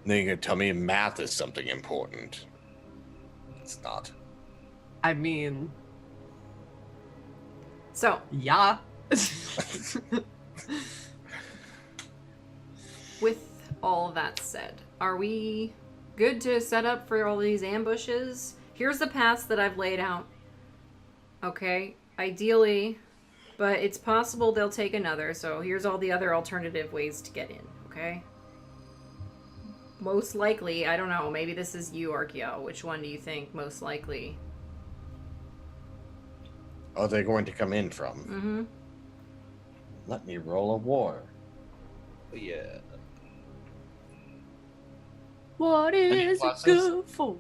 Then you're gonna tell me math is something important. It's not. I mean, So, yeah. with all that said, are we good to set up for all these ambushes? Here's the paths that I've laid out. Okay, ideally, but it's possible they'll take another, so here's all the other alternative ways to get in, okay? Most likely, I don't know, maybe this is you, Archeo. Which one do you think most likely? Are they going to come in from? Mm-hmm. Let me roll a war. But yeah. What is it classes? good for?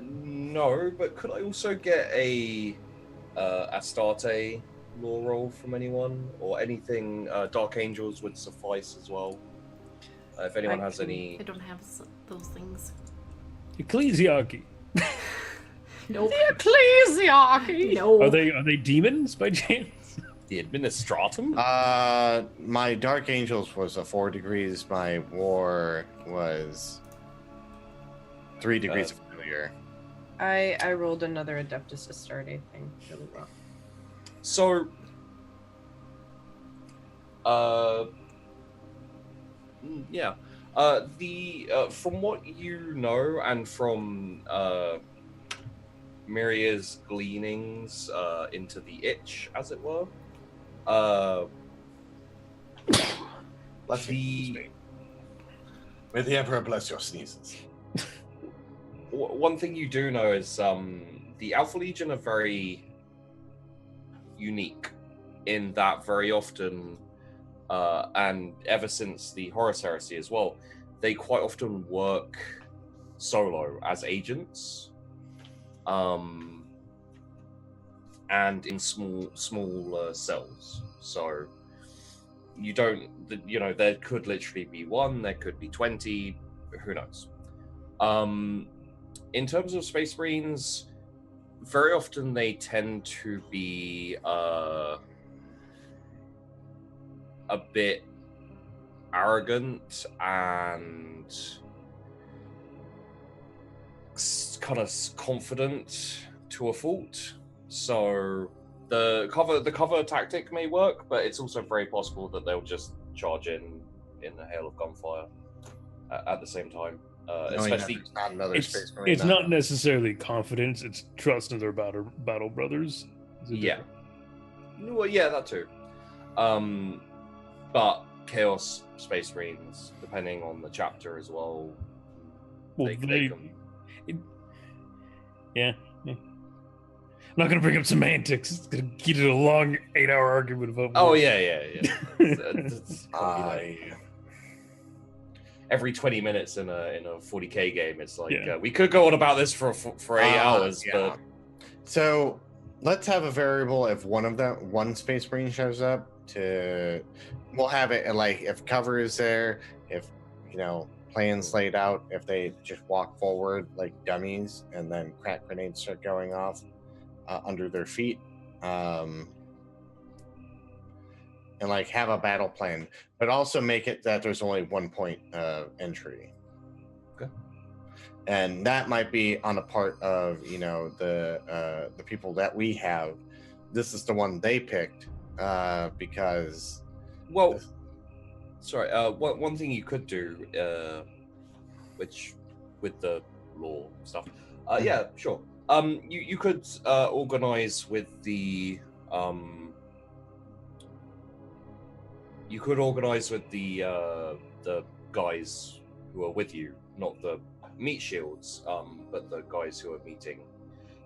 No, but could I also get a Astarte lore roll from anyone? Or anything, Dark Angels would suffice as well. If anyone has any... I don't have those things. Ecclesiarchy. Nope. The ecclesiarchy. No. Are they demons by chance? The administratum? My Dark Angels was a 4 degrees. My War was 3 degrees of failure. I rolled another Adeptus Astarte thing really well. So, yeah. From what you know and from Miria's gleanings into the itch, as it were, May the Emperor bless your sneezes. one thing you do know is the Alpha Legion are very unique in that very often, and ever since the Horus Heresy as well, they quite often work solo as agents, and in small cells. So you don't, there could literally be one, there could be 20, who knows. In terms of Space Marines, very often they tend to be a bit arrogant and kind of confident to a fault. So the cover tactic may work, but it's also very possible that they'll just charge in a hail of gunfire at the same time. Especially, not another Space Marine. It's not necessarily confidence; it's trust in their battle brothers. Yeah. Well, yeah, that too. But Chaos Space Marines, depending on the chapter as well. Well, yeah. I'm not going to bring up semantics. It's going to get a long 8-hour argument about. Oh yeah. It's every 20 minutes in a 40k game, it's like we could go on about this for 8 hours, but so let's have a variable if one Space Marine shows up. We'll have it like if cover is there, if plans laid out, if they just walk forward like dummies and then crack grenades start going off under their feet, and like have a battle plan, but also make it that there's only 1 point entry. Okay. And that might be on the part of the people that we have. This is the one they picked because. Well, sorry. One thing you could do, which with the law stuff, yeah, sure. You could organize with the You could organize with the guys who are with you, not the meat shields, but the guys who are meeting.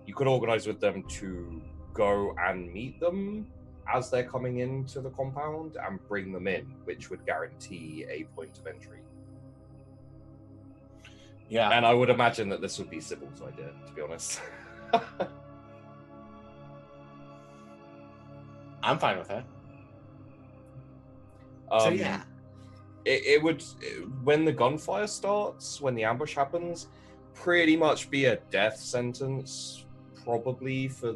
You could organize with them to go and meet them as they're coming into the compound and bring them in, which would guarantee a point of entry. Yeah. And I would imagine that this would be Sybil's idea, to be honest. I'm fine with that. So yeah. It would, when the gunfire starts, when the ambush happens, pretty much be a death sentence, probably for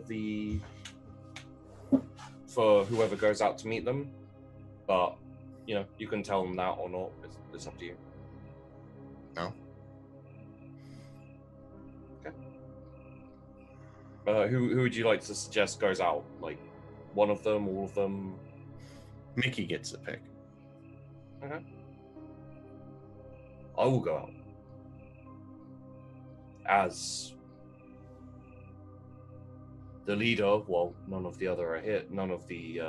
whoever goes out to meet them. But, you can tell them that or not. It's up to you. No. Okay. Who would you like to suggest goes out? Like, one of them, all of them? Mickey gets the pick. Okay. I will go out. As the leader, well, none of the other are here. None of the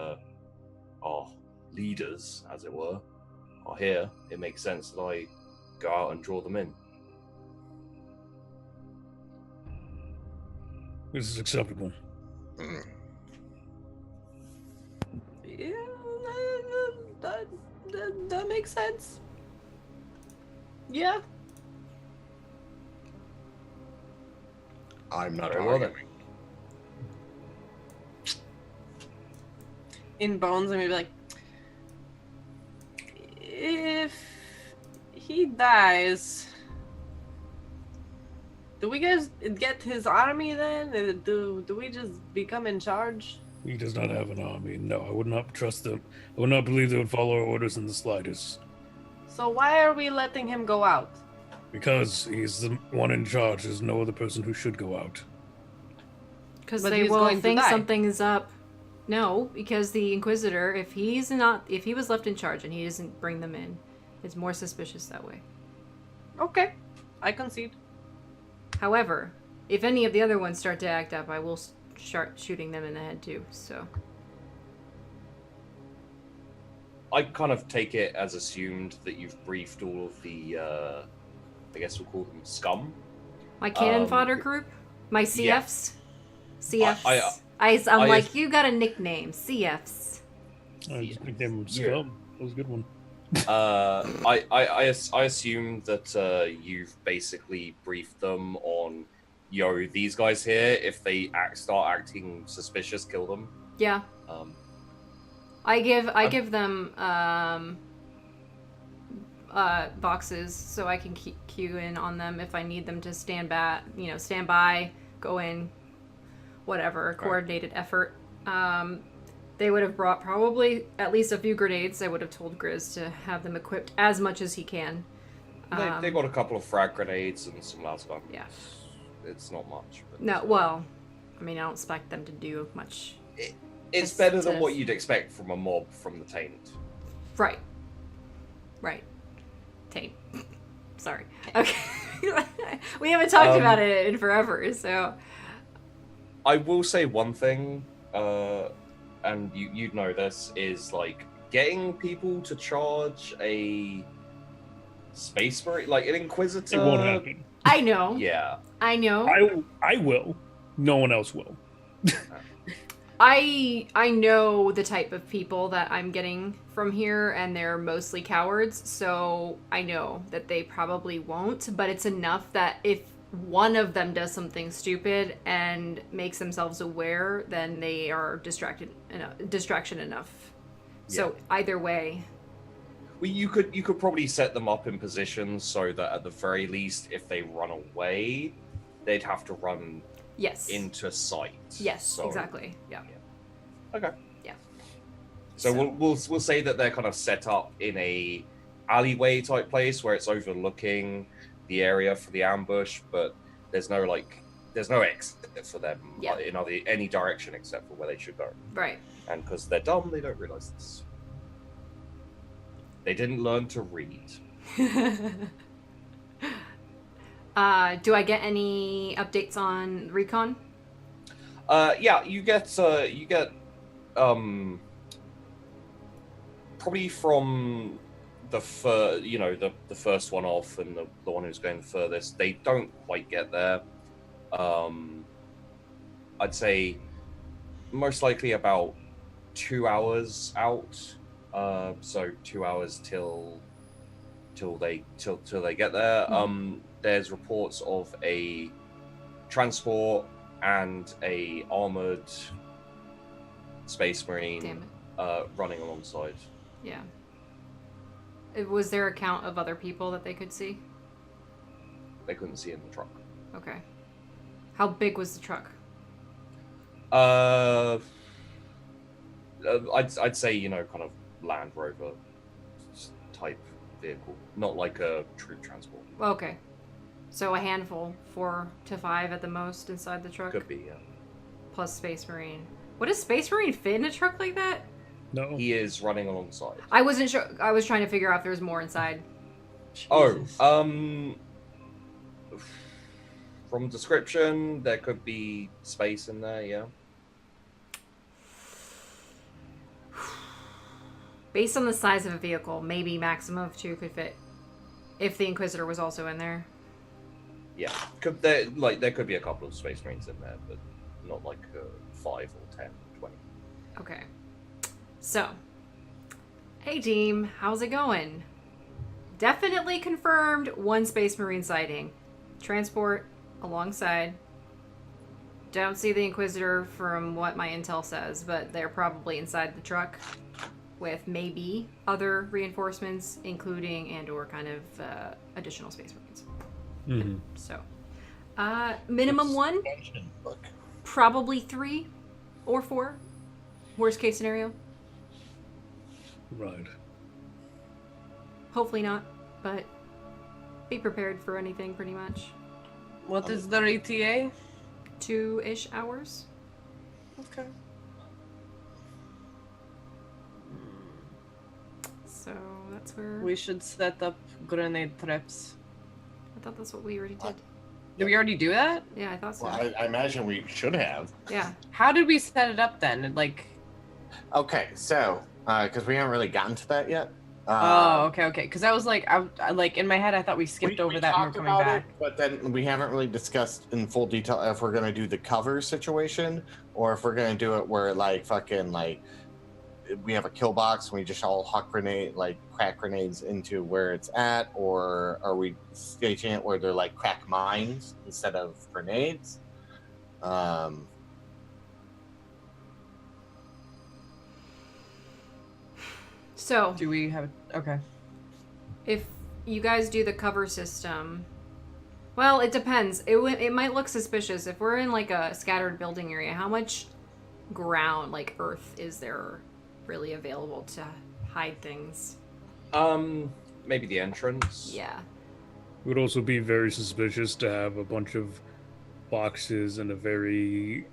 our leaders, as it were, are here. It makes sense that I go out and draw them in. This is acceptable. Mm. Yeah, that makes sense. Yeah. I'm not Very well then. arguing. In Bones, I'm gonna be like, if he dies, do we guys get his army then? Do we just become in charge? He does not have an army. No, I would not trust them. I would not believe they would follow our orders in the slightest. So why are we letting him go out? Because he's the one in charge. There's no other person who should go out. Because But they he's will going to think die. something is up. No, because the Inquisitor, if he was left in charge and he doesn't bring them in, it's more suspicious that way. Okay, I concede. However, if any of the other ones start to act up, I will start shooting them in the head too, so. I kind of take it as assumed that you've briefed all of the, I guess we'll call them scum. My cannon fodder group? My CFs? Yeah. CFs. I'm like, you got a nickname, CFs. I just nicknamed him Scum. That was a good one. I assume that you've basically briefed them on, yo, these guys here, if they start acting suspicious, kill them. Yeah. I give them boxes so I can queue in on them if I need them to stand by, go in, whatever, coordinated effort. They would have brought probably at least a few grenades. I would have told Grizz to have them equipped as much as he can. They got a couple of frag grenades and some lasgun. Yeah. It's not much. But No, well, I mean, I don't expect them to do much. it's better than what you'd expect from a mob from the Taint. Right. Taint. Sorry. Okay. We haven't talked about it in forever, so. I will say one thing, and you'd know this, is like getting people to charge a Space Marine, like an Inquisitor. It won't happen. I know. Yeah. I know. I will. No one else will. I know the type of people that I'm getting from here, and they're mostly cowards, so I know that they probably won't, but it's enough that if one of them does something stupid and makes themselves aware, then they are distraction enough. Yeah. So either way. Well, you could probably set them up in positions so that at the very least, if they run away, they'd have to run Yes. into sight. Yes, So- exactly. Yeah. Okay. Yeah. So we'll say that they're kind of set up in a alleyway type place where it's overlooking the area for the ambush, but there's no exit for them Yeah. in any direction except for where they should go. Right. And because they're dumb, they don't realize this. They didn't learn to read. Do I get any updates on recon? Yeah, you get probably from the first one off and the one who's going the furthest. They don't quite get there. I'd say most likely about 2 hours out. So 2 hours till they get there. There's reports of a transport and a armored Space Marine Damn it. running alongside. Yeah. Was there a count of other people that they could see? They couldn't see in the truck. Okay. How big was the truck? I'd say kind of Land Rover type vehicle, not like a troop transport. Okay. So a handful, 4 to 5 at the most inside the truck? Could be, yeah. Plus Space Marine. What does Space Marine fit in a truck like that? No. He is running alongside. I wasn't sure. I was trying to figure out if there was more inside. Jesus. From description, there could be space in there, yeah. Based on the size of a vehicle, maybe maximum of 2 could fit. If the Inquisitor was also in there. Yeah, there could be a couple of Space Marines in there, but not like 5 or 10, 20. Okay. So, hey team, how's it going? Definitely confirmed 1 Space Marine sighting. Transport alongside. Don't see the Inquisitor from what my intel says, but they're probably inside the truck with maybe other reinforcements, including and/or kind of additional Space Marines. Mm-hmm. So, minimum 1, Look. probably 3 or 4. Worst case scenario? Right. Hopefully not, but be prepared for anything pretty much. What is the ETA? 2-ish hours. Okay. So that's where We should set up grenade traps. I thought that's what we already did. Did we already do that? Yeah, I thought so. Well, I imagine we should have. Yeah. How did we set it up then? Like, Okay, so because we haven't really gotten to that yet. oh, okay. Because I was like, I like in my head, I thought we skipped over that and we're talked coming about back. it, but then we haven't really discussed in full detail if we're gonna do the cover situation or if we're gonna do it where like fucking like we have a kill box and we just all huck crack grenades into where it's at, or are we staging it where they're like crack mines instead of grenades? So Do we have? Okay. if you guys do the cover system, well, it depends. It might look suspicious if we're in like a scattered building area. How much ground, like earth, is there really available to hide things? Maybe the entrance. Yeah. It would also be very suspicious to have a bunch of boxes and a very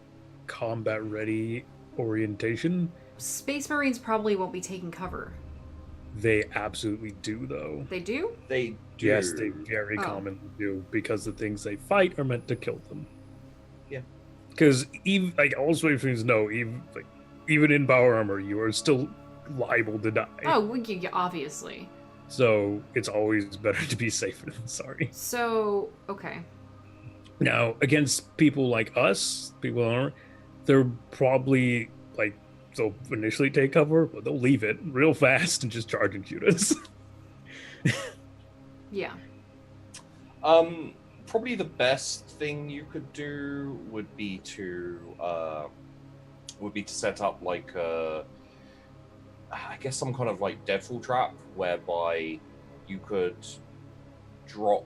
combat-ready orientation. Space Marines probably won't be taking cover. They absolutely do, though. They do? They do. Yes, they very Oh. commonly do, because the things they fight are meant to kill them. Yeah. Because even like all Space Marines know, even in power armor, you are still liable to die. Oh, obviously. So it's always better to be safer than sorry. So, okay. Now, against people like us, people in armor, they're probably like they'll initially take cover, but they'll leave it real fast and just charge and shoot us. Yeah. Probably the best thing you could do would be to set up like I guess some kind of like deadfall trap whereby you could drop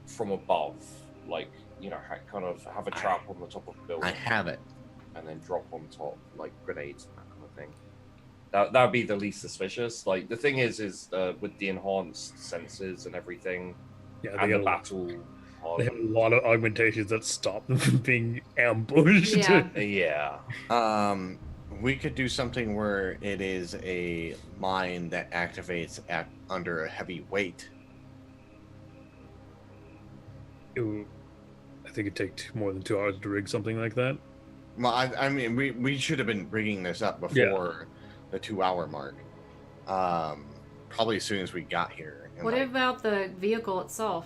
from above, like, you know, kind of have a trap on the top of the building. I have it. And then drop on top, like grenades and that kind of thing. That would be the least suspicious. Like, the thing is with the enhanced senses and everything, Yeah, and they the got battle. they have a lot of augmentations that stop them from being ambushed. Yeah. Yeah. We could do something where it is a mine that activates under a heavy weight. I think it'd take more than 2 hours to rig something like that. Well, I mean, we should have been bringing this up before the 2-hour mark. Probably as soon as we got here. And What like, about the vehicle itself?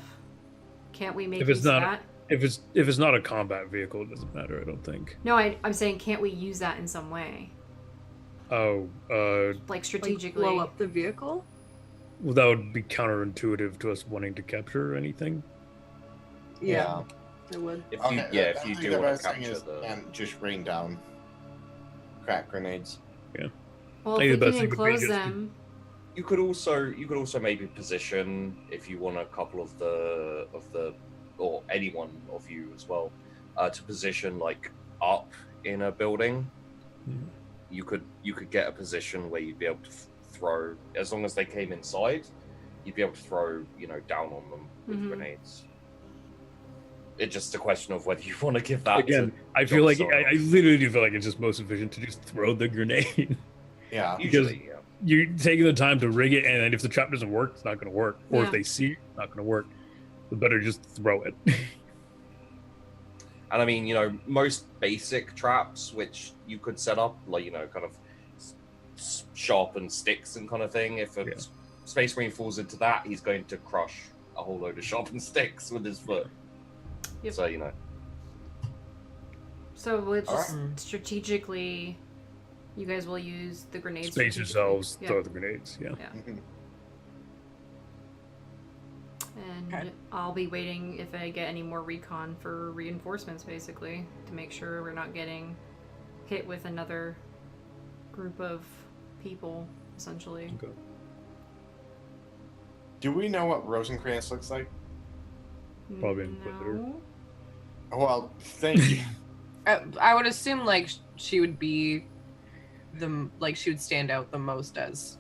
Can't we make If it's use not- of that? If it's not a combat vehicle, it doesn't matter. I don't think. No, I'm saying, can't we use that in some way? Oh, Like strategically? Blow up the vehicle? well, that would be counterintuitive to us wanting to capture anything. Yeah, it would. If okay, you, I if you think do the want best to thing capture is the. just rain down crack grenades. Well, Maybe if the we best can thing would be enclose just to- them. You could also maybe position, if you want a couple of the or anyone of you as well, to position like up in a building. Mhm. You could get a position where you'd be able to throw, as long as they came inside, you'd be able to throw, you know, down on them with Mhm. grenades. It's just a question of whether you want to give that. Again, I feel like I literally do feel like it's just most efficient to just throw the grenade. Yeah. usually, yeah. You're taking the time to rig it, and then if the trap doesn't work, it's not going to work. Or Yeah. if they see it, it's not going to work. The better just throw it. And I mean, you know, most basic traps which you could set up, like, you know, kind of sharpen sticks and kind of thing. If a Yeah. Space Marine falls into that, he's going to crush a whole load of sharpened sticks with his foot. Yep. So, you know. So we'll just Alright. strategically, you guys will use the grenades. Space strategically. yourselves, Yeah. throw the grenades. Yeah. Mhm. And Okay. I'll be waiting if I get any more recon for reinforcements, basically, to make sure we're not getting hit with another group of people, essentially. Okay. Do we know what Rosencrantz looks like? Probably Inquisitor. No. Well, thank you. I would assume like she would be she would stand out the most as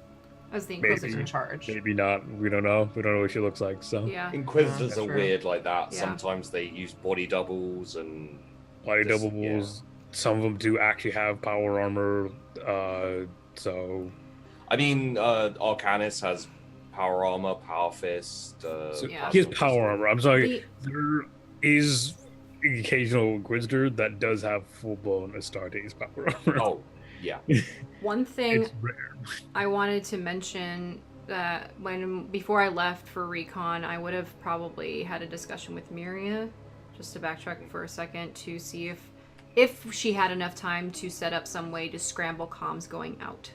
As the Maybe. who's in Inquisitor. charge. Maybe not. We don't know. We don't know what she looks like. So Yeah. Inquisitors Yeah, are true. weird like that. Yeah. Sometimes they use body doubles and body Just- doubles. Some of them do actually have power armor. So I mean, Arcanus has power armor, power fist. Yeah. he has plasma power pistol. armor. I'm sorry. The- There is an occasional Inquisitor that does have full blown Astartes power armor. Oh, yeah. One thing It's rare. I wanted to mention that before I left for recon, I would have probably had a discussion with Miria, just to backtrack for a second, to see if she had enough time to set up some way to scramble comms going out,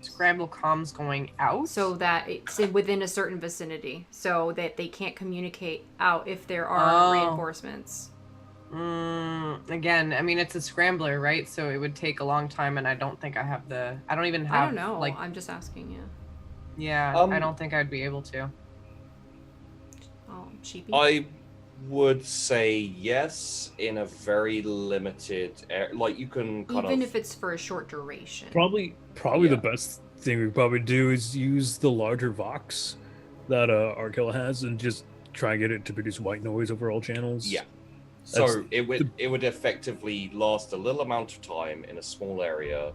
Scramble comms going out. so that it's within a certain vicinity, so that they can't communicate out if there are Oh. reinforcements. Again, I mean, it's a scrambler, right? So it would take a long time, and I don't think I have I don't even have. I don't know. Like, I'm just asking you. yeah, I don't think I'd be able to. Oh, sheepy. I would say yes in a very limited area. Like you can kind Even of. if it's for a short duration. Probably Yeah. the best thing we probably do is use the larger Vox that Arkilla has and just try and get it to produce white noise over all channels. Yeah. So That's it would effectively last a little amount of time in a small area,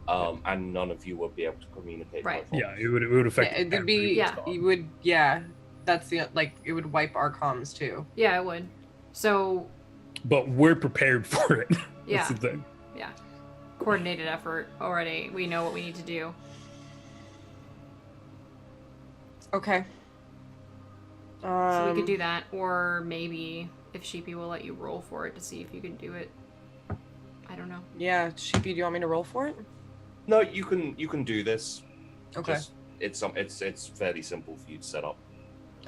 and none of you would be able to communicate. by Right. phone. Yeah, it would affect. Yeah, it would be. Yeah. You would. Yeah, that's the it would wipe our comms too. Yeah, it would. So, But we're prepared for it. Yeah. That's the thing. coordinated effort already. We know what we need to do. Okay. So we could do that, or maybe if Sheepy will let you roll for it to see if you can do it. I don't know. Yeah, Sheepy, do you want me to roll for it? No, you can do this. Okay. Just, it's fairly simple for you to set up.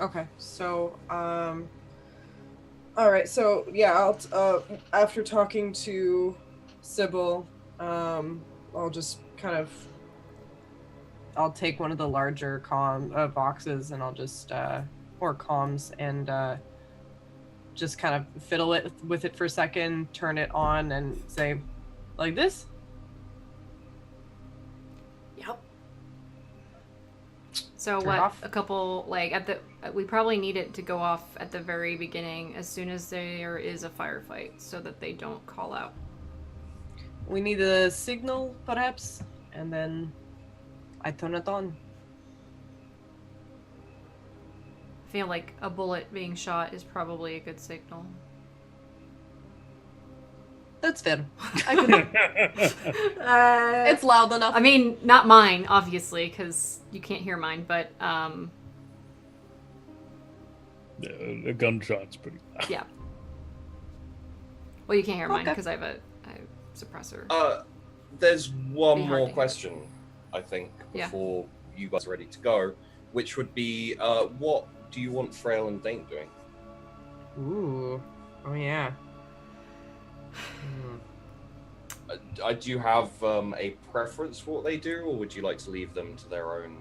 Okay, so all right, so yeah, I'll after talking to Sybil, I'll just I'll take one of the larger boxes and I'll just or comms and just kind of fiddle it with it for a second, turn it on, and say, like this. Yep. So Turn what? off. A couple we probably need it to go off at the very beginning, as soon as there is a firefight, so that they don't call out. We need a signal, perhaps, and then I turn it on. I feel like a bullet being shot is probably a good signal. That's fair. I could, it's loud enough. I mean, not mine, obviously, because you can't hear mine, but A gunshot's pretty loud. yeah. Well, you can't hear mine Okay. because I have a suppressor. There's one Be hard to more hear. question, I think, Yeah. before you guys are ready to go, which would be, what do you want Frail and Daint doing? Ooh. Oh yeah. Do you have a preference for what they do, or would you like to leave them to their own?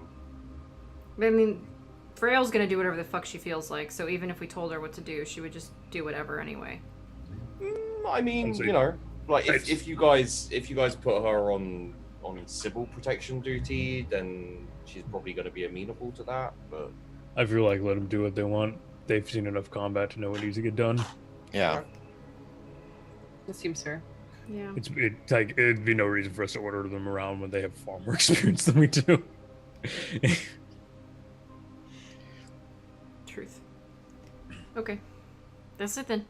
I mean, Frail's gonna do whatever the fuck she feels like, so even if we told her what to do, she would just do whatever anyway. I mean, So- you know, like It's- if you guys put her on civil protection duty, then she's probably going to be amenable to that. But I feel like let them do what they want. They've seen enough combat to know what needs to get done. Yeah. That seems fair. Yeah. It'd be no reason for us to order them around when they have far more experience than we do. Truth. Okay. That's it then.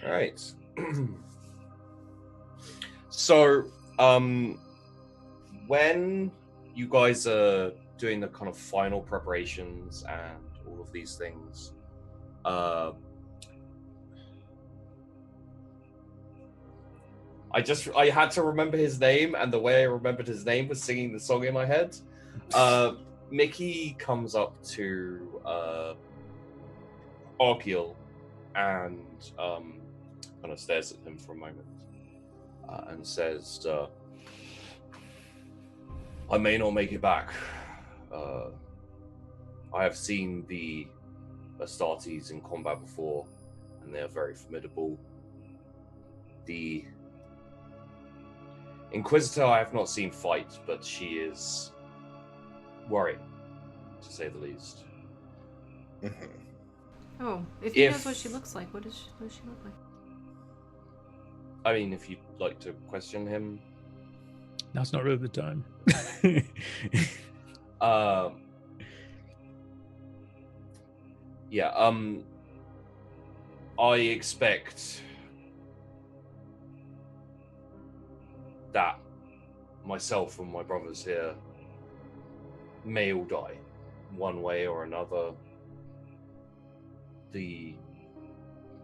all right. So, when you guys are doing the kind of final preparations and all of these things, I had to remember his name, and the way I remembered his name was singing the song in my head. Mickey comes up to Arkiel and kind of stares at him for a moment and says, I may not make it back. I have seen the Astartes in combat before, and they are very formidable. The Inquisitor I have not seen fight, but she is worrying, to say the least. Mhm. Oh, if he knows If- what she looks like, what does she look like? I mean, if you'd like to question him, That's not really the time. yeah, I expect that myself and my brothers here may all die, one way or another. The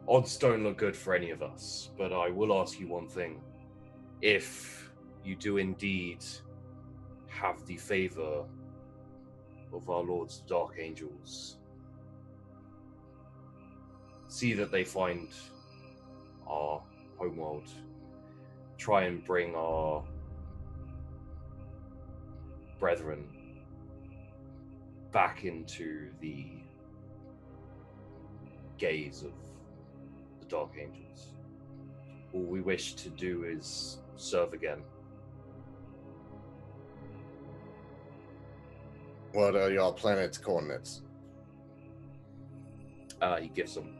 odds don't look good for any of us, but I will ask you one thing. If you do indeed have the favor of our lords, the Dark Angels, see that they find our homeworld, try and bring our brethren back into the gaze of the Dark Angels. All we wish to do is serve again. What are your planet's coordinates? He gives them.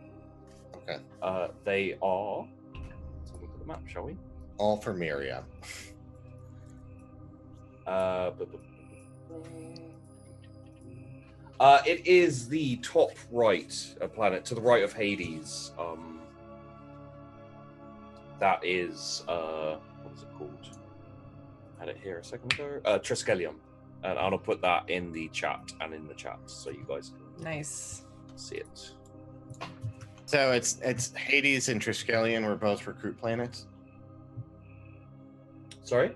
Okay. They are. Let's have a look at the map, shall we? All for Miriam. It is the top right planet, to the right of Hades. That is what is it called? I had it here a second ago. Triskelion, and I'll put that in the chat so you guys can Nice. see it. So it's Hades and Triskelion were both recruit planets. Sorry.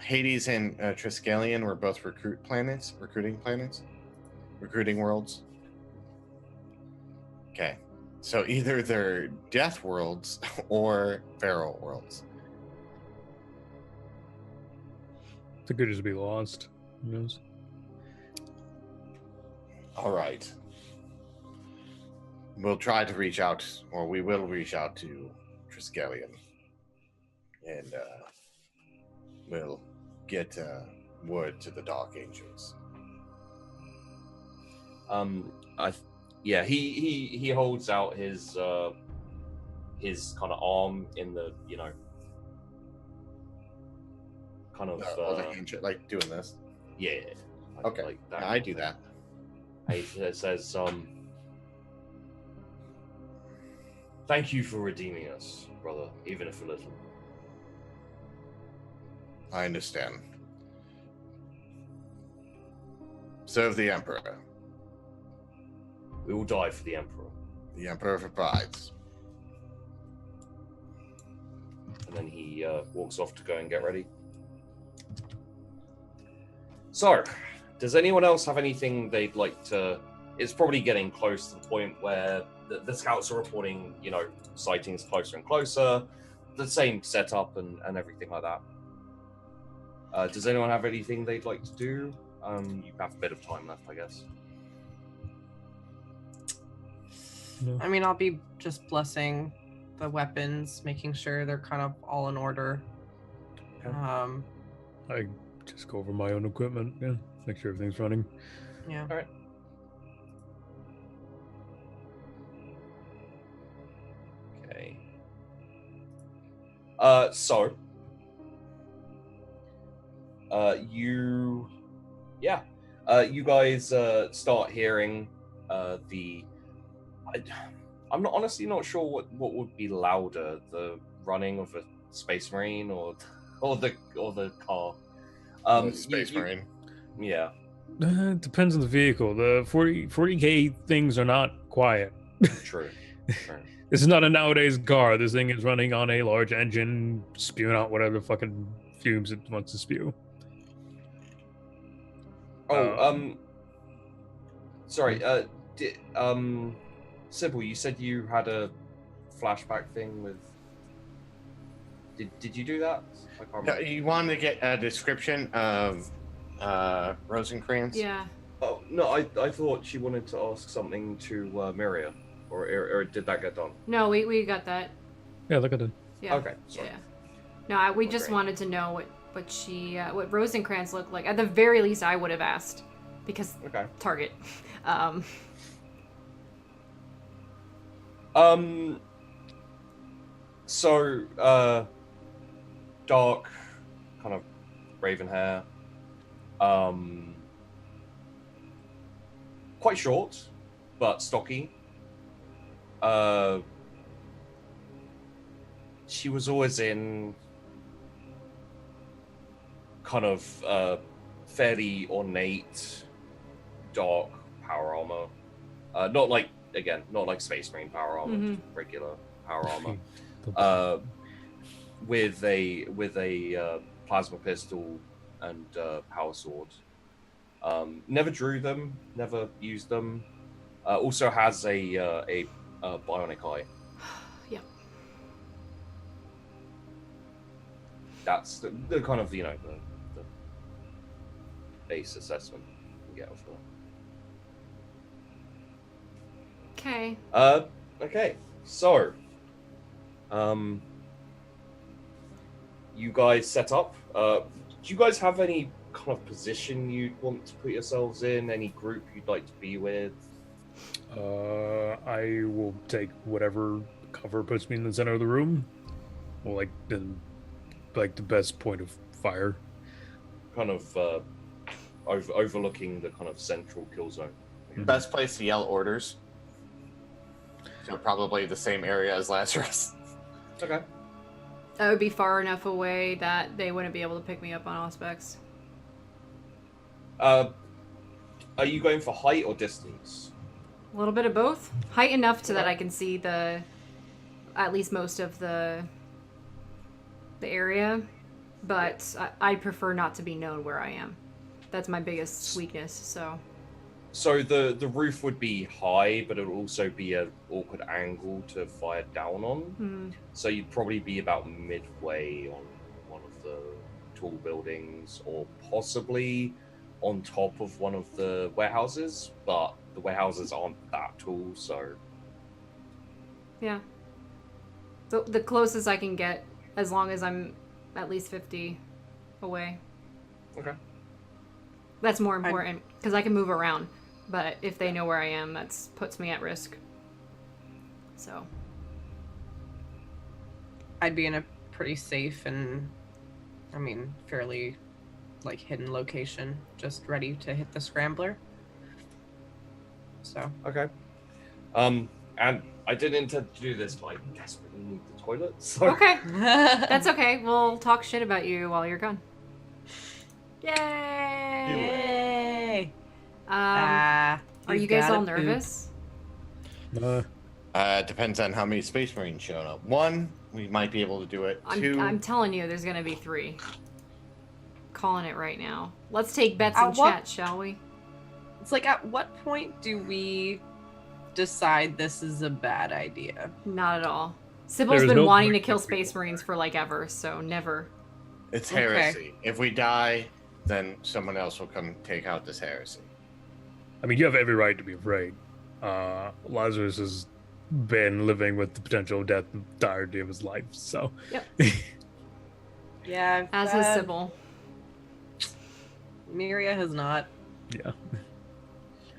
Hades and Triskelion were both recruiting planets, recruiting worlds. Okay, so either they're death worlds or feral worlds. It could just be lost. Who knows? All right. We'll try to reach out, or we will reach out to Triskelion, and we'll get word to the Dark Angels. He holds out his kind of arm in the, kind of Like doing this. yeah. Okay, like that. yeah, I do that. He says, thank you for redeeming us, brother, even if a little. I understand. Serve the Emperor. We will die for the Emperor. The Emperor provides. And then he walks off to go and get ready. So, does anyone else have anything they'd like to... It's probably getting close to the point where the scouts are reporting, sightings closer and closer, the same setup and everything like that. Does anyone have anything they'd like to do? You have a bit of time left, I guess. No. I mean, I'll be just blessing the weapons, making sure they're kind of all in order. Okay. I just go over my own equipment. Yeah, make sure everything's running. Yeah. All right. Okay. You guys start hearing I'm honestly not sure what would be louder, the running of a space marine or the car. Space Marine. Yeah. It depends on the vehicle. The 40k things are not quiet. True. This is not a nowadays car. This thing is running on a large engine, spewing out whatever fucking fumes it wants to spew. Sorry. Sybil, you said you had a flashback thing with. Did you do that? I can't remember. You wanted to get a description of Rosencrantz? Yeah. Oh no, I thought she wanted to ask something to Miria. or did that get done? No, we got that. Yeah, look at it. Yeah. Okay, sorry. Yeah. No, we just Great. wanted to know what Rosencrantz looked like. At the very least, I would have asked, because Okay. Target. So, dark, kind of raven hair. Quite short, but stocky. She was always in kind of fairly ornate, dark power armor. Not like Space Marine power armor, Mhm. just regular power armor. With a plasma pistol and power sword. Never drew them, never used them. Also has a bionic eye. Yep. That's the kind of the base assessment you get of her. Okay. Okay. So, you guys set up. Do you guys have any kind of position you'd want to put yourselves in? Any group you'd like to be with? I will take whatever cover puts me in the center of the room, or the best point of fire. Kind of overlooking the kind of central kill zone. Best place to yell orders. So probably the same area as Lazarus. Okay. That would be far enough away that they wouldn't be able to pick me up on Auspex. Are you going for height or distance? A little bit of both. Height enough so that I can see at least most of the area, but I'd prefer not to be known where I am. That's my biggest weakness, so. So the roof would be high, but it would also be an awkward angle to fire down on. So you'd probably be about midway on one of the tall buildings, or possibly on top of one of the warehouses, but the warehouses aren't that tall, so... Yeah. The closest I can get, as long as I'm at least 50 away. Okay. That's more important, because I can move around. But if they know where I am, that puts me at risk. So. I'd be in a pretty safe and, fairly, hidden location, just ready to hit the scrambler. So. Okay. And I didn't intend to do this, but I desperately need the toilet, so... Okay. That's okay. We'll talk shit about you while you're gone. Yay! Yay! Are you guys all nervous? Depends on how many Space Marines showing up. 1, we might be able to do it. 2, I'm telling you, there's gonna be 3. Calling it right now. Let's take bets in what- chat, shall we? It's at what point do we decide this is a bad idea? Not at all. Sybil's There's been no wanting to point kill if we Space don't. Marines for ever, so never. it's Okay. heresy. If we die, then someone else will come take out this heresy. I mean, you have every right to be afraid. Lazarus has been living with the potential death the entirety of his life, so. Yep. Yeah. As is Sybil. Miria has not. Yeah.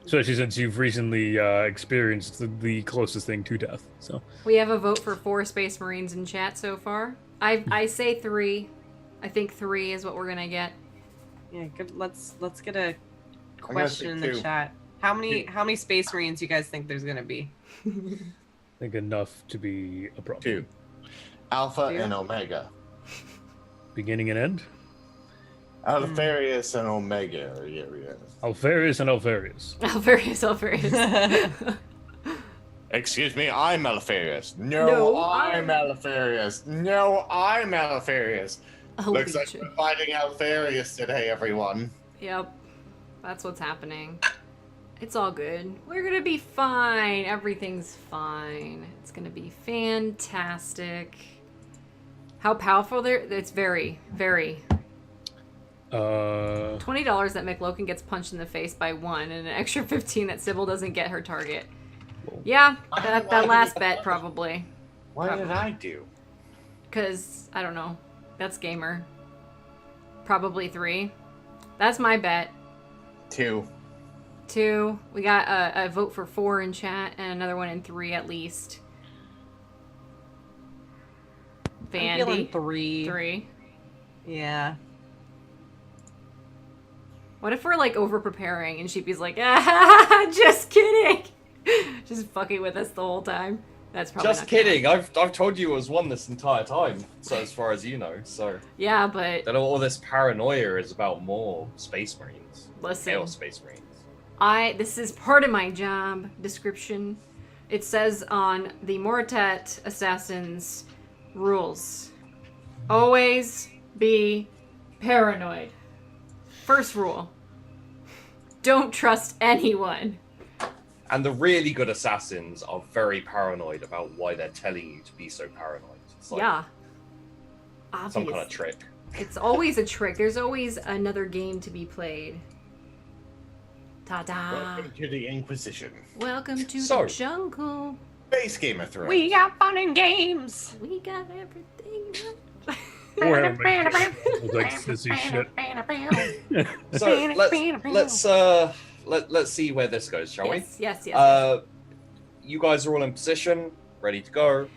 Especially since you've recently experienced the closest thing to death, so. We have a vote for 4 Space Marines in chat so far. I say 3. I think 3 is what we're gonna get. Yeah, good. Let's get a gonna question say in the 2. chat. How many Space Marines you guys think there's gonna be? I think enough to be a problem. 2. Alpha 2? and Omega. Beginning and end? Alfarius and Omega. Yeah. Alfarius and Alfarius. Alfarius. Excuse me, I'm Alfarius. No, No, I'm Alfarius. No, I'm Alfarius. Looks like we're fighting Alfarius today, everyone. Yep. That's what's happening. It's all good. We're gonna be fine. Everything's fine. It's gonna be fantastic. How powerful they're... It's very, very... $20 that McLoken gets punched in the face by 1, and an extra 15 that Sybil doesn't get her target. Yeah, that last bet probably. What did I do? Because, I don't know. That's gamer. Probably 3. That's my bet. 2. 2. We got a vote for 4 in chat and another one in 3 at least. I'm feeling Vandy. 3. 3. Yeah. What if we're like over preparing and Sheepy's like, ah, just kidding. Just fucking with us the whole time. That's probably Just not gonna kidding. happen. I've told you it was 1 this entire time. So as far as you know, so Yeah, but that all this paranoia is about more Space Marines. listen. Male Space Marines. This is part of my job description. It says on the Moratet Assassins rules, always be paranoid. First rule, don't trust anyone. And the really good assassins are very paranoid about why they're telling you to be so paranoid. It's like Yeah. some kind Obvious. of trick. It's always a trick. There's always another game to be played. Ta-da. Welcome to the Inquisition. Welcome to So- the jungle. Base Game of Thrones. We got fun and games. We got everything. Or like sissy shit. So let's see where this goes, shall Yes. we? You guys are all in position, ready to go.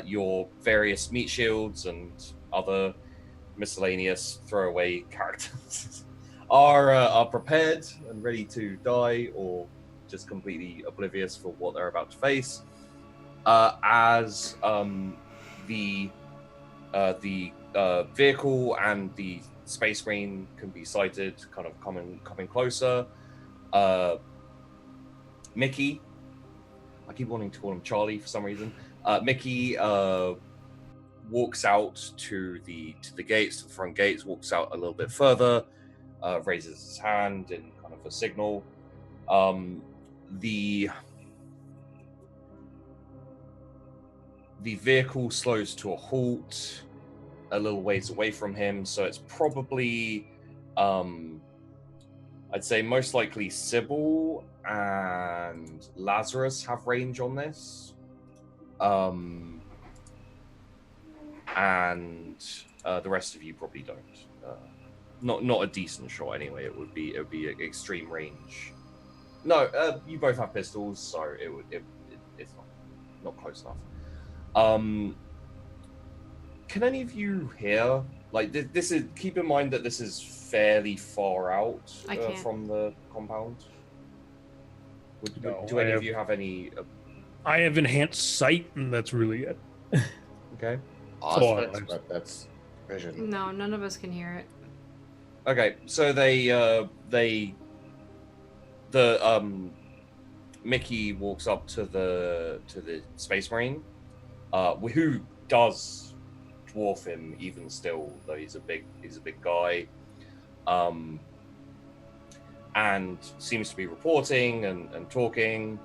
Your various meat shields and other miscellaneous throwaway characters are prepared and ready to die or just completely oblivious for what they're about to face. As the vehicle and the space marine can be sighted, kind of coming closer. Mickey, I keep wanting to call him Charlie for some reason. Mickey walks out to the gates, the front gates. Walks out a little bit further, raises his hand in kind of a signal. The vehicle slows to a halt a little ways away from him, so it's probably I'd say most likely Sybil and Lazarus have range on this, and the rest of you probably don't. Not a decent shot anyway. It would be extreme range. No, you both have pistols, so it's not close enough. Can any of you hear? Like this is. Keep in mind that this is fairly far out I can't. from the compound. No, Do any I of have- you have any? I have enhanced sight, and that's really it. Okay. Awesome, Oh, but that's vision. No, none of us can hear it. Okay, so Mickey walks up to the Space Marine, who does dwarf him even still, though he's a big guy, and seems to be reporting and talking.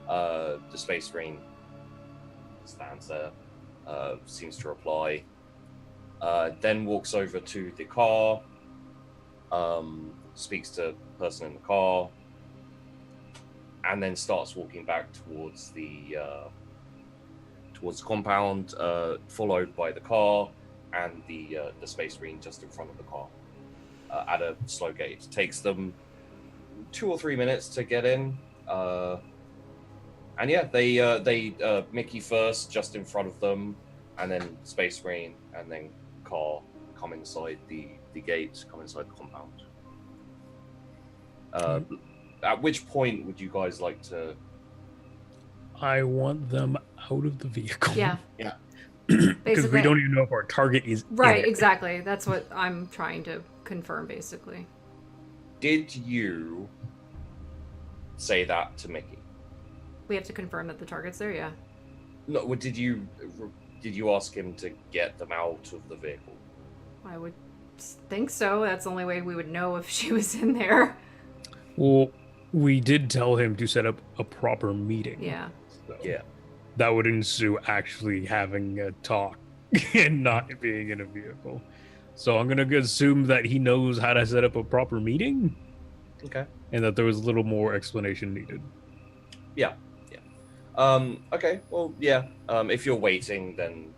The Space Marine stands there, seems to reply, then walks over to the car. Speaks to the person in the car, and then starts walking back towards the compound, followed by the car and the space marine just in front of the car at a slow gait. Takes them 2 or 3 minutes to get in, and yeah, they Mickey first, just in front of them, and then space marine, and then car come inside the gate, come inside the compound. At which point would you guys like to? I want them out of the vehicle. Yeah. Yeah. Because Basically. we don't even know if our target is in Right, it. exactly. That's what I'm trying to confirm, basically. Did you say that to Mickey? We have to confirm that the target's there, yeah. No. Did you ask him to get them out of the vehicle? I would think so. That's the only way we would know if she was in there. Well, we did tell him to set up a proper meeting. Yeah. So Yeah. that would ensue actually having a talk and not being in a vehicle. So I'm going to assume that he knows how to set up a proper meeting Okay. and that there was a little more explanation needed. Okay. Well, yeah. If you're waiting, then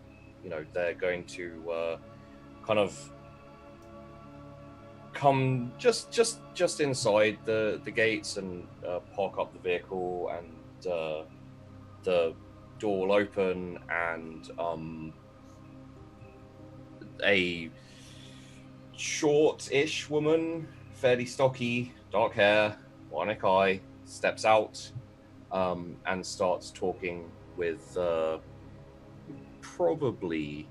they're going to kind of come just inside the gates and park up the vehicle, and the door will open, and a short-ish woman, fairly stocky, dark hair, bionic eye, steps out and starts talking with probably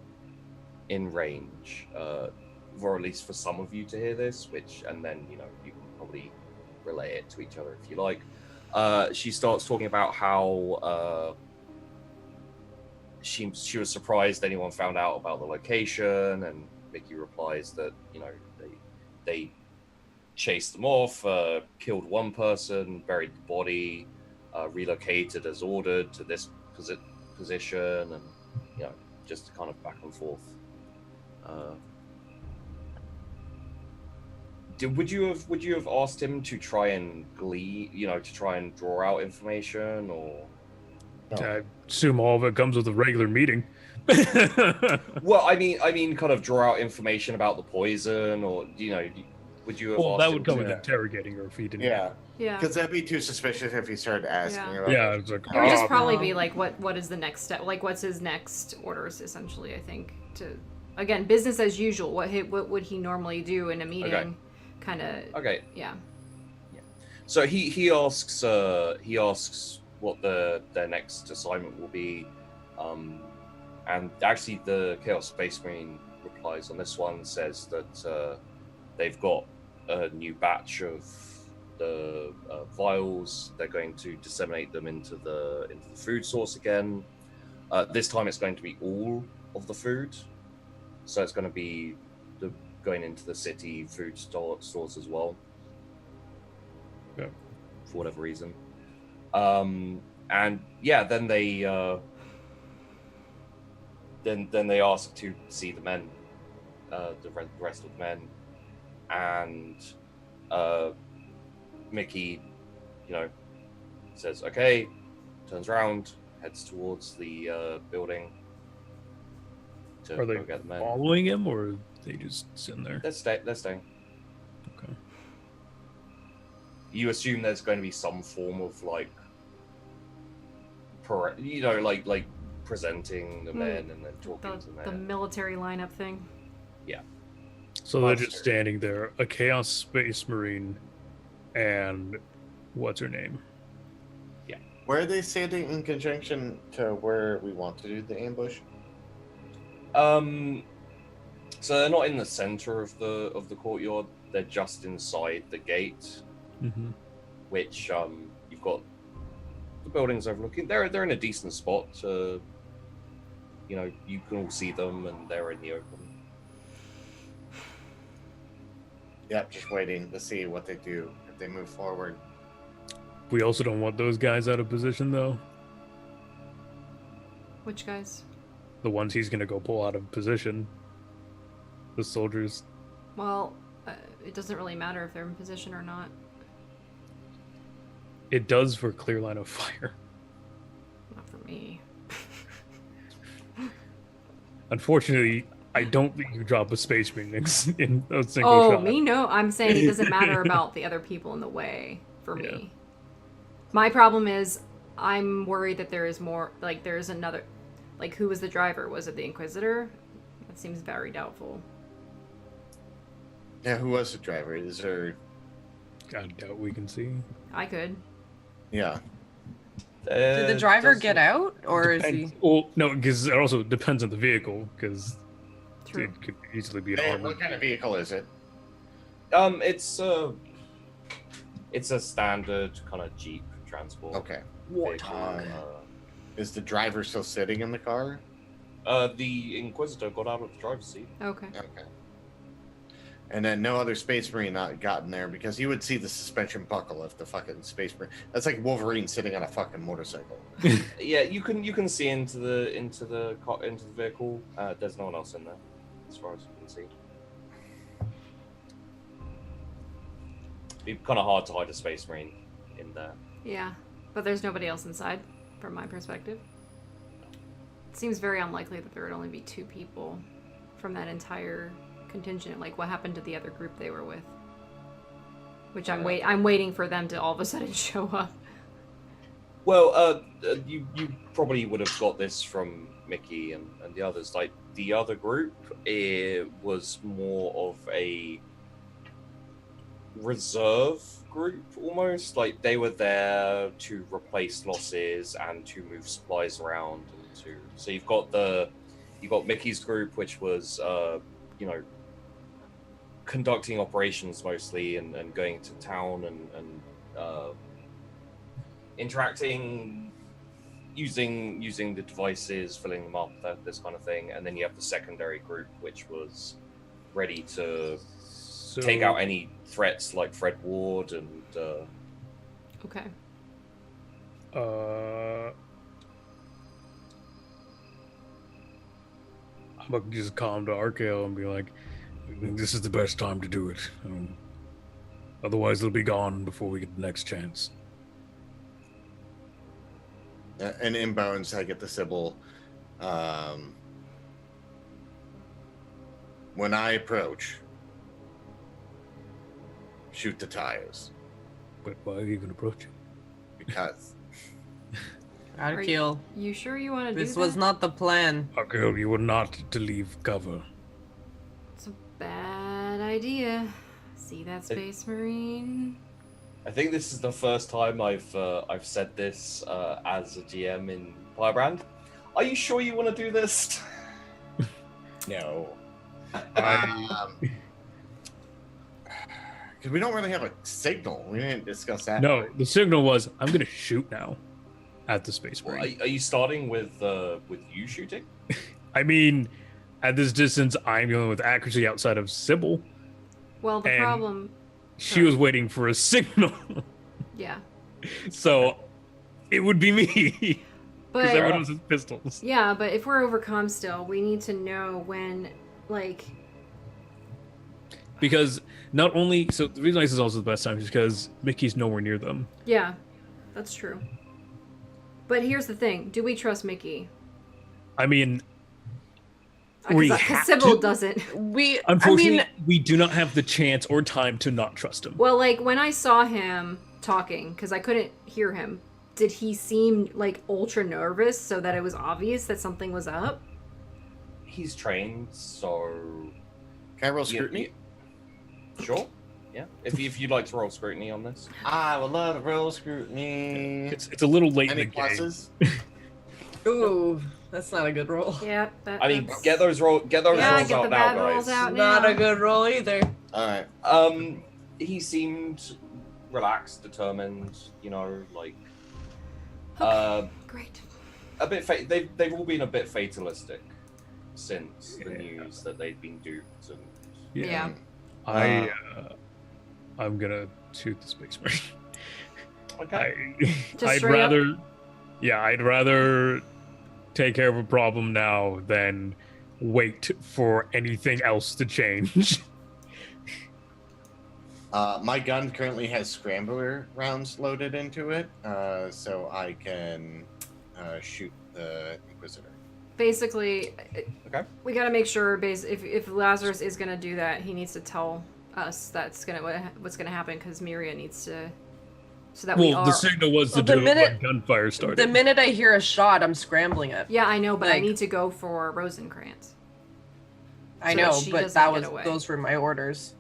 in range, or at least for some of you to hear this, and then you can probably relay it to each other if you like. She starts talking about how she was surprised anyone found out about the location, and Mickey replies that they chased them off, killed one person, buried the body, relocated as ordered to this position, and just kind of back and forth. Would you have asked him to try and try and draw out information, or? No. I assume all of it comes with a regular meeting. Well, I mean, kind of draw out information about the poison, or would you have? Well, asked that him would come to- with interrogating her if he didn't. Yeah, Yeah. because that'd be too suspicious if he started asking. Yeah. About Yeah, it. it's like, It would just "Oh, probably be like, what is the next step? Like, what's his next orders, essentially, I think. Again, business as usual. What would he normally do in a meeting? Okay. Kind of, Okay. yeah. So he asks what their next assignment will be, and actually the Chaos Space Marine replies on this one, says that they've got a new batch of the vials. They're going to disseminate them into the food source again. This time it's going to be all of the food, so it's going to be going into the city food stores as well. Yeah. For whatever reason. And yeah, then they then they ask to see the men, the rest of the men, and Mickey, says okay, turns around, heads towards the building to Are they go get the men. following him, or are they just sitting there? They're staying. Okay. You assume there's going to be some form of like presenting the men and then talking to the The men. military lineup thing. So they're Monster. just standing there, a Chaos Space Marine, and what's her name? Where are they standing in conjunction to where we want to do the ambush? So they're not in the center of the courtyard. They're just inside the gate, Mm-hmm. which you've got the buildings overlooking. They're in a decent spot. You can all see them, and they're in the open. Yep, just waiting to see what they do if they move forward. We also don't want those guys out of position, though. Which guys? The ones he's gonna go pull out of position. The soldiers. Well, it doesn't really matter if they're in position or not. It does for clear line of fire. Not for me. Unfortunately, I don't think you drop a space marine in a single Oh, shot. me? No. I'm saying it doesn't matter about the other people in the way for Yeah. me. My problem is I'm worried that there is more, like there's another, like who was the driver? Was it the Inquisitor? That seems very doubtful. Yeah, who was the driver? Is there? I doubt we can see. I could. Yeah. Did the driver get out, or is he? Well, no, because it also depends on the vehicle, because True. it could easily be an Hey, armored. what kind of vehicle is it? It's a standard kind of Jeep transport. Okay. Warthog. Is the driver still sitting in the car? The Inquisitor got out of the driver's seat. Okay. Okay. And then no other Space Marine not gotten there, because you would see the suspension buckle if the fucking Space Marine. That's like Wolverine sitting on a fucking motorcycle. Yeah, you can see into the vehicle. There's no one else in there, as far as you can see. It'd be kind of hard to hide a Space Marine in there. Yeah. But there's nobody else inside. from my perspective. It seems very unlikely that there would only be 2 people from that entire contingent. Like, what happened to the other group they were with? Which I'm waiting for them to all of a sudden show up. Well, you probably would have got this from Mickey and the others. Like, the other group, it was more of a reserve group almost. Like, they were there to replace losses and to move supplies around. So you've got Mickey's group, which was conducting operations mostly and going to town and interacting, using the devices, filling them up, this kind of thing. And then you have the secondary group, which was ready to take out any threats like Fred Ward and Okay. I'm gonna just calm to Arkale and be like, I think this is the best time to do it. Otherwise, they'll be gone before we get the next chance. And in bones, I get the Sybil. When I approach, shoot the tires. But why are you gonna approach it? Because Arkale, You sure you want to do that? this was not the plan. Arkale, you were not to leave cover. It's a bad idea. See that, Space Marine? I think this is the first time I've said this as a GM in Pyrebrand. Are you sure you want to do this? no. Because we don't really have a signal. We didn't discuss that. No, the signal was, I'm gonna shoot now at the Space Well, Marine. are you starting with you shooting? I mean, at this distance, I'm going with accuracy outside of Sybil. Well, the And- problem... She was waiting for a signal. Yeah. So, it would be me. Because But... everyone else has pistols. Yeah, but if we're overcome still, we need to know when, like... Because not only... So, the reason this is also the best time is because Mickey's nowhere near them. Yeah, that's true. But here's the thing. Do we trust Mickey? I mean... We Because have Sybil to. doesn't. Unfortunately, we do not have the chance or time to not trust him. Well, like, when I saw him talking, because I couldn't hear him, did he seem, like, ultra nervous so that it was obvious that something was up? He's trained, so Can I roll scrutiny? Sure. Yeah. If you'd like to roll scrutiny on this. I would love to roll scrutiny. It's a little late Any in the game. pluses? Ooh, that's not a good roll. Yeah, I mean, that's... get those rolls Yeah, out get the now, bad guys. rolls out Not now. a good roll either. All right. He seemed relaxed, determined. Like Okay, great. a bit. They've all been a bit fatalistic since the news that they'd been duped. And Yeah. I'm gonna shoot the Space Marine. okay. Just I'd straight up? rather, I'd rather take care of a problem now than wait for anything else to change. My gun currently has scrambler rounds loaded into it, so I can shoot the Inquisitor. Basically, Okay. we gotta make sure, if Lazarus is gonna do that, he needs to tell us what's gonna happen, because Miria needs to... So that we Well, are... the signal was to Well, the do it minute- when gunfire started. The minute I hear a shot, I'm scrambling it. Yeah, I know, but I Like- need to go for Rosencrantz. I so that know, she but doesn't get away. those were my orders.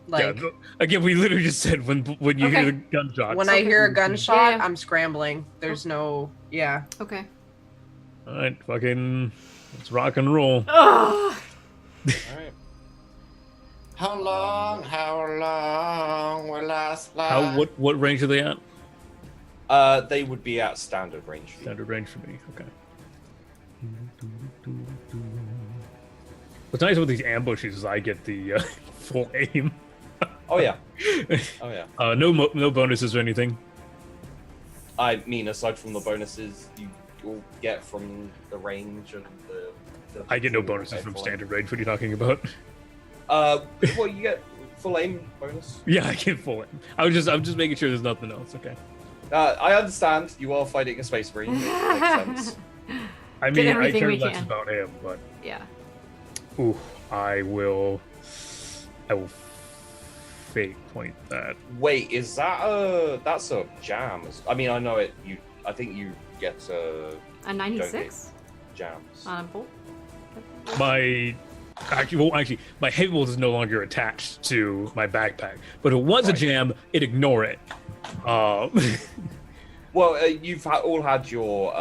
Yeah, Like again, we literally just said when you Okay. hear the gunshots. when I Okay. hear a gunshot, Yeah. I'm scrambling. There's no, yeah. Okay. All right, fucking, let's rock and roll. Ugh! All right. How long will last? What range are they at? They would be at standard range. For you. Standard range for me. Okay. What's nice with these ambushes is I get the full aim. Oh yeah. Oh yeah. No bonuses or anything. I mean, aside from the bonuses you'll get from the range and the I get no bonuses from standard range. What are you talking about? Well, you get full aim bonus. Yeah, I get full aim. I'm just making sure there's nothing else. Okay. I understand you are fighting a space marine. It makes sense. I Did mean, I everything care we less can. about him, but Yeah. ooh, I will fate point that. Wait, is that that's a jam? I mean, I know it. I think you get A 96 jams. on a bolt. My actually, my heavy bolt is no longer attached to my backpack. But if it was a Right. jam, it'd ignore it. Well, you've all had your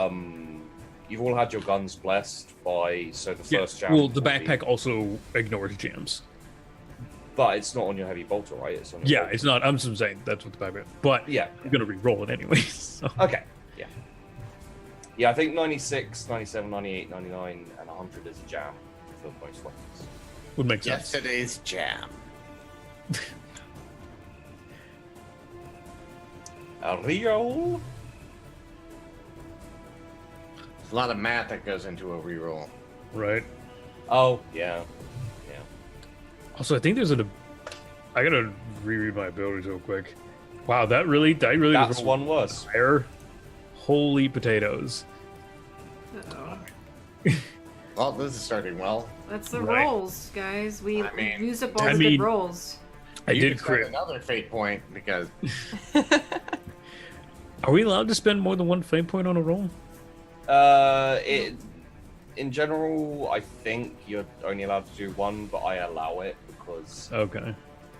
guns blessed by the first jam. well, the will be- backpack also ignores jams. but it's not on your heavy bolter, right? It's on your Yeah, bolter. it's not. I'm just saying that's what the backpack. But Yeah. I'm gonna re-roll it anyways. So. Okay. Yeah. Yeah, I think 96, 97, 98, 99, and 100 is a jam for most weapons. Would make sense. Yesterday's jam. A reroll. There's a lot of math that goes into a reroll. Right. Oh yeah. Also, I think there's I gotta reread my abilities real quick. Wow, that really That's rolled one worse. higher. Holy potatoes! Uh-oh. Well, this is starting well. That's the Right. rolls, guys. We I mean- used up all I the mean- good rolls. I You did can spend crit. another fate point because Are we allowed to spend more than one fate point on a roll? In general, I think you're only allowed to do one, but I allow it because Okay.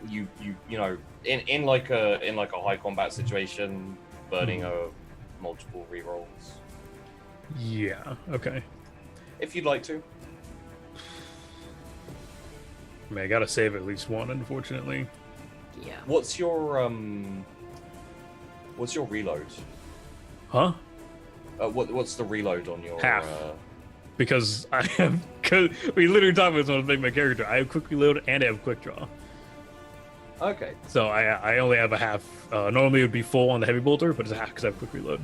you know in like a high combat situation, burning are multiple rerolls Yeah. Okay. if you'd like to. I mean, I gotta save at least one, unfortunately. Yeah. What's your reload? Huh? What's the reload on your Half. Because I have. Cause we literally talked about this when I was making my character. I have quick reload and I have quick draw. Okay. So I only have a half. Normally it would be full on the heavy bolter, but it's a half because I have quick reload.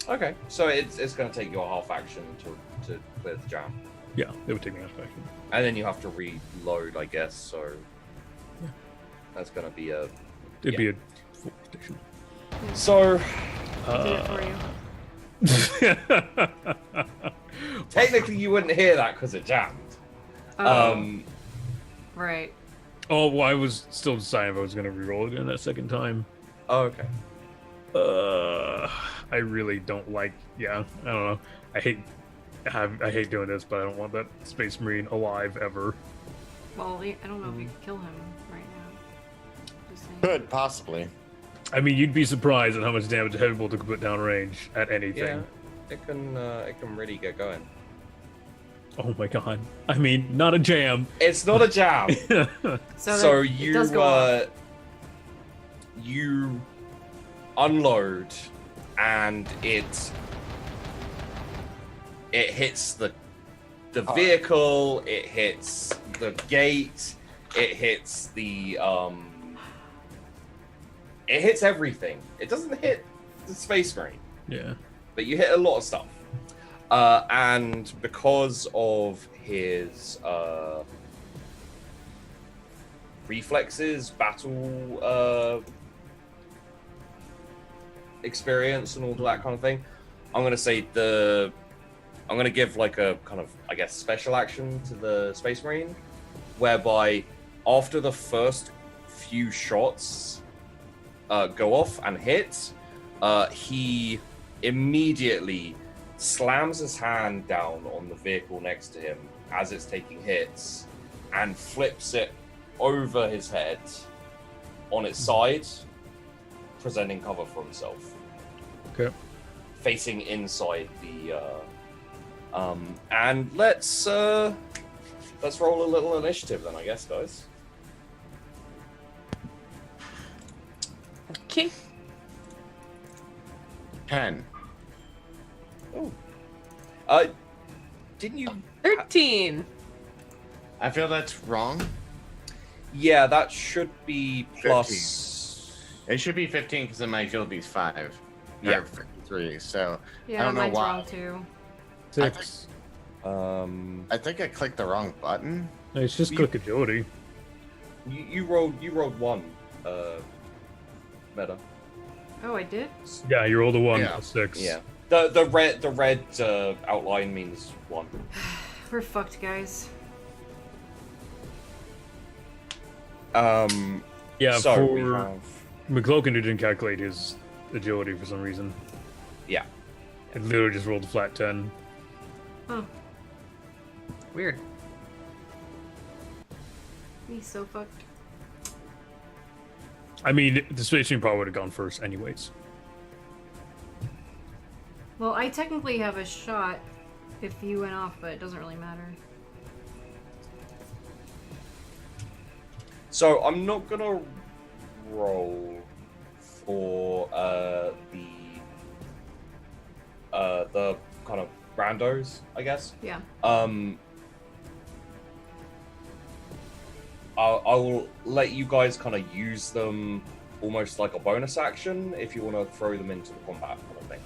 Okay. So it's going to take you a half action to clear the jam, Yeah, it would take me out of action. and then you have to reload, I guess. So Yeah. that's going to be a. It'd be a full station. So Did it for you. technically, you wouldn't hear that because it jammed. Oh, right. Oh, well, I was still deciding if I was going to reroll again that second time. Oh, okay. I really don't like. Yeah, I don't know. I hate doing this, but I don't want that Space Marine alive ever. Well, I don't know if you could kill him right now. Just saying. could possibly. I mean, you'd be surprised at how much damage a heavy bolter could put down range at anything. Yeah, it can really get going. Oh my god. I mean, not a jam. It's not a jam. So it you does go off. you unload, and it hits the vehicle. It hits the gate. It hits the It hits everything. It doesn't hit the Space Marine, Yeah. but you hit a lot of stuff. And because of his reflexes, battle experience, and all that kind of thing, I'm gonna give like a kind of, I guess, special action to the Space Marine, whereby after the first few shots go off and hit, he immediately slams his hand down on the vehicle next to him as it's taking hits and flips it over his head on its side, presenting cover for himself. Okay. Facing inside the and let's roll a little initiative then, I guess, guys. Okay. 10. Oh. Didn't you 13. I feel that's wrong. Yeah, that should be plus. It should be 15 because then my agility's 5. Yeah. Or 3. So Yeah, I don't know mine's why. wrong too. 6. I think I clicked the wrong button. It's just quick agility. You rolled one, Meta. Oh, I did? Yeah, you rolled a 1 Yeah. plus 6. Yeah. The red outline means 1. We're fucked, guys. Yeah, So we for have McLoken, who didn't calculate his agility for some reason. yeah. It literally just rolled a flat 10. Oh, Weird. he's so fucked. I mean, the Space Marine probably would have gone first anyways. Well, I technically have a shot if you went off, but it doesn't really matter. So I'm not gonna roll for the kind of randos, I guess. Yeah. I will let you guys kind of use them almost like a bonus action if you want to throw them into the combat kind of thing.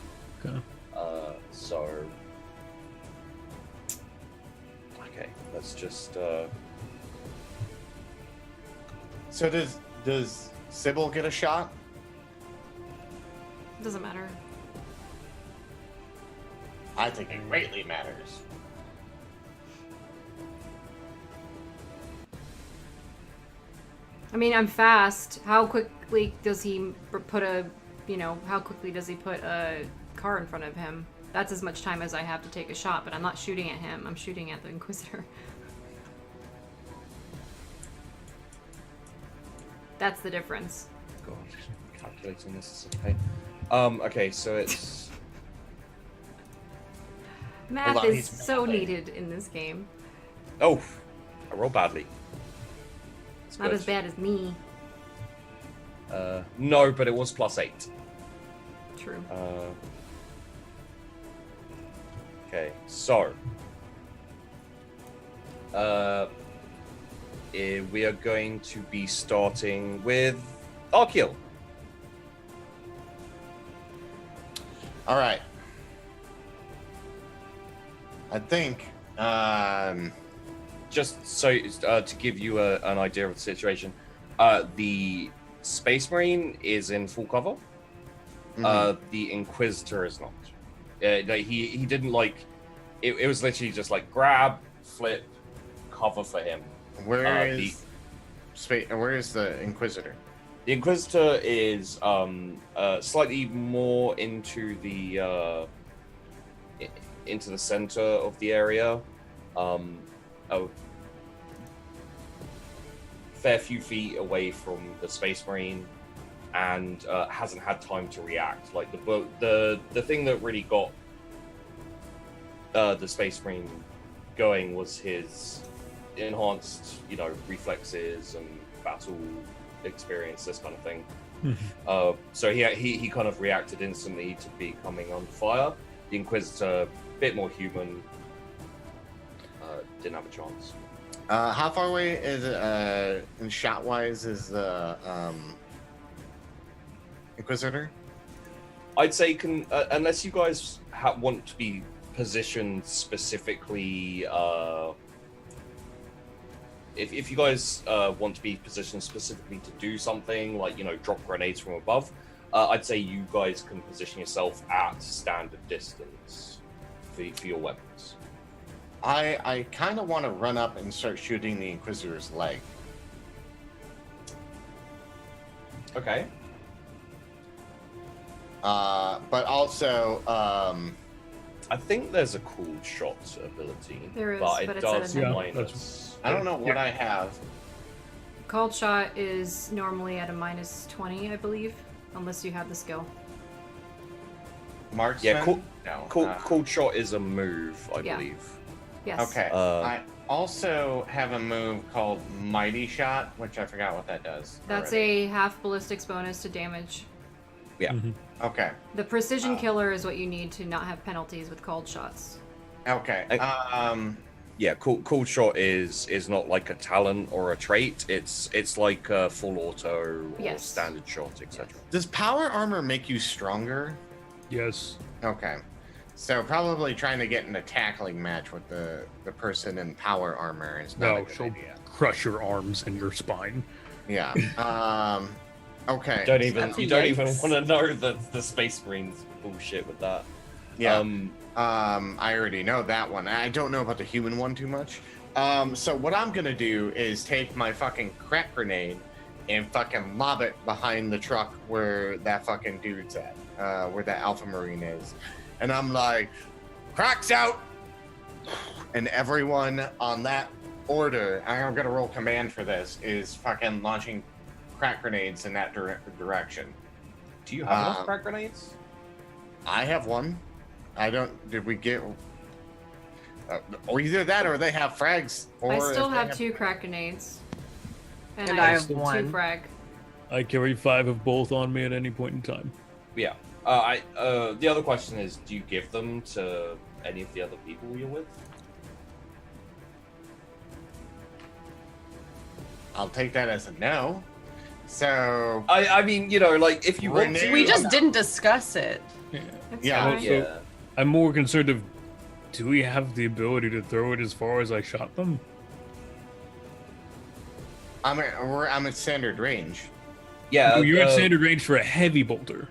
Okay. So okay, let's just So does Sybil get a shot? Doesn't matter. I think it greatly matters. I mean, I'm fast. How quickly does he put a, how quickly does he put a car in front of him? That's as much time as I have to take a shot, but I'm not shooting at him. I'm shooting at the Inquisitor. That's the difference. God, calculating this is a pain. Okay, so it's Math Hold on, is he's so mathing. needed in this game. oh, I roll badly. It's Not good. as bad as me. No, but it was +8. True. Okay, so we are going to be starting with Arkiel. All right. I think. Just so to give you an idea of the situation, the Space Marine is in full cover. The Inquisitor is not. He didn't like. It was literally just like grab, flip, cover for him. Where is the Inquisitor? The Inquisitor is slightly more into the center of the area, a fair few feet away from the Space Marine, and hasn't had time to react. Like the thing that really got the Space Marine going was his enhanced, reflexes and battle experience, this kind of thing. So he kind of reacted instantly to becoming on fire. The Inquisitor, a bit more human, didn't have a chance. How far away is it, in shot wise, is the Inquisitor? I'd say unless you guys want to be positioned specifically. If you guys want to be positioned specifically to do something like drop grenades from above, I'd say you guys can position yourself at standard distance for your weapons. I kind of want to run up and start shooting the Inquisitor's leg. Okay. But also, I think there's a cool shot ability, There is, but but it it's at does a minus. I don't know what I have. Called shot is normally at a -20, I believe, unless you have the skill. Marksman? Yeah, cool. No. Cold shot is a move, I Yeah. believe. Yes. Okay. Uh, I also have a move called Mighty Shot, which I forgot what that does. That's already. a half ballistics bonus to damage. Yeah. Okay. The precision killer is what you need to not have penalties with called shots. Okay. Yeah, cool shot is not like a talent or a trait. It's like a full auto or Yes. standard shot, etc. Does power armor make you stronger? Yes. Okay. So probably trying to get in a tackling match with the person in power armor is not a No, good she'll idea. crush your arms and your spine. Yeah. Okay. You don't even Yikes. want to know the Space Marines bullshit with that. Yeah. I already know that one. I don't know about the human one too much. So what I'm gonna do is take my fucking crack grenade and fucking lob it behind the truck where that fucking dude's at, where that Alpha Marine is. And I'm like, cracks out! And everyone on that order, I'm gonna roll command for this, is fucking launching crack grenades in that direction. Do you have enough crack grenades? I have one. I don't. Did we get? Or either that, or they have frags. Or I still if they have 2 crack grenades. And I have 2 1. frag. I carry 5 of both on me at any point in time. Yeah. The other question is, do you give them to any of the other people you're with? I'll take that as a no. So I mean, you know, like if you want to, We just didn't discuss it. That's Yeah. fine. Also, yeah. I'm more concerned of, do we have the ability to throw it as far as I shot them? I'm at standard range. Yeah, Oh, you're at standard range for a heavy bolter.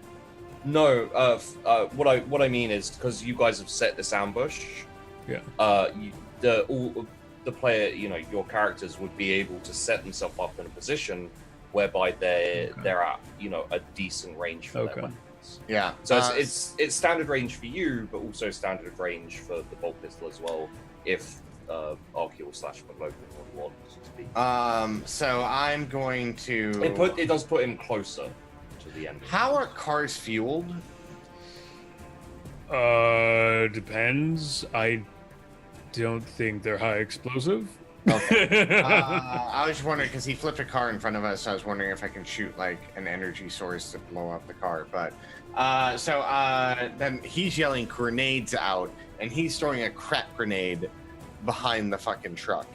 No, what I mean is because you guys have set this ambush. Yeah. The player, you know, your characters would be able to set themselves up in a position whereby they're at, you know, a decent range for their weapons. Yeah. So it's standard range for you, but also standard range for the bolt pistol as well. If Archeo/McLoken would want to be. So I'm going to. It does put him closer to the end. How are cars fueled? Depends. I don't think they're high explosive. Okay. I was just wondering because he flipped a car in front of us. So I was wondering if I can shoot like an energy source to blow up the car. But then he's yelling grenades out, and he's throwing a crack grenade behind the fucking truck.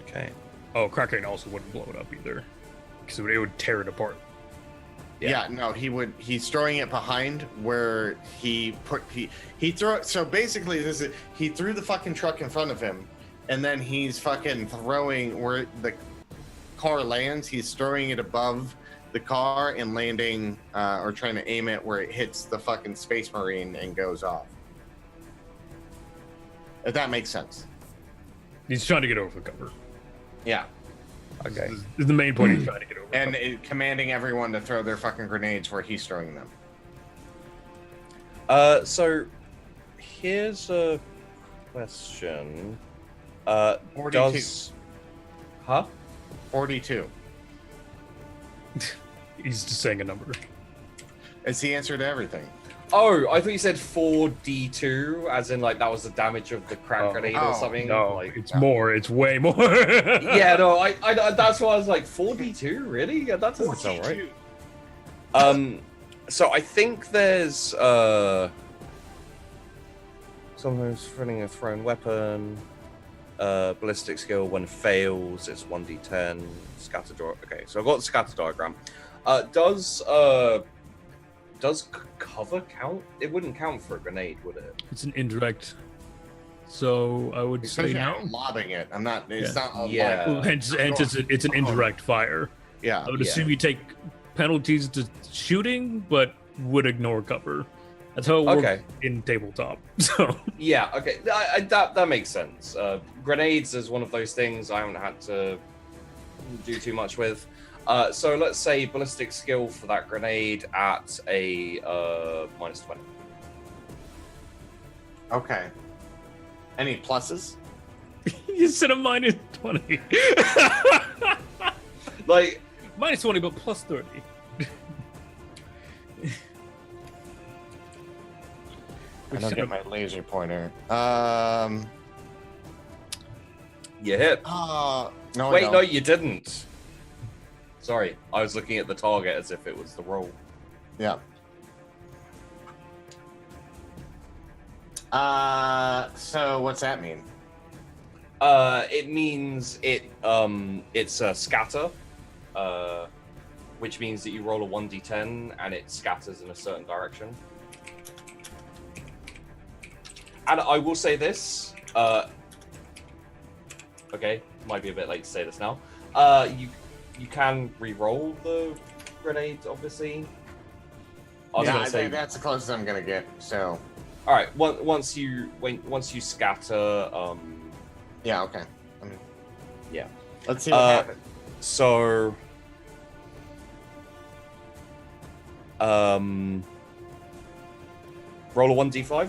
Okay. Oh, cracking also wouldn't blow it up either, because it would tear it apart. Yeah, no, he would. He's throwing it behind where he threw. So basically, he threw the fucking truck in front of him, and then he's fucking throwing where the car lands. He's throwing it above the car and landing, or trying to aim it where it hits the fucking Space Marine and goes off. If that makes sense. He's trying to get over cover. Yeah. Okay. This is the main point. He's trying to get over. And cover. commanding everyone to throw their fucking grenades where he's throwing them. So here's a question. 42. Huh? 42 He's just saying a number. is the answer to everything. Oh, I thought you said 4d2, as in like that was the damage of the crack grenade or something. No, like, it's more. It's way more. yeah, no, I that's why I was like 4d2, really? Yeah, that doesn't sound right. So I think there's sometimes running a thrown weapon, ballistic skill when fails, it's 1d10, scatter okay, so I've got the scatter diagram. Does cover count? It wouldn't count for a grenade, would it? It's an indirect. So I would say Especially no. I'm lobbing it. I'm not. It's Yeah. not. A Yeah. Well, hence it's an indirect fire. Yeah. I would assume you take penalties to shooting, but would ignore cover. That's how it works Okay. in tabletop. So Yeah, okay, that makes sense. Grenades is one of those things I haven't had to do too much with. So let's say ballistic skill for that grenade at a -20. Okay. Any pluses? you said a -20. Like, -20, but plus 30. I don't get my laser pointer. you hit. No. I Wait, don't. no, you didn't. Sorry, I was looking at the target as if it was the roll. Yeah. So what's that mean? It means it's a scatter, which means that you roll a 1d10 and it scatters in a certain direction. And I will say this, okay, might be a bit late to say this now. You can re-roll the grenade, obviously. I was Yeah, gonna I say, think that's the closest I'm gonna get. So, all right. Once you scatter, yeah, okay. I mean, yeah. let's see what happens. So, roll a 1d5.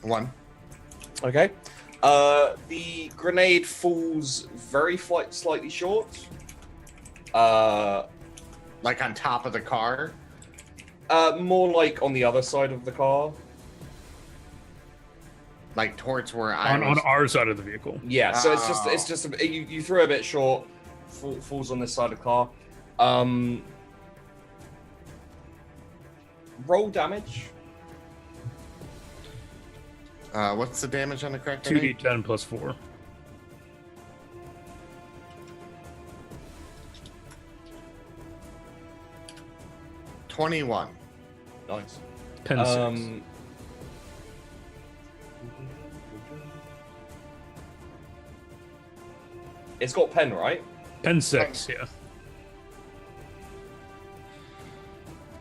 One. Okay. The grenade falls very slightly short. Like on top of the car. More like on the other side of the car. Like towards where I On our side of the vehicle. Yeah. So it's Oh. just you threw a bit short. Falls on this side of the car. Roll damage. What's the damage on the correct grenade? 2d10 plus 4. $21. Nice. 10 6. It's got pen, right? 10 6, yeah.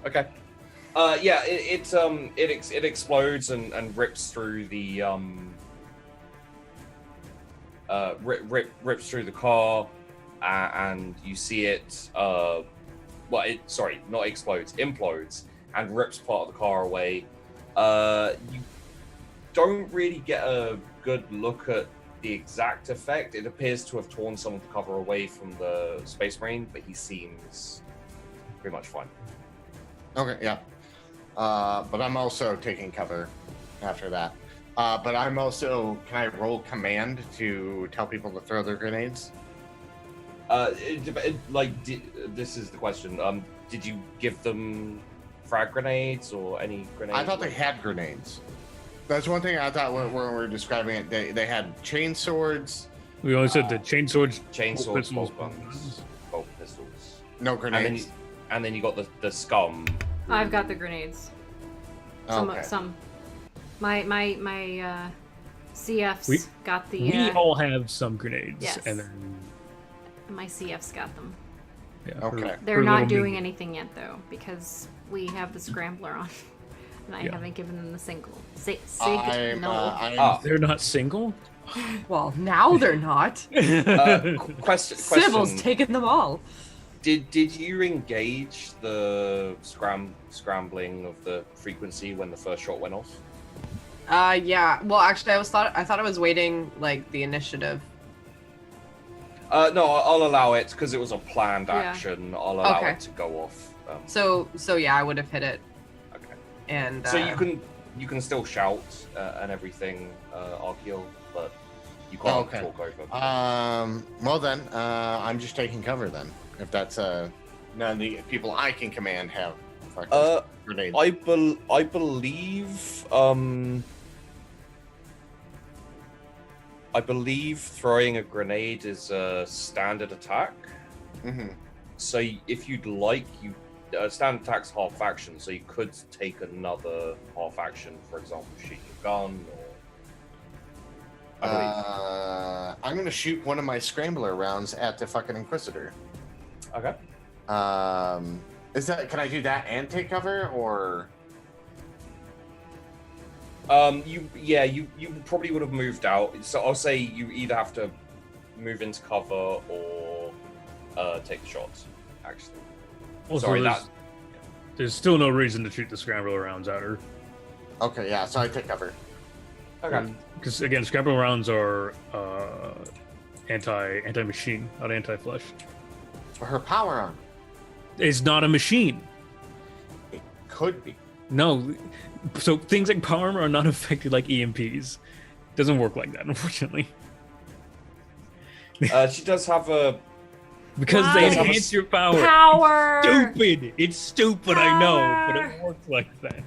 Okay. Yeah, it explodes and rips through the rips through the car, and you see it. Not explodes, implodes, and rips part of the car away. You don't really get a good look at the exact effect. It appears to have torn some of the cover away from the Space Marine, but he seems pretty much fine. Okay, yeah. But I'm also taking cover after that. But I'm also, can I roll command to tell people to throw their grenades? This is the question. Did you give them frag grenades or any grenades? I thought they had grenades. That's one thing I thought when we were describing it. They had chain swords. We only said the chain swords, chainsaws, pistols, bolt guns, bolt pistols, No grenades. and then you got the scum. I've got the grenades. Okay. Some. My CFs got the. we all have some grenades. Yes. And then, My CFs got them. yeah, Okay. They're her not little doing minion. anything yet though, because we have the scrambler on, and I Yeah. haven't given them the single. I'm They're not single? Well, now they're not. Question. Civil's taken them all. Did you engage the scrambling of the frequency when the first shot went off? Yeah. Well, actually, I thought I was waiting like the initiative. No, I'll allow it because it was a planned Yeah. action. I'll allow Okay. it to go off. So yeah, I would have hit it. Okay. And So you can still shout and everything, Archeal, but you can't Okay. talk over. well then, I'm just taking cover then. If that's none of the people I can command have fucking grenades. I believe throwing a grenade is a standard attack. Mm-hmm. So if you'd like, standard attack's half action, so you could take another half action, for example, shoot your gun, or I believe. I'm gonna shoot one of my scrambler rounds at the fucking Inquisitor. Okay. Is that? Can I do that and take cover, or? You probably would have moved out. So I'll say you either have to move into cover or take the shots. Actually, Also, sorry, there's still no reason to shoot the scramble rounds at her. Okay, yeah. So I take cover. okay. Because again, scramble rounds are anti-machine, not anti-flesh. Her power on It's not a machine. could be. No, so things like power armor are not affected like EMPs. Doesn't work like that, unfortunately. She does have a. Because Why? they enhance your power. Power. Stupid. It's stupid, I know, but Power. it works like that.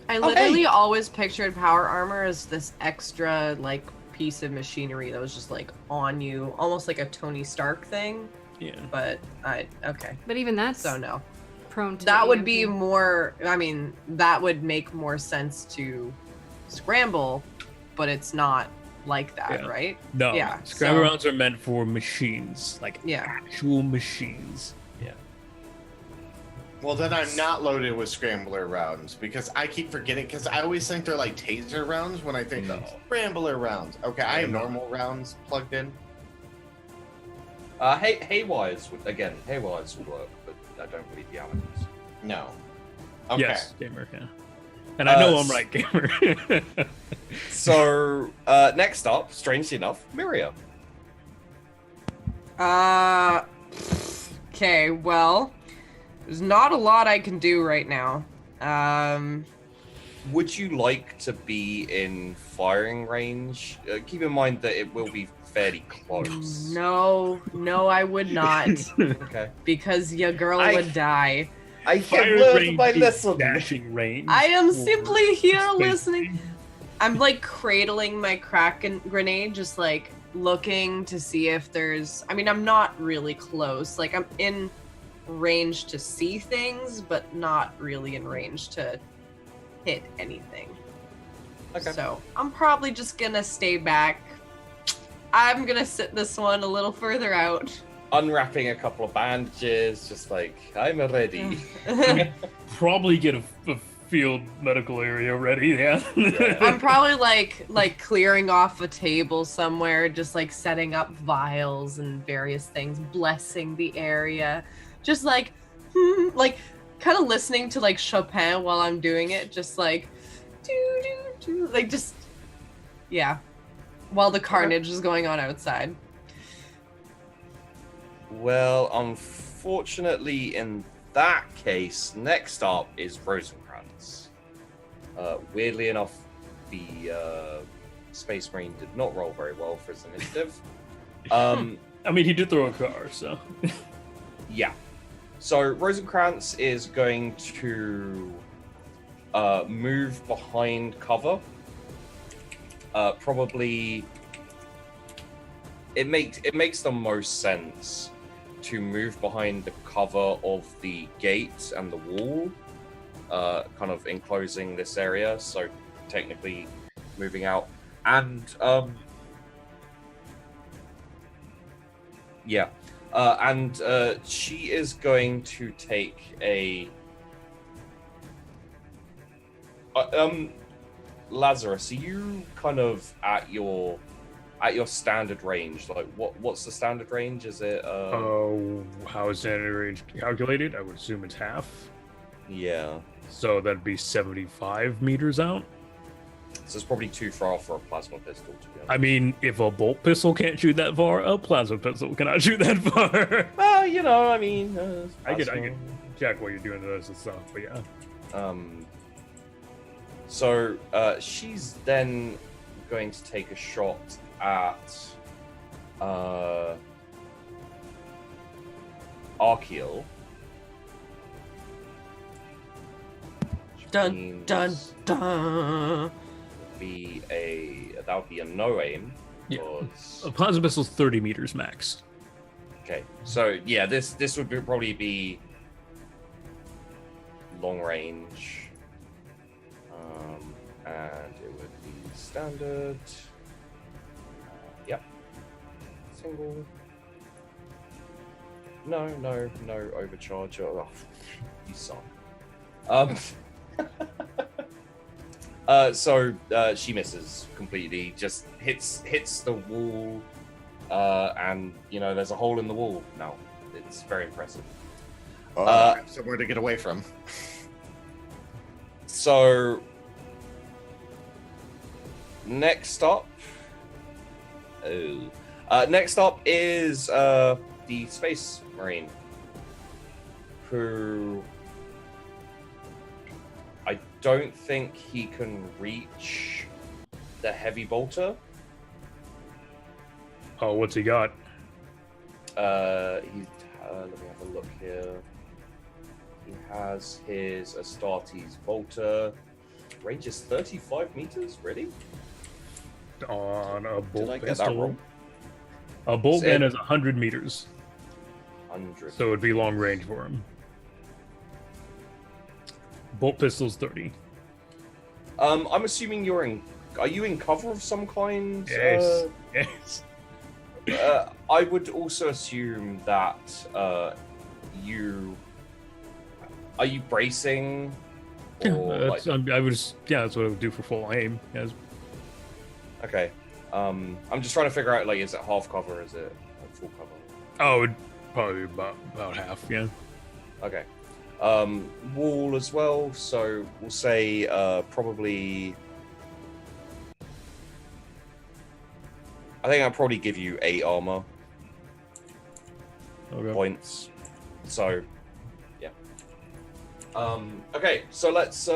I literally always pictured power armor as this extra like piece of machinery that was just like on you, almost like a Tony Stark thing. Yeah. But okay. But even that's So no. prone to That would EMP. be more, I mean, that would make more sense to scramble, but it's not like that, Yeah. right? No, Yeah, scramble so- rounds are meant for machines, like Yeah. actual machines. Well, then I'm not loaded with scrambler rounds because I keep forgetting because I always think they're like taser rounds when I think No. scrambler rounds. Okay, I have No. normal rounds plugged in. Haywires would work, but I don't believe the Amateurs. No. Okay. Yes, gamer. Yeah, and I know I'm s- right, gamer. So next up, strangely enough, Miria. Okay, well, there's not a lot I can do right now. Would you like to be in firing range? Keep in mind that it will be fairly close. No, I would not, Okay. because your girl I- would die. I Fire have learned range my is lesson. dashing range. I am for simply here space. listening. I'm like cradling my Kraken grenade, just like looking to see if there's. I mean, I'm not really close. Like, I'm in range to see things, but not really in range to hit anything. Okay. So I'm probably just gonna stay back. I'm gonna sit this one a little further out. Unwrapping a couple of bandages, just like I'm ready. Probably get a field medical area ready. Yeah. I'm probably like clearing off a table somewhere, just like setting up vials and various things, blessing the area, just like kind of listening to like Chopin while I'm doing it, just like do do do, like just yeah, while the carnage is going on outside. Well, unfortunately, in that case, next up is Rosencrantz. Weirdly enough, the Space Marine did not roll very well for his initiative. I mean, he did throw a car, so. Yeah. So Rosencrantz is going to move behind cover. Probably, it makes the most sense to move behind the cover of the gate and the wall, kind of enclosing this area. So technically, moving out and yeah. And she is going to take a Lazarus, are you kind of at your standard range? Like what's the standard range? Is it Oh, how is standard range calculated? I would assume it's half. yeah. So that'd be 75 meters out. So it's probably too far for a plasma pistol, to be honest. I mean, if a bolt pistol can't shoot that far, a plasma pistol cannot shoot that far. Well, you know, I mean, I could plasma. check what you're doing to this and stuff, but yeah. So she's then going to take a shot at Archeal. Dun dun dun. That would be a no aim. Yeah. because- A plasma pistol's 30 meters max. Okay, so yeah, this would probably be long range, and it would be standard. Yep, single. No overcharge. Oh, you son. So she misses completely. Just hits the wall. And you know, there's a hole in the wall now. It's very impressive. I have somewhere to get away from. So next up is the Space Marine, who I don't think he can reach the heavy bolter. Oh, what's he got? Let me have a look here. He has his Astartes Bolter. Range is 35 meters, really? On a bolt Did I get that pistol. wrong? A bolt Said- gun is 100 meters, 100. so it'd be long range for him. Bolt pistol's 30. I'm assuming you're in Are you in cover of some kind? Yes. Yes. I would also assume that you are you bracing? Or, That's, I would just, that's what I would do for full aim. Yes. okay. I'm just trying to figure out, like, is it half cover? Or is it like, full cover? Oh, it'd probably about half. Yeah. Okay. Wall as well. So we'll say probably. I think I'll probably give you 8 armor Okay. points. So, yeah. Okay, so let's.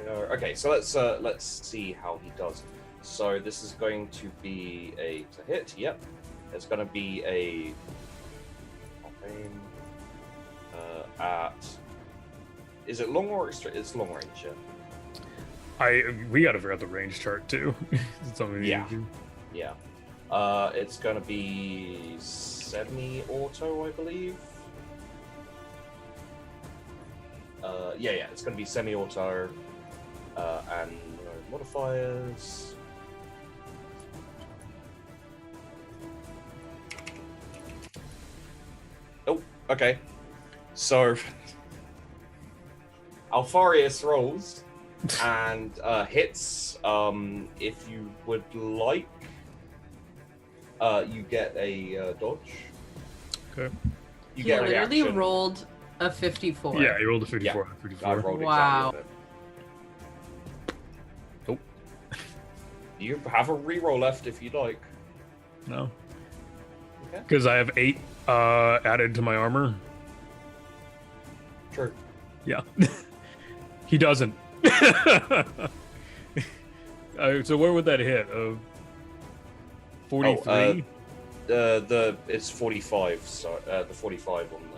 Okay, so let's see how he does. So this is going to be a to hit. Yep, it's going to be a. Aim. At is it long or extra? It's long range. Yeah. We gotta figure out the range chart too. It's something we need to do. Yeah. It's gonna be semi-auto, I believe. Yeah, it's gonna be semi-auto, and modifiers. Oh, okay. So, Alfarius rolls and hits. If you would like, you get a dodge. Okay. You He get a literally reaction. rolled a 54. Yeah, you rolled a 54. I 54. rolled Wow. exactly Nope. You have a reroll left if you'd like. No. Okay. Because I have 8 added to my armor. True. Yeah. He doesn't. So where would that hit? 43? It's 45. So the 45 on the.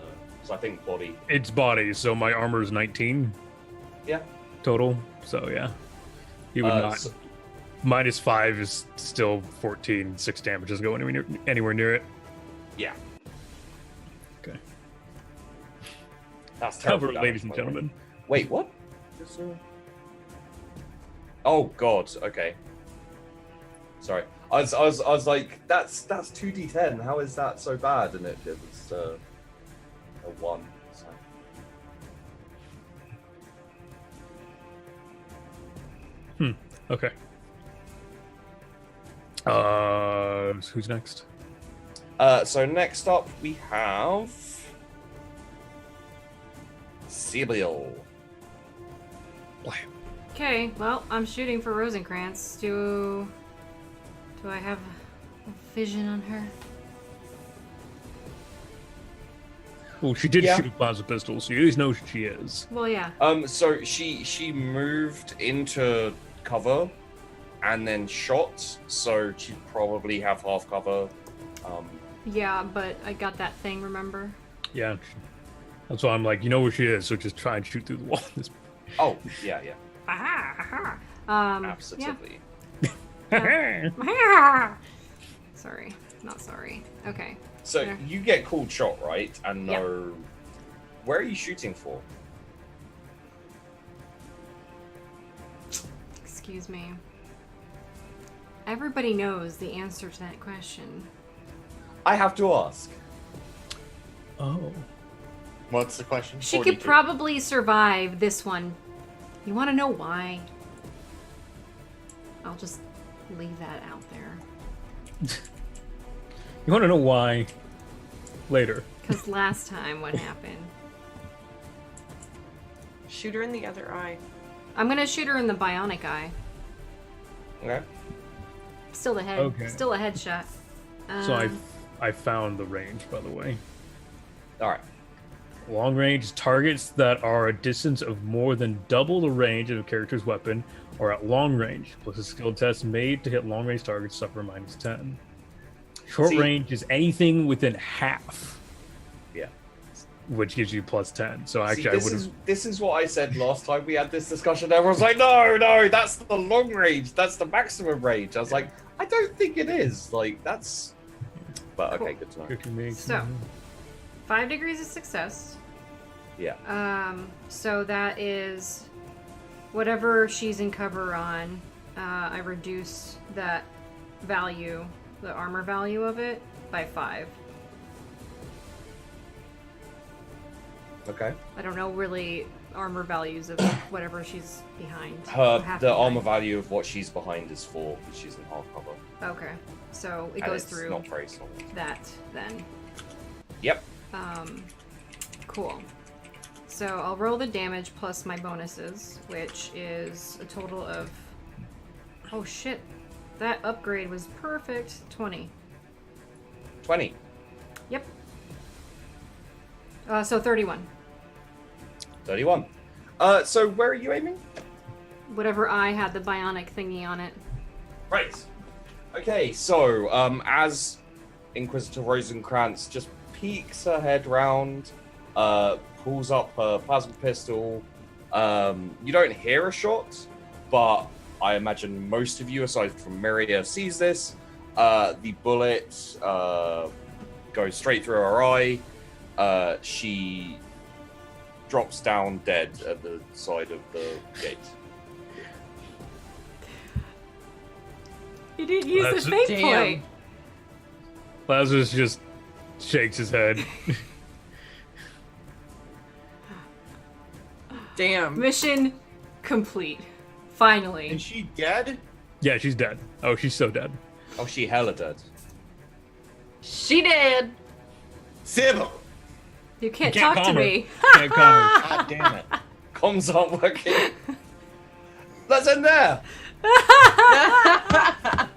So I think body. It's body, so my armor is 19. Yeah. Total. So yeah. He would not. So- -5 is still 14. 6 damage doesn't go anywhere near it. yeah. Okay. That's Cover, terrible ladies damage, and by the way. gentlemen. Wait, what? Oh God. Okay. Sorry. I was like, that's 2d10. How is that so bad? And it was a 1. So. Okay. Who's next? So next up we have Sibyl. Okay, well, I'm shooting for Rosencrantz. Do I have a vision on her? Well, she did Yeah. shoot a plasma pistol, so you at least know who she is. Well, yeah. So she moved into cover and then shot, so she'd probably have half cover. Yeah, but I got that thing, remember? Yeah. That's why I'm like, you know where she is, so just try and shoot through the wall. Oh, yeah. Aha! Absolutely. Yeah. Sorry. Not sorry. Okay. So Yeah. you get called shot, right? And Yep. know where are you shooting for? Excuse me. Everybody knows the answer to that question. I have to ask. Oh. What's the question? She 42. could probably survive this one. You want to know why? I'll just leave that out there. You want to know why? Later. Because last time, what happened? Shoot her in the other eye. I'm gonna shoot her in the bionic eye. Okay. Still a head. Okay. Still a headshot. So I found the range, by the way. All right. Long range targets that are a distance of more than double the range of a character's weapon or at long range, plus a skill test made to hit long range targets suffer -10. Short See- range is anything within half. Yeah. Which gives you +10. So See, actually, I would have. this is what I said last time we had this discussion. Everyone's like, no, that's the long range. That's the maximum range. I was like, I don't think it is. Like, that's But okay, Cool. good to know. Cookie makes So. 5 degrees of success. Yeah. So that is whatever she's in cover on. I reduce that value, the armor value of it, by 5. Okay. I don't know really armor values of whatever she's behind. or half The armor behind. value of what she's behind is 4 because she's in hardcover. Okay, so it And goes it's through not very strong. that then. Yep. Cool. So I'll roll the damage plus my bonuses, which is a total of. Oh shit! That upgrade was perfect. 20. 20. Yep. So 31. 31. So where are you aiming? Whatever I had the bionic thingy on it. Right. Okay, so as Inquisitor Rosenkrantz just peeks her head round, pulls up her plasma pistol, you don't hear a shot, but I imagine most of you, aside from Miria, sees this. The bullet goes straight through her eye. She drops down dead at the side of the gate. You didn't use That's- the fate Damn. point. Lazarus just shakes his head. Damn. Mission complete. Finally. Is she dead? Yeah, she's dead. Oh, she's so dead. Oh, she hella dead. She did. Sybil! You can't can't talk to calm her. me. Can't comment. God damn it. Comms aren't working. That's in there. I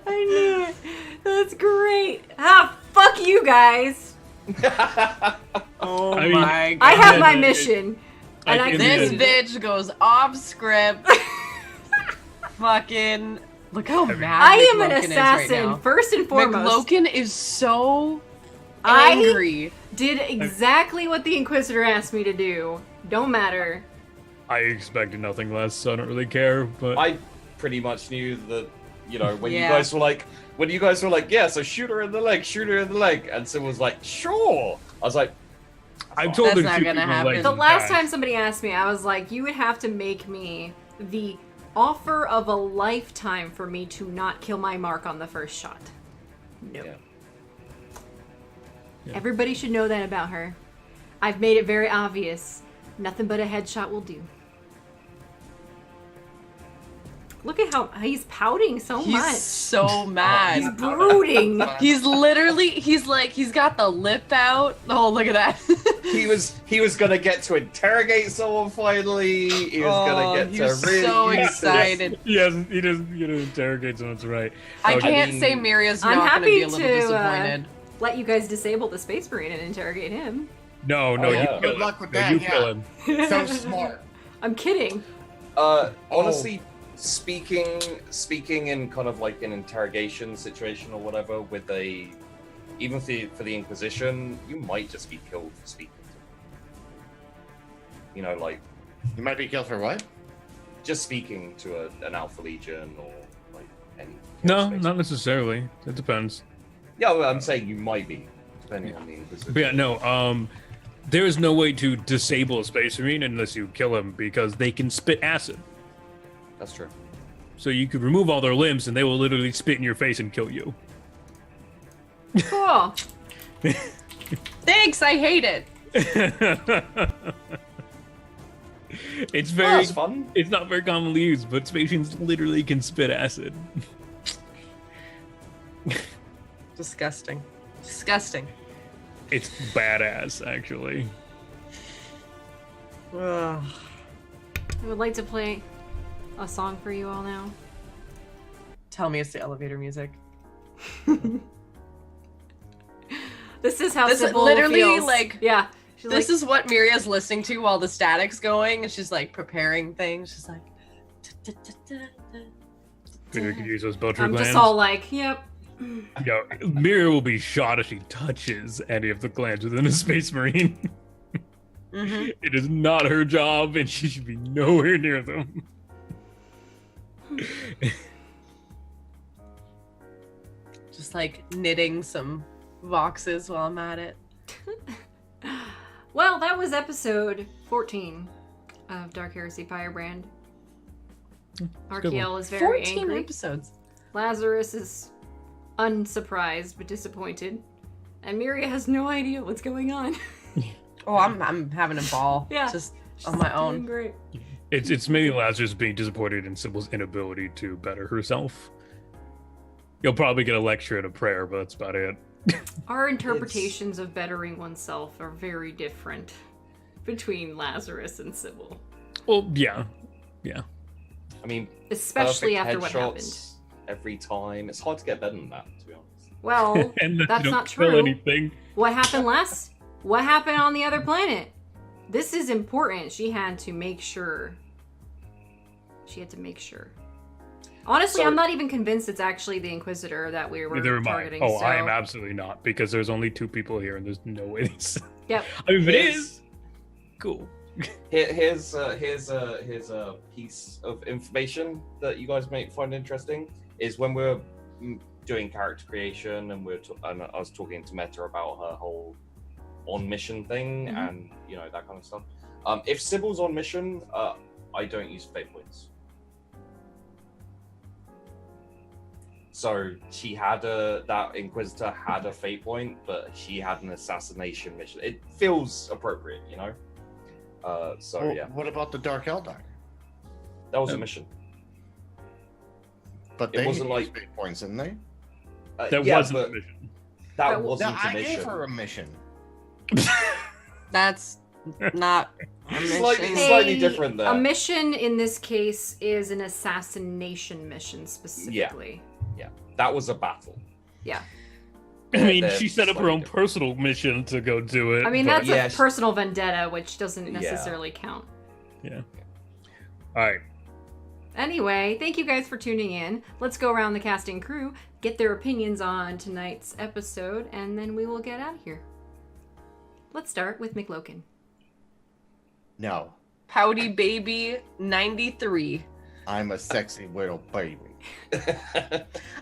knew it. That's great. Ah, fuck you guys. Oh I mean, my god. I have Yeah, my it- mission. And I can This do completed it. bitch goes off script. Fucking look how mad I am an McLoken is right assassin, now. first and foremost. McLoken is so I angry. did exactly what the Inquisitor asked me to do. Don't matter. I expected nothing less, so I don't really care. But I pretty much knew that, you know, when Yeah. you guys were like, yeah, so shoot her in the leg, and Sim was like, sure. I was like, I've told That's her to not shoot gonna people in happen. legs The in last past. time somebody asked me, I was like, you would have to make me the offer of a lifetime for me to not kill my mark on the first shot. No. Yeah. Yeah. Everybody should know that about her. I've made it very obvious. Nothing but a headshot will do. Look at how he's pouting so He's much. so mad. He's brooding. He's literally, he's got the lip out. Oh, look at that. he was gonna get to interrogate someone finally. He was gonna get he to was really so use this. excited. He doesn't get to interrogate someone's right. I Okay. can't mean, say Miria's I'm not going to happy be a little to, disappointed. Let you guys disable the Space Marine and interrogate him. No, Oh, yeah. you kill Good him. luck with No, that, you yeah. kill him. So smart. I'm kidding. Honestly, speaking in kind of like an interrogation situation or whatever, with even for the Inquisition, you might just be killed for speaking to them. You know, like You might be killed for what? just speaking to an Alpha Legion or like any. No, space. not necessarily. It depends. Yeah, well, I'm saying you might be, depending on the Inquisition. But yeah, no. There is no way to disable a Space Marine unless you kill him because they can spit acid. That's true. So you could remove all their limbs and they will literally spit in your face and kill you. Cool. Thanks, I hate it. It's Oh, very. that's fun. It's not very commonly used, but Space Marines literally can spit acid. Disgusting. Disgusting. It's badass, actually. Ugh. I would like to play a song for you all now. Tell me it's the elevator music. This is how This Sybil literally, feels. like, yeah. She's This like, is what Miria's listening to while the static's going, and she's like preparing things. She's like, We could use those Belcher I'm glands. just all like, yep. Yo, Mira will be shot if she touches any of the glands within a Space Marine. Mhm. It is not her job, and she should be nowhere near them. Just like knitting some boxes while I'm at it. Well, that was episode 14 of Dark Heresy Pyrebrand. Arkiel is very 14 angry. episodes. Lazarus is unsurprised but disappointed. And Miria has no idea what's going on. Oh, I'm having a ball. Yeah. Just She's on my doing own. Great. It's mainly Lazarus being disappointed in Sybil's inability to better herself. You'll probably get a lecture and a prayer, but that's about it. Our interpretations of bettering oneself are very different between Lazarus and Sybil. Well, yeah. I mean, Especially perfect after what happened. headshots every time. It's hard to get better than that, to be honest. Well, And then that's you don't not kill true. anything. What happened What happened on the other planet? This is important. She had to make sure. Honestly, So- I'm not even convinced it's actually the Inquisitor that we were Neither am I. targeting. Oh, so... I am absolutely not, because there's only 2 people here, and there's no way these... Yep. I mean, if it Here's- is, cool. Here's a piece of information that you guys might find interesting. Is when we're doing character creation and and I was talking to Meta about her whole on mission thing and that kind of stuff. If Sybil's on mission, I don't use fate points. So she had that Inquisitor had a fate point, but she had an assassination mission. It feels appropriate, So Well, yeah, What about the Dark Eldar? that was a mission. But It they wasn't used like- fate points, didn't they? That Yeah, wasn't but the mission. that That was- wasn't No, a I mission. gave her a mission. That's not a Slightly- mission. slightly different there. A mission in this case is an assassination mission specifically. That was a battle. Yeah. I mean, they're she set up her slightly own different. personal mission to go do it. I mean, but- that's Yeah, a personal vendetta, which doesn't necessarily count. Yeah. Alright. Anyway, thank you guys for tuning in. Let's go around the casting crew, get their opinions on tonight's episode, and then we will get out of here. Let's start with McLoken. No, Pouty Baby 93. I'm a sexy little baby.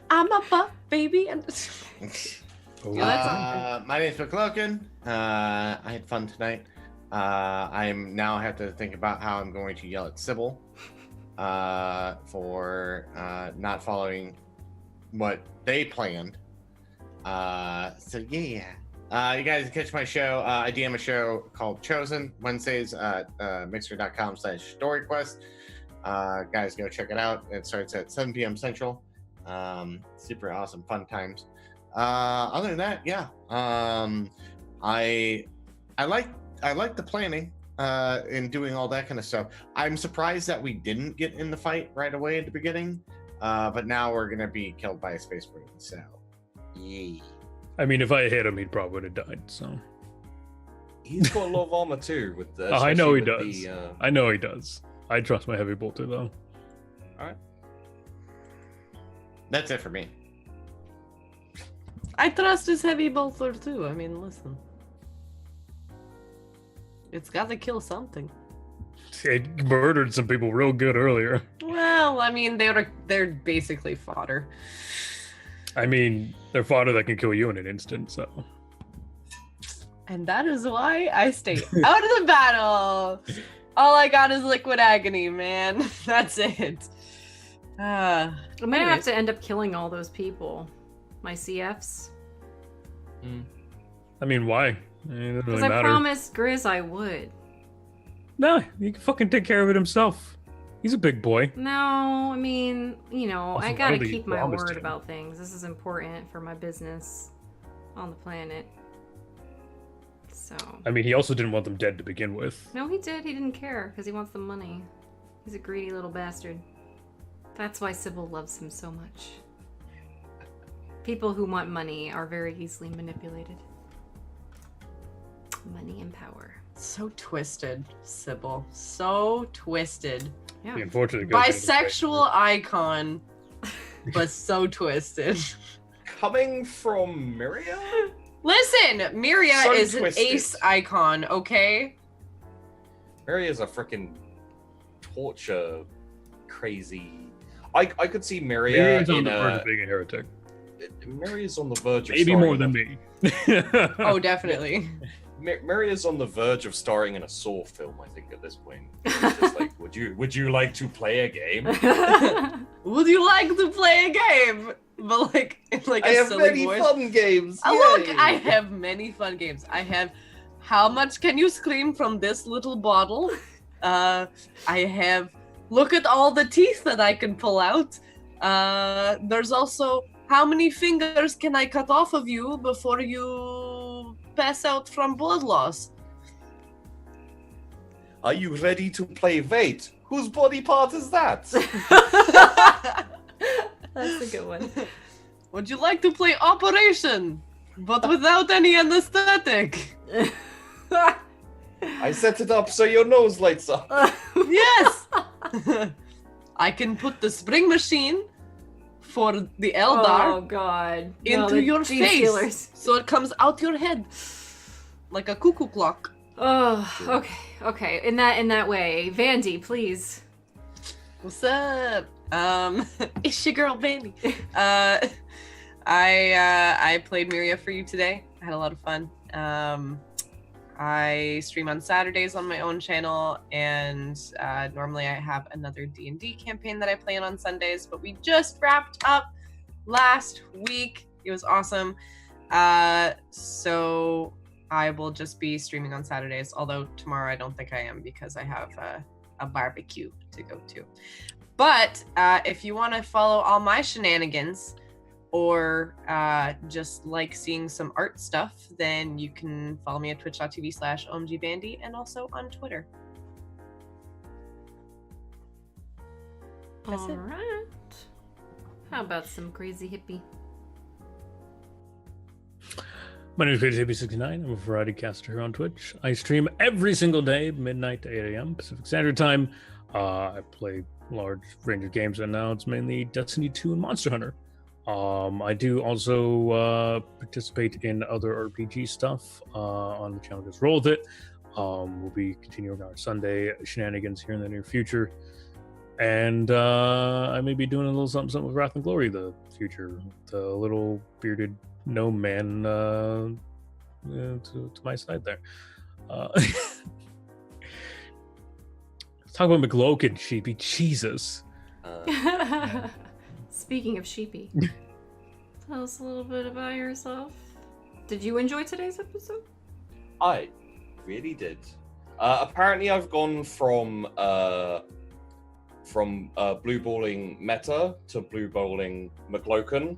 I'm a butt baby. And Oh, My name's McLoken. I had fun tonight. I now have to think about how I'm going to yell at Sybil for not following what they planned. So yeah. You guys can catch my show. I DM a show called Chosen Wednesdays at mixer.com/storyquest. Guys, go check it out. It starts at 7 p.m. Central. Super awesome, fun times. Other than that, yeah. I like the planning and doing all that kind of stuff. I'm surprised that we didn't get in the fight right away at the beginning, but now we're gonna be killed by a space marine. So, yeah. I mean, if I hit him, he probably would have died, so... He's got a lot of armor too. With the, Oh, I know he especially does. with I know he does. I trust my heavy bolter, though. That's it for me. I trust his heavy bolter too. I mean, listen. It's got to kill something. It murdered some people real good earlier. Well, I mean, they're basically fodder. I mean, they're fodder that can kill you in an instant, so... And that is why I stay out of the battle. All I got is liquid agony, man. That's it. I might have Anyways. to end up killing all those people. My CFs. I mean, why? It doesn't Because really I matter. promised Grizz I would. No, he can fucking take care of it himself. He's a big boy. No, I mean, I Also, gotta really keep my promised word him. about things. This is important for my business on the planet. So. I mean, he also didn't want them dead to begin with. No, he did. He didn't care because he wants the money. He's a greedy little bastard. That's why Sybil loves him so much. People who want money are very easily manipulated. Money and power. So twisted, Sybil. So twisted. Yeah. The unfortunate goes into the Bisexual icon, but so twisted. Coming from Miria? Listen, Miria So is twisted. an ace icon, okay? Miria's a freaking torture crazy. I could see Miria Miriam's on in the verge a of being a heretic. Mary is on the verge of Maybe starring more in than a- me. Oh, definitely. Mary is on the verge of starring in a Saw film, I think, at this point. It's just like, would you like to play a game? Would you like to play a game? But like, in like I a have silly many voice. fun games. Look, Yay! I have many fun games. I have How Much Can You Scream from This Little Bottle? I have Look at All the Teeth That I Can Pull Out. There's also How Many Fingers Can I Cut Off of You Before You Pass Out from Blood Loss? Are you ready to play Vate? Whose body part is that? That's a good one. Would you like to play Operation, but without any anesthetic? I set it up so your nose lights up. Yes! I can put the spring machine for the Oh Eldar god. into the your gene face stealers. so it comes out your head like a cuckoo clock. Oh, okay. In that way, Vandy, please. What's up? It's your girl Vandy. I played Miria for you today. I had a lot of fun. I stream on Saturdays on my own channel, and normally I have another D&D campaign that I play on Sundays, but we just wrapped up last week. It was awesome. So I will just be streaming on Saturdays, although tomorrow I don't think I am because I have a barbecue to go to. But if you want to follow all my shenanigans, or just like seeing some art stuff, then you can follow me at twitch.tv/omgVandi and also on Twitter. That's it. Alright. How about some crazy hippie? My name is PageHippie69. I'm a variety caster here on Twitch. I stream every single day, midnight to 8 a.m. Pacific Standard Time. I play large range of games, and now it's mainly Destiny 2 and Monster Hunter. I do also participate in other RPG stuff on the channel. Just roll with it. We'll be continuing our Sunday shenanigans here in the near future, and I may be doing a little something with Wrath and Glory in the future. The little bearded gnome man to my side there. Let's talk about McLoken, Sheepy. Jesus. Speaking of sheepy, tell us a little bit about yourself. Did you enjoy today's episode? I really did. Apparently, I've gone from blue balling Meta to blue balling McLoken.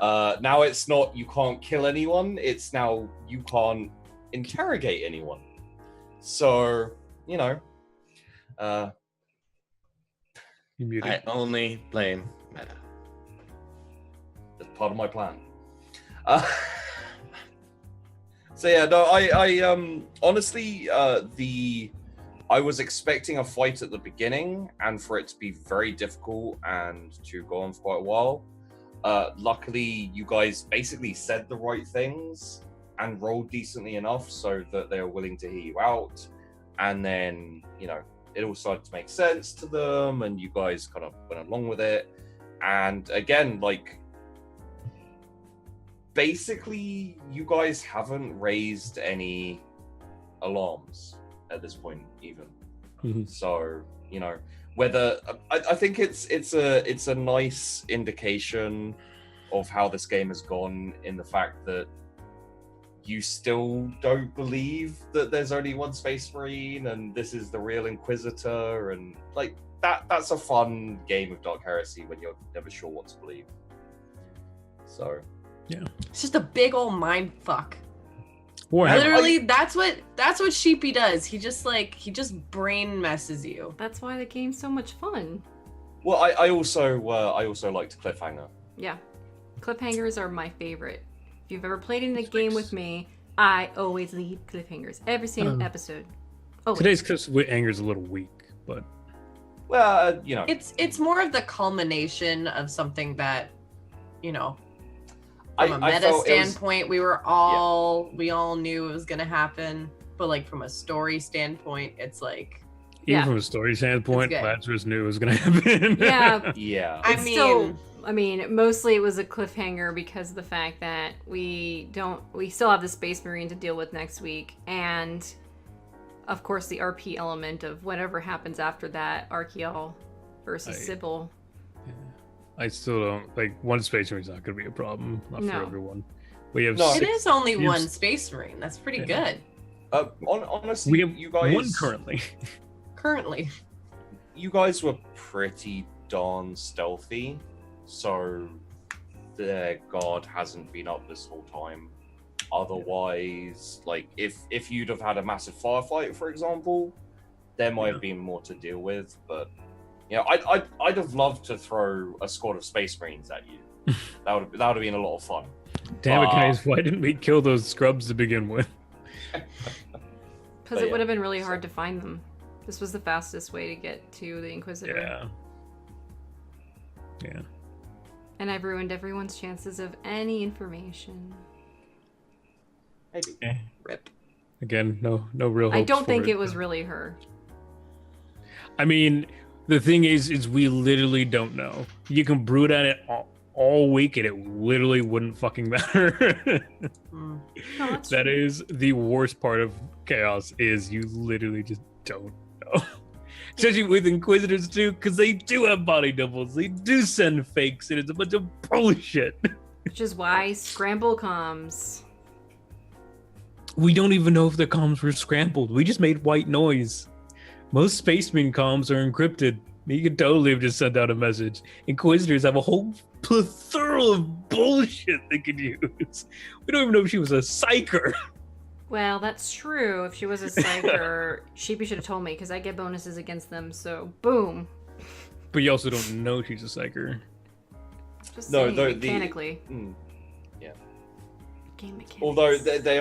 Now it's not you can't kill anyone, it's now you can't interrogate anyone. So, you know. You muted. I only blame Meta. That's part of my plan. So yeah, no, I honestly, I was expecting a fight at the beginning and for it to be very difficult and to go on for quite a while. Luckily, you guys basically said the right things and rolled decently enough so that they were willing to hear you out. And then, you know, it all started to make sense to them and you guys kind of went along with it. And again, like, basically, you guys haven't raised any alarms at this point, even. Mm-hmm. So, you know, whether I think it's a nice indication of how this game has gone in the fact that you still don't believe that there's only one Space Marine and this is the real Inquisitor, and like that's a fun game of Dark Heresy when you're never sure what to believe. So yeah, It's just a big old mind fuck. Warhammer. Literally, that's what Sheepy does. He just brain messes you. That's why the game's so much fun. well, I also liked Cliffhanger. Yeah. Cliffhangers are my favorite. If you've ever played in a game with me, I always leave cliffhangers every single episode. Always. Today's cliffhanger is a little weak, but Well, you know, It's more of the culmination of something that, you know, from a I meta felt it was- standpoint, we all knew it was gonna happen. But like from a story standpoint, it's like Yeah. from a story standpoint, good. Lazarus knew it was gonna happen. Yeah. Yeah. I It's mean, still, I mean, mostly it was a cliffhanger because of the fact that we still have the Space Marine to deal with next week, and of course the RP element of whatever happens after that, Archeol versus Sybil. I still don't like one Space Marine's not gonna be a problem, not No. for everyone. We have No. it is only you have one Space Marine. That's pretty Yeah. good. Honestly, we have you guys, one currently. Currently. you guys were pretty darn stealthy, so their guard hasn't been up this whole time. Otherwise, like if you'd have had a massive firefight, for example, there might have been more to deal with. But yeah, I'd have loved to throw a squad of Space Marines at you. that would have been a lot of fun. Damn it, guys! Why didn't we kill those scrubs to begin with? Because But it yeah, would have been really hard to find them. This was the fastest way to get to the Inquisitor. Yeah. Yeah. And I've ruined everyone's chances of any information. Maybe. Rip. Again, no real. I hopes don't for think it was really her. I mean, the thing is we literally don't know. You can brood on it all week, and it literally wouldn't fucking matter. Mm. No, that's That true. is the worst part of chaos. Is you literally just don't know. Especially with Inquisitors too, because they do have body doubles. They do send fakes, and it's a bunch of bullshit. Which is why scramble comms. We don't even know if the comms were scrambled. We just made white noise. Most Space Marine comms are encrypted. You could totally have just sent out a message. Inquisitors have a whole plethora of bullshit they could use. We don't even know if she was a psyker. Well, that's true. If she was a psyker, Sheepy should have told me because I get bonuses against them. So boom. But you also don't know she's a psyker. Just No, saying, the- mechanically. Game mechanics. Although they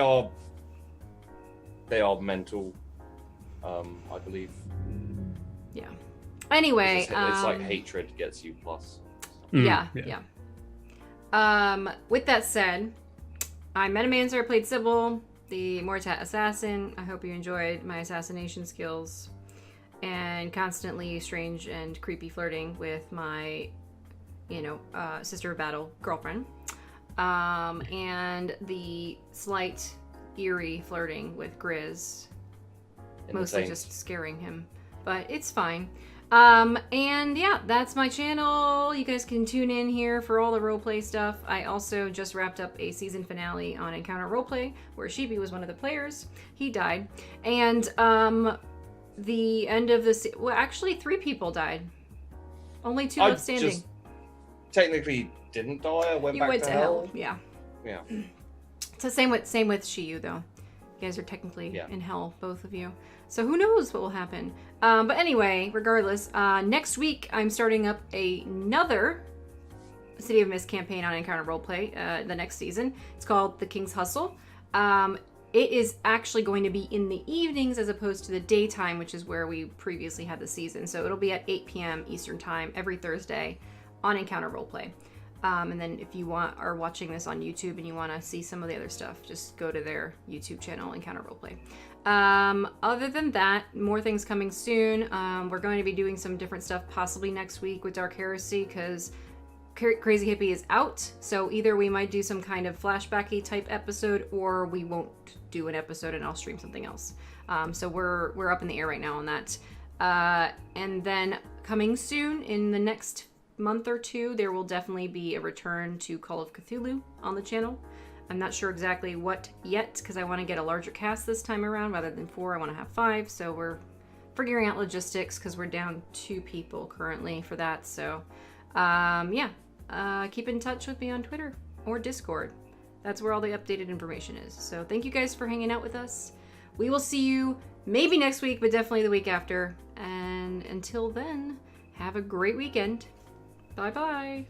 are mental, I believe. Yeah. Anyway, It's like hatred gets you plus. Yeah. With that said, I'm Metamancer. I played Sybil, the Mortat assassin. I hope you enjoyed my assassination skills and constantly strange and creepy flirting with my, sister of battle girlfriend, and the slight eerie flirting with Grizz, mostly Insane. just scaring him, but it's fine. And yeah, that's my channel. You guys can tune in here for all the roleplay stuff. I also just wrapped up a season finale on Encounter Roleplay where Sheepy was one of the players. He died. And the end of the well, actually 3 people died. Only 2 left standing. Just technically didn't die. I went You back went to hell. Yeah. Yeah. So same with Shiyu though. You guys are technically Yeah. in hell, both of you. So who knows what will happen. But anyway, regardless, next week I'm starting up another City of Mist campaign on Encounter Roleplay, the next season. It's called The King's Hustle. It is actually going to be in the evenings as opposed to the daytime, which is where we previously had the season. So it'll be at 8 p.m. Eastern Time every Thursday on Encounter Roleplay. And then if you are watching this on YouTube and you want to see some of the other stuff, just go to their YouTube channel, Encounter Roleplay. Other than that, more things coming soon. We're going to be doing some different stuff possibly next week with Dark Heresy because Crazy Hippie is out. So either we might do some kind of flashbacky type episode or we won't do an episode and I'll stream something else. So we're up in the air right now on that. And then coming soon in the next month or 2, there will definitely be a return to Call of Cthulhu on the channel. I'm not sure exactly what yet because I want to get a larger cast this time around rather than 4. I want to have 5, so we're figuring out logistics because we're down 2 people currently for that. So keep in touch with me on Twitter or Discord. That's where all the updated information is. So thank you guys for hanging out with us. We will see you maybe next week, but definitely the week after. And until then, have a great weekend. Bye-bye.